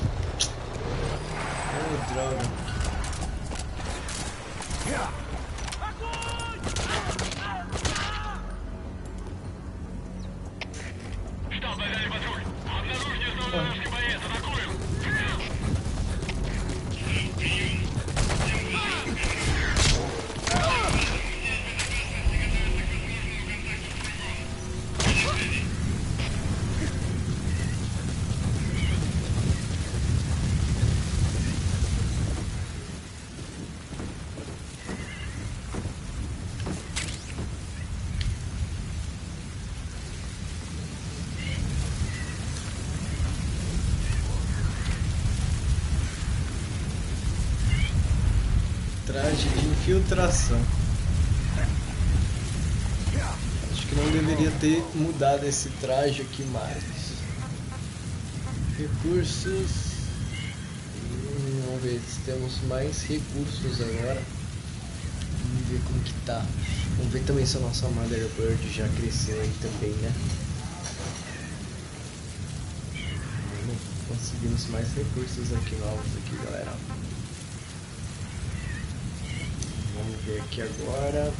droga. Traje de infiltração. Acho que não deveria ter mudado esse traje aqui mais. Recursos. Vamos ver se temos mais recursos agora. Vamos ver como que tá. Vamos ver também se a nossa Motherboard já cresceu aí também, né? Conseguimos mais recursos aqui novos aqui, galera. Vamos ver aqui agora.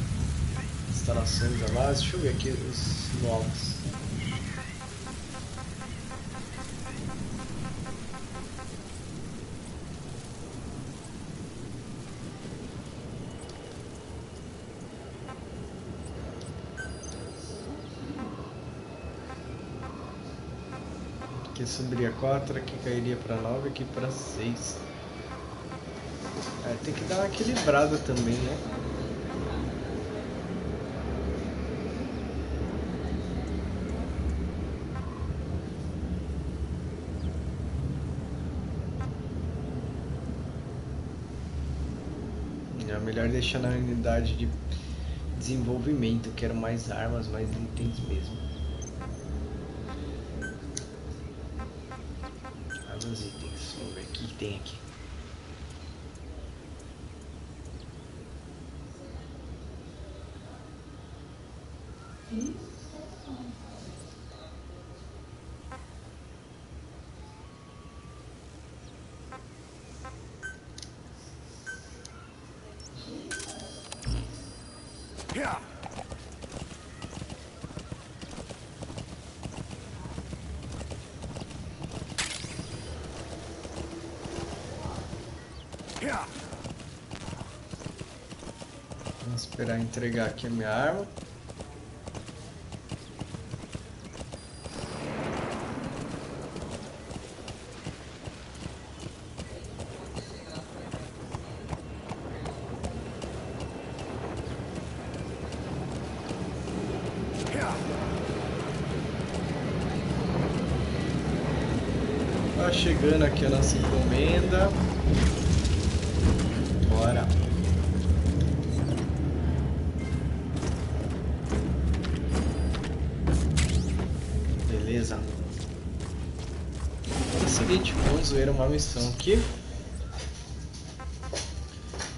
Instalações da base. Deixa eu ver aqui os novos. Aqui subiria 4, aqui cairia para 9, aqui para 6. Tem que dar uma equilibrada também, né? É melhor deixar na unidade de desenvolvimento. Quero mais armas, mais itens mesmo. Os itens, vamos ver o que tem aqui. Vamos esperar entregar aqui a minha arma. Tá chegando aqui a nossa encomenda. Bora. Beleza. É o seguinte, vamos ver uma missão aqui.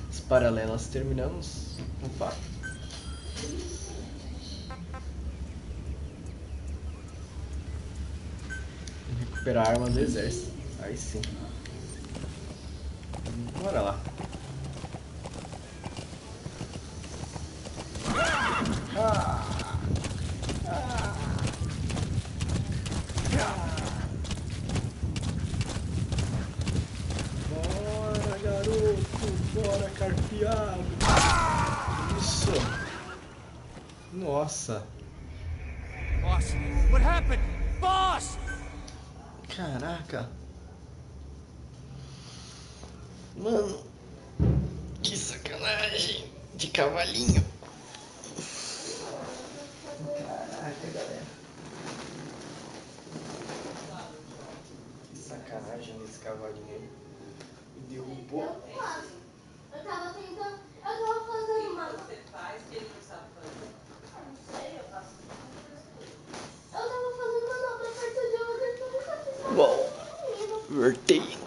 As paralelas terminamos. Opa. Recuperar a arma do exército. Aí sim. Bora lá. Bora, garoto. Bora, carpeado. Isso. Nossa. Boss, what happened? Boss! Caraca. Mano, que sacanagem de cavalinho. Caraca, galera. Que sacanagem desse cavalinho aí. Me derrubou. Eu tava tentando. Eu tava fazendo uma. Você faz que ele não sabe fazer? Não sei, eu faço. Eu tava fazendo manobra perto de outra, eu nunca fiz. Bom, voltei.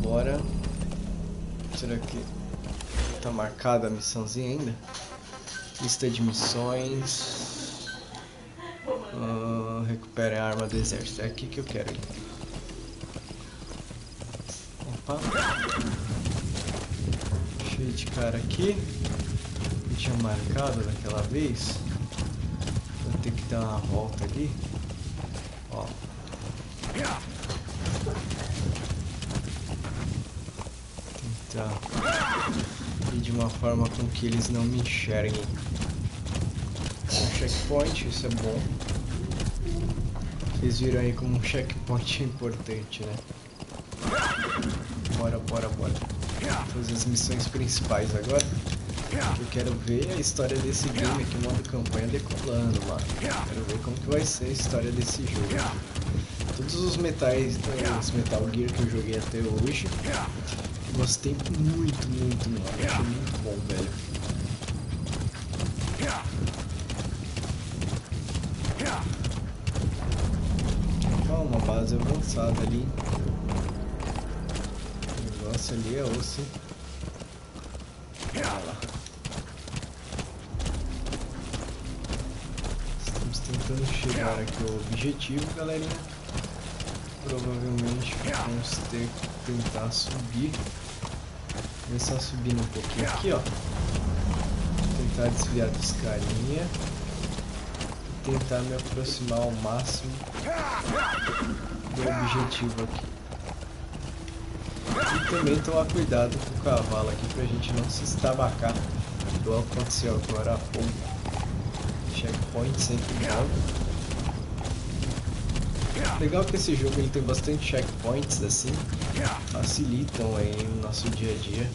Bora. Será que tá marcada a missãozinha ainda? Lista de missões. recupere a arma do exército. É aqui que eu quero ir. Opa. Cheio de cara aqui. Eu tinha marcado daquela vez. Vou ter que dar uma volta ali. Ó. Tentar ir de uma forma com que eles não me enxerguem. Um checkpoint, isso é bom. Vocês viram aí como um checkpoint é importante, né? Bora. Fazer as missões principais agora. Eu quero ver a história desse game aqui, modo campanha decolando lá. Quero ver como que vai ser a história desse jogo. Todos os Metal Gear que eu joguei até hoje, gostei muito, achei muito bom, velho. Ó, uma base avançada ali. O negócio ali é osso. Olha lá. Estamos tentando chegar aqui ao objetivo, galerinha. Provavelmente vamos ter que tentar subir. Começar subindo um pouquinho aqui, ó. Tentar desviar dos carinha. E tentar me aproximar ao máximo do objetivo aqui. E também tomar cuidado com o cavalo aqui pra gente não se estabacar, igual aconteceu agora há pouco. Checkpoint sempre bom. Legal que esse jogo ele tem bastante checkpoints assim, facilitam aí o nosso dia a dia,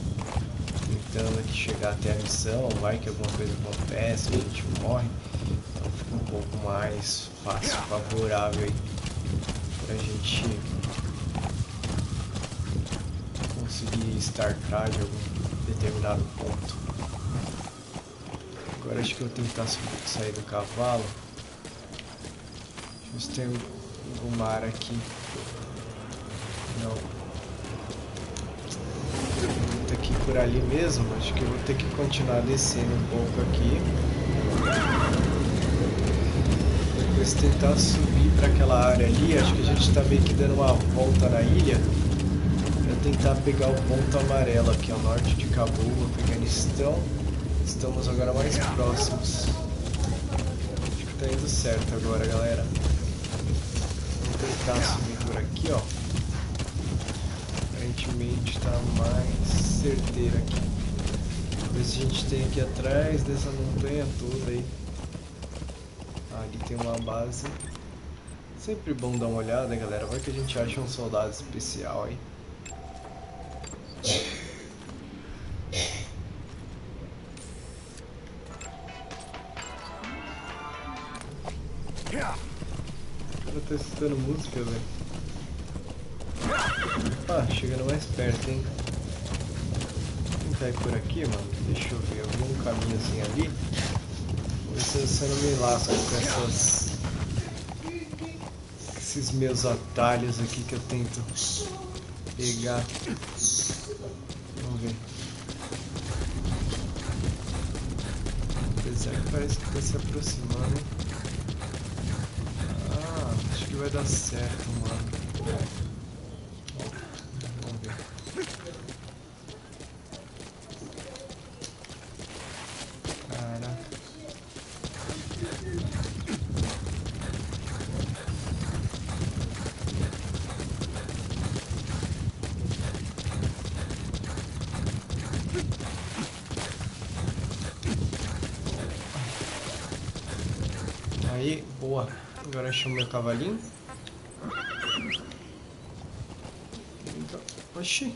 tentando aqui chegar até a missão, vai que alguma coisa acontece, a gente morre, então fica um pouco mais fácil, favorável aí pra gente conseguir startar de algum determinado ponto. Agora acho que eu vou tentar sair do cavalo. Deixa eu ver se tem algum mar aqui. Não. Vou ter que ir por ali mesmo. Acho que eu vou ter que continuar descendo um pouco aqui. Depois tentar subir para aquela área ali. Acho que a gente está meio que dando uma volta na ilha. Para tentar pegar o ponto amarelo aqui ao norte de Cabo, Afeganistão. Estamos agora mais próximos. Acho que tá indo certo agora, galera. Vou tentar subir por aqui, ó. Aparentemente tá mais certeiro aqui. Ver se a gente tem aqui atrás dessa montanha toda aí. Ah, ali tem uma base. Sempre bom dar uma olhada, galera. Vai que a gente acha um soldado especial aí. Tá escutando música, velho. Ah, chegando mais perto, hein. Quem tá aí por aqui, mano? Deixa eu ver, eu vi um caminhozinho ali. Vou ver se eu não me lasco com esses meus atalhos aqui que eu tento pegar. Vamos ver. Apesar que parece que tá se aproximando, hein. Acho que vai dar certo, mano. Vamos ver. Caraca. Aí, boa. Agora achei o meu cavalinho. Oxi.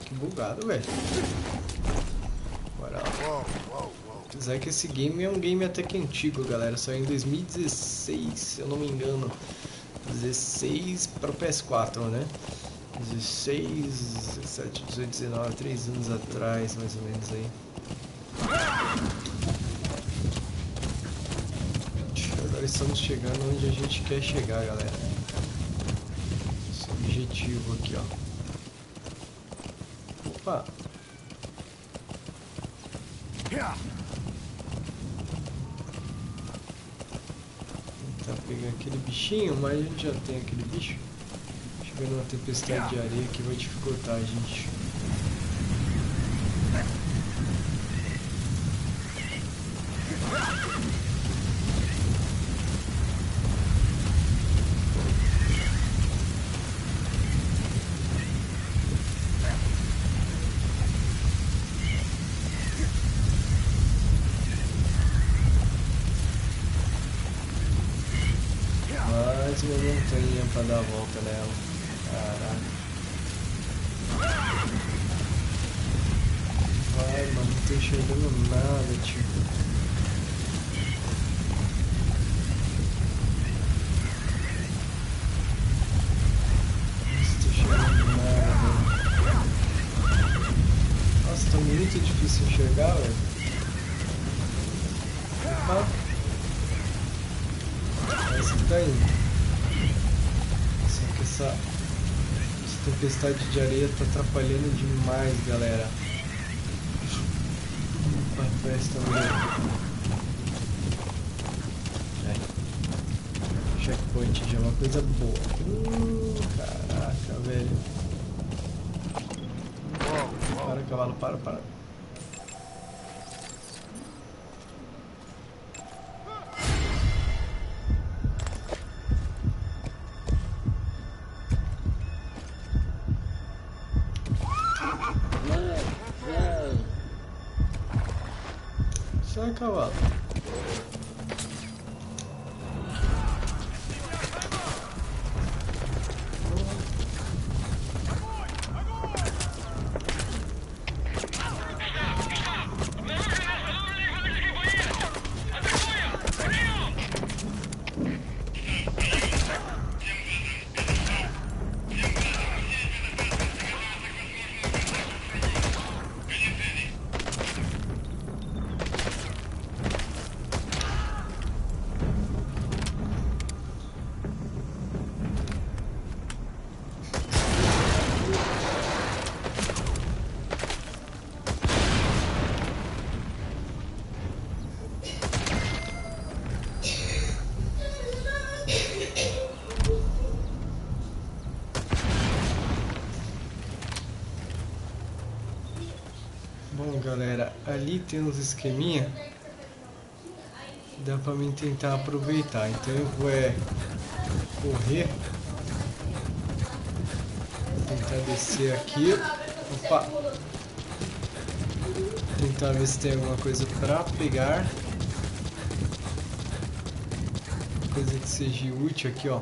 Que bugado, velho. Bora lá. Apesar que esse game é um game até que antigo, galera. Saiu em 2016, se eu não me engano. 16 para o PS4, né? 16, 17, 18, 19, 3 anos atrás, mais ou menos aí. Agora estamos chegando onde a gente quer chegar, galera. Esse objetivo aqui, ó. Opa! pegar aquele bichinho, mas a gente já tem aquele bicho. Chegando uma tempestade de areia que vai dificultar a gente. Mais uma montanha pra dar a volta nela. Caraca. Vai, mano, não tô enxergando nada, tio. Não tô enxergando nada, velho. Nossa, tá muito difícil enxergar, velho. Opa. Parece que tá indo. Só que essa tempestade de areia tá atrapalhando demais, galera. Opa, presta também. Checkpoint já é uma coisa boa. Caraca, velho. Para, cavalo, para. Sai, cavalo. Bom, galera, ali tem uns esqueminha. Dá pra mim tentar aproveitar. Então eu vou correr. Vou tentar descer aqui. Opa! Tentar ver se tem alguma coisa pra pegar. Coisa que seja útil aqui, ó.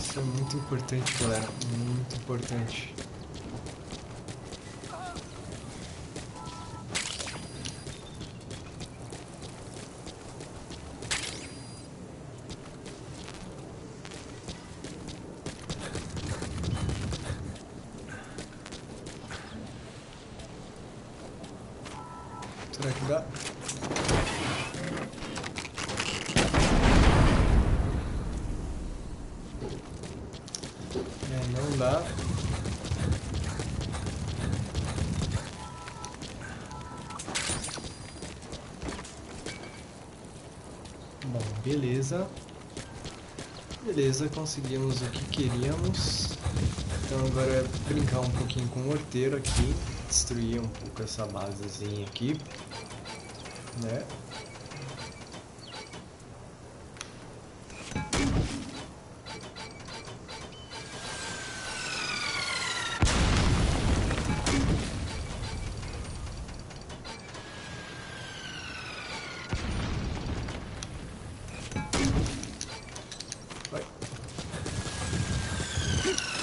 Isso é muito importante, galera. Muito importante. Será que dá? Não dá. Bom, beleza. Beleza, conseguimos o que queríamos. Então agora é brincar um pouquinho com o morteiro aqui. Destruir um pouco essa basezinha aqui, né? Vai.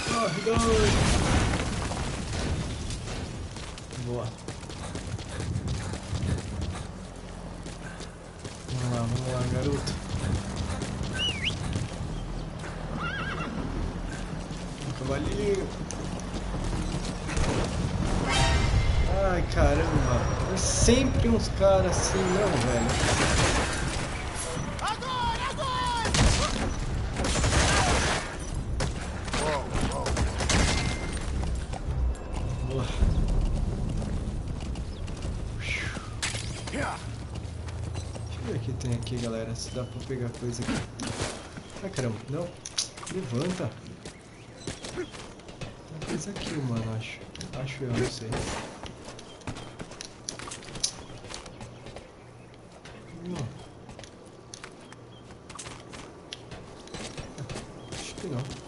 Corre, doido! Boa. Vamos lá, garoto. Um cavalinho. Ai, caramba. É sempre uns caras assim, não, velho. ver o que tem aqui, galera. Se dá pra pegar coisa aqui. Ai, caramba. Não. Levanta. Tem coisa aqui, mano, acho. Acho eu, não sei. Não. Acho que não.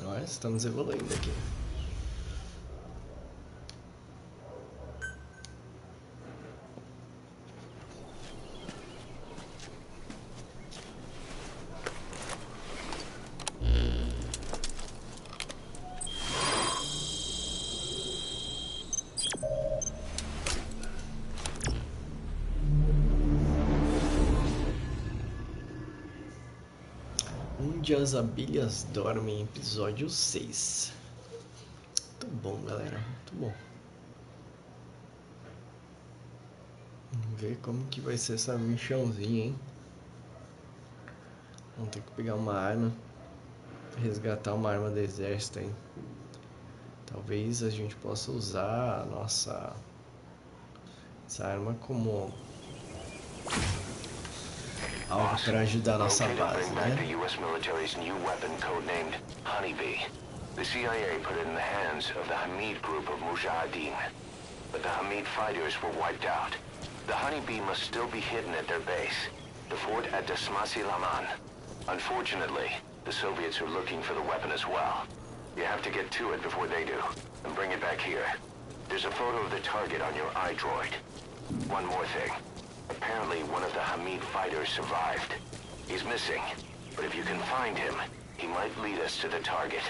Nós estamos evoluindo aqui. Onde as abelhas dormem, episódio 6. Muito bom, galera, muito bom. Vamos ver como que vai ser essa missãozinha, hein? Vamos ter que pegar uma arma, resgatar uma arma do exército, hein? Talvez a gente possa usar a nossa essa arma como algo para ajudar a nossa base, né? The U.S. military's new weapon codenamed Honeybee. The CIA put it in the hands of the Hamid group of Mujahideen, but the Hamid fighters were wiped out. The Honeybee must still be hidden at their base, the fort at Dasmasi Laman. Unfortunately, the Soviets are looking for the weapon as well. You have to get to it before they do, and bring it back here. There's a photo of the target on your iDroid. One more thing. Apparently, one of the Hamid fighters survived. He's missing, but if you can find him, he might lead us to the target.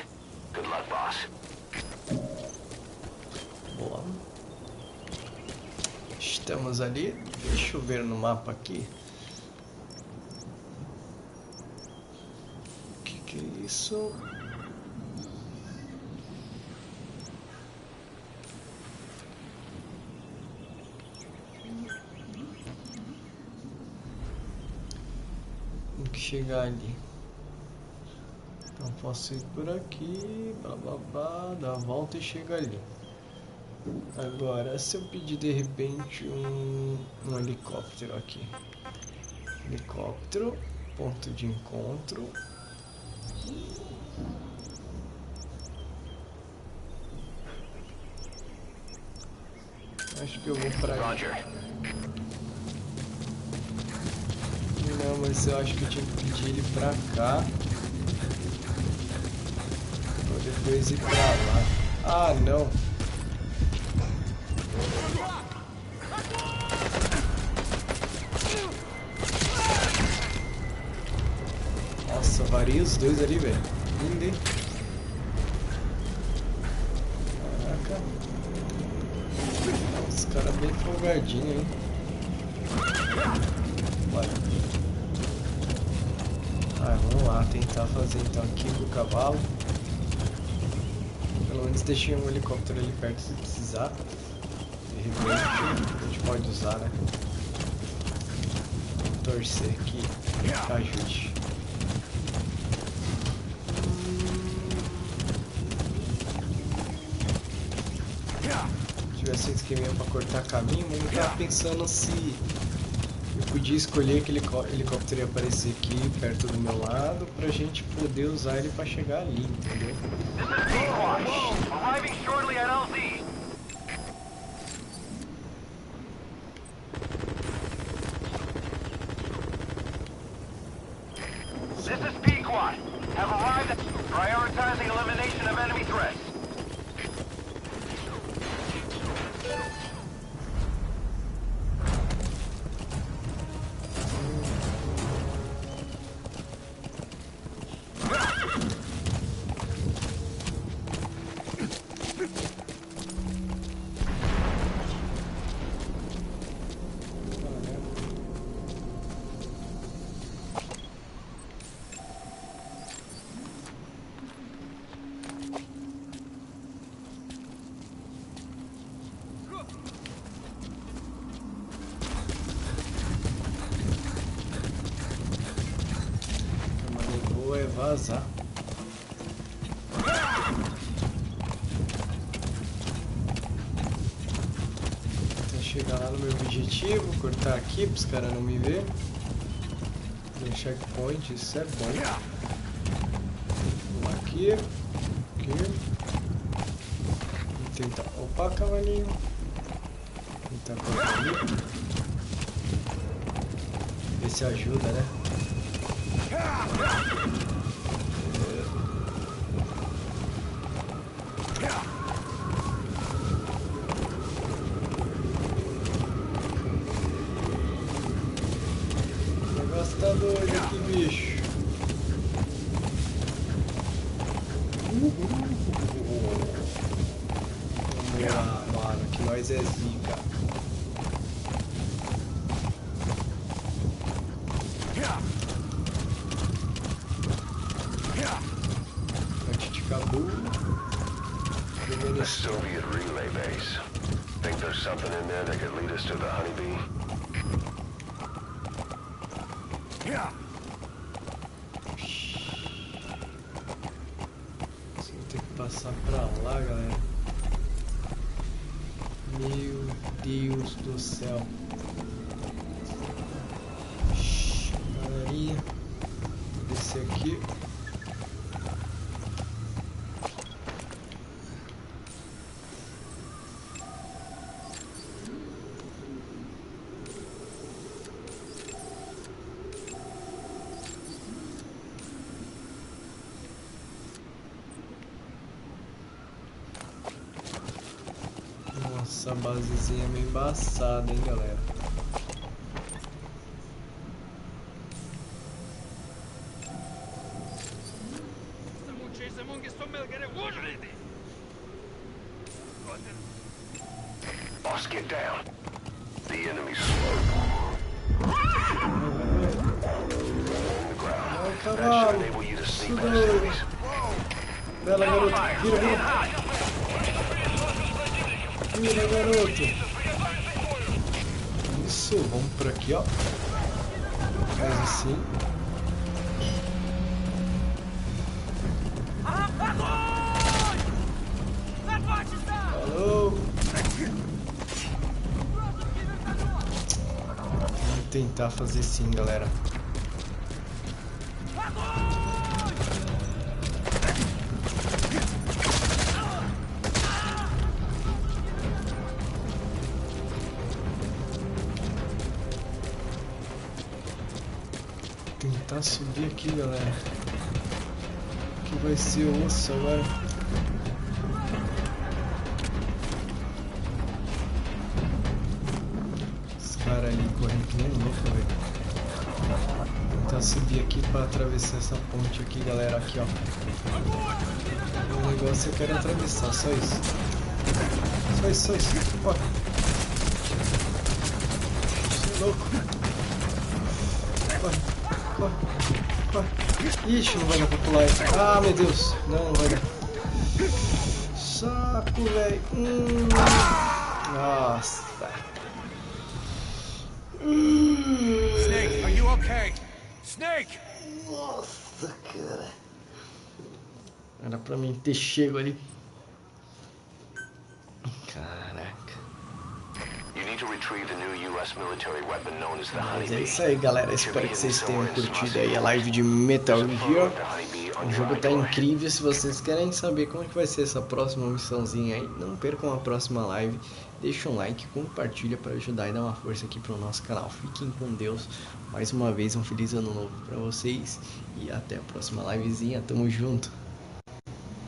Good luck, boss. Boa. Estamos ali. Deixa eu ver no mapa aqui. O que é isso? Chegar ali, então posso ir por aqui, blá blá blá, dar a volta e chegar ali. Agora, se eu pedir de repente um helicóptero aqui, helicóptero, ponto de encontro, acho que eu vou pra Roger. Não, mas eu acho que eu tinha que pedir ele pra cá pra depois ir pra lá. Ah, não. Nossa, varei os dois ali, velho. Lindo, hein? Caraca. Os caras bem folgadinhos, hein? Bora. Vamos lá, tentar fazer então aqui com o cavalo. Pelo menos deixei um helicóptero ali perto se precisar. De repente a gente pode usar, né? Vou torcer que ajude. Se tivesse um esqueminha pra cortar caminho, mas eu tava pensando se eu podia escolher que helicóptero ia aparecer aqui perto do meu lado pra gente poder usar ele pra chegar ali, entendeu? This is Pequod. Have arrived, prioritizing elimination of enemy threats. é vazar. Até chegar lá no meu objetivo, cortar aqui para os caras não me verem. Tem checkpoint, isso é bom. Vamos aqui. Aqui. Vou tentar. Opa, cavalinho. Tentar cortar ali. Ver se ajuda, né? O negócio tá doido aqui, bicho. Vamos lá, mano, que nós é zica. The Soviet relay base. Think there's something in there that could lead us to the honeybee? Vou ter que passar pra lá, galera. Meu Deus do céu. Galerinha, vou descer aqui. Essa basezinha é meio embaçada, hein, galera. Boss, get down. The enemy's slow. On the ground. That should enable you to sneak past enemies. Bela, garoto. Vira, vira. Vira, garoto. Isso, vamos por aqui, ó. Faz assim. Falou. Vamos tentar fazer sim, galera. Tentar subir aqui, galera. Que vai ser osso agora. Os caras ali correndo que nem louco, velho. Tentar subir aqui pra atravessar essa ponte aqui, galera. Aqui, ó. O negócio eu quero atravessar, só isso. Só isso, só isso. Ó. Você é louco. Corre. Corre, corre. Ixi, não vai dar pra pular. Ah, meu Deus. Não, não vai dar. Saco, velho. Nossa. Snake, are you okay? Snake! Nossa, cara. Era pra mim ter chego ali. Caraca. Mas é isso aí, galera. Espero que vocês tenham curtido aí a live de Metal Gear. O jogo tá incrível. Se vocês querem saber como é que vai ser essa próxima missãozinha aí, não percam a próxima live. Deixa um like, compartilha para ajudar e dar uma força aqui pro nosso canal. Fiquem com Deus. Mais uma vez, um feliz ano novo pra vocês. E até a próxima livezinha. Tamo junto.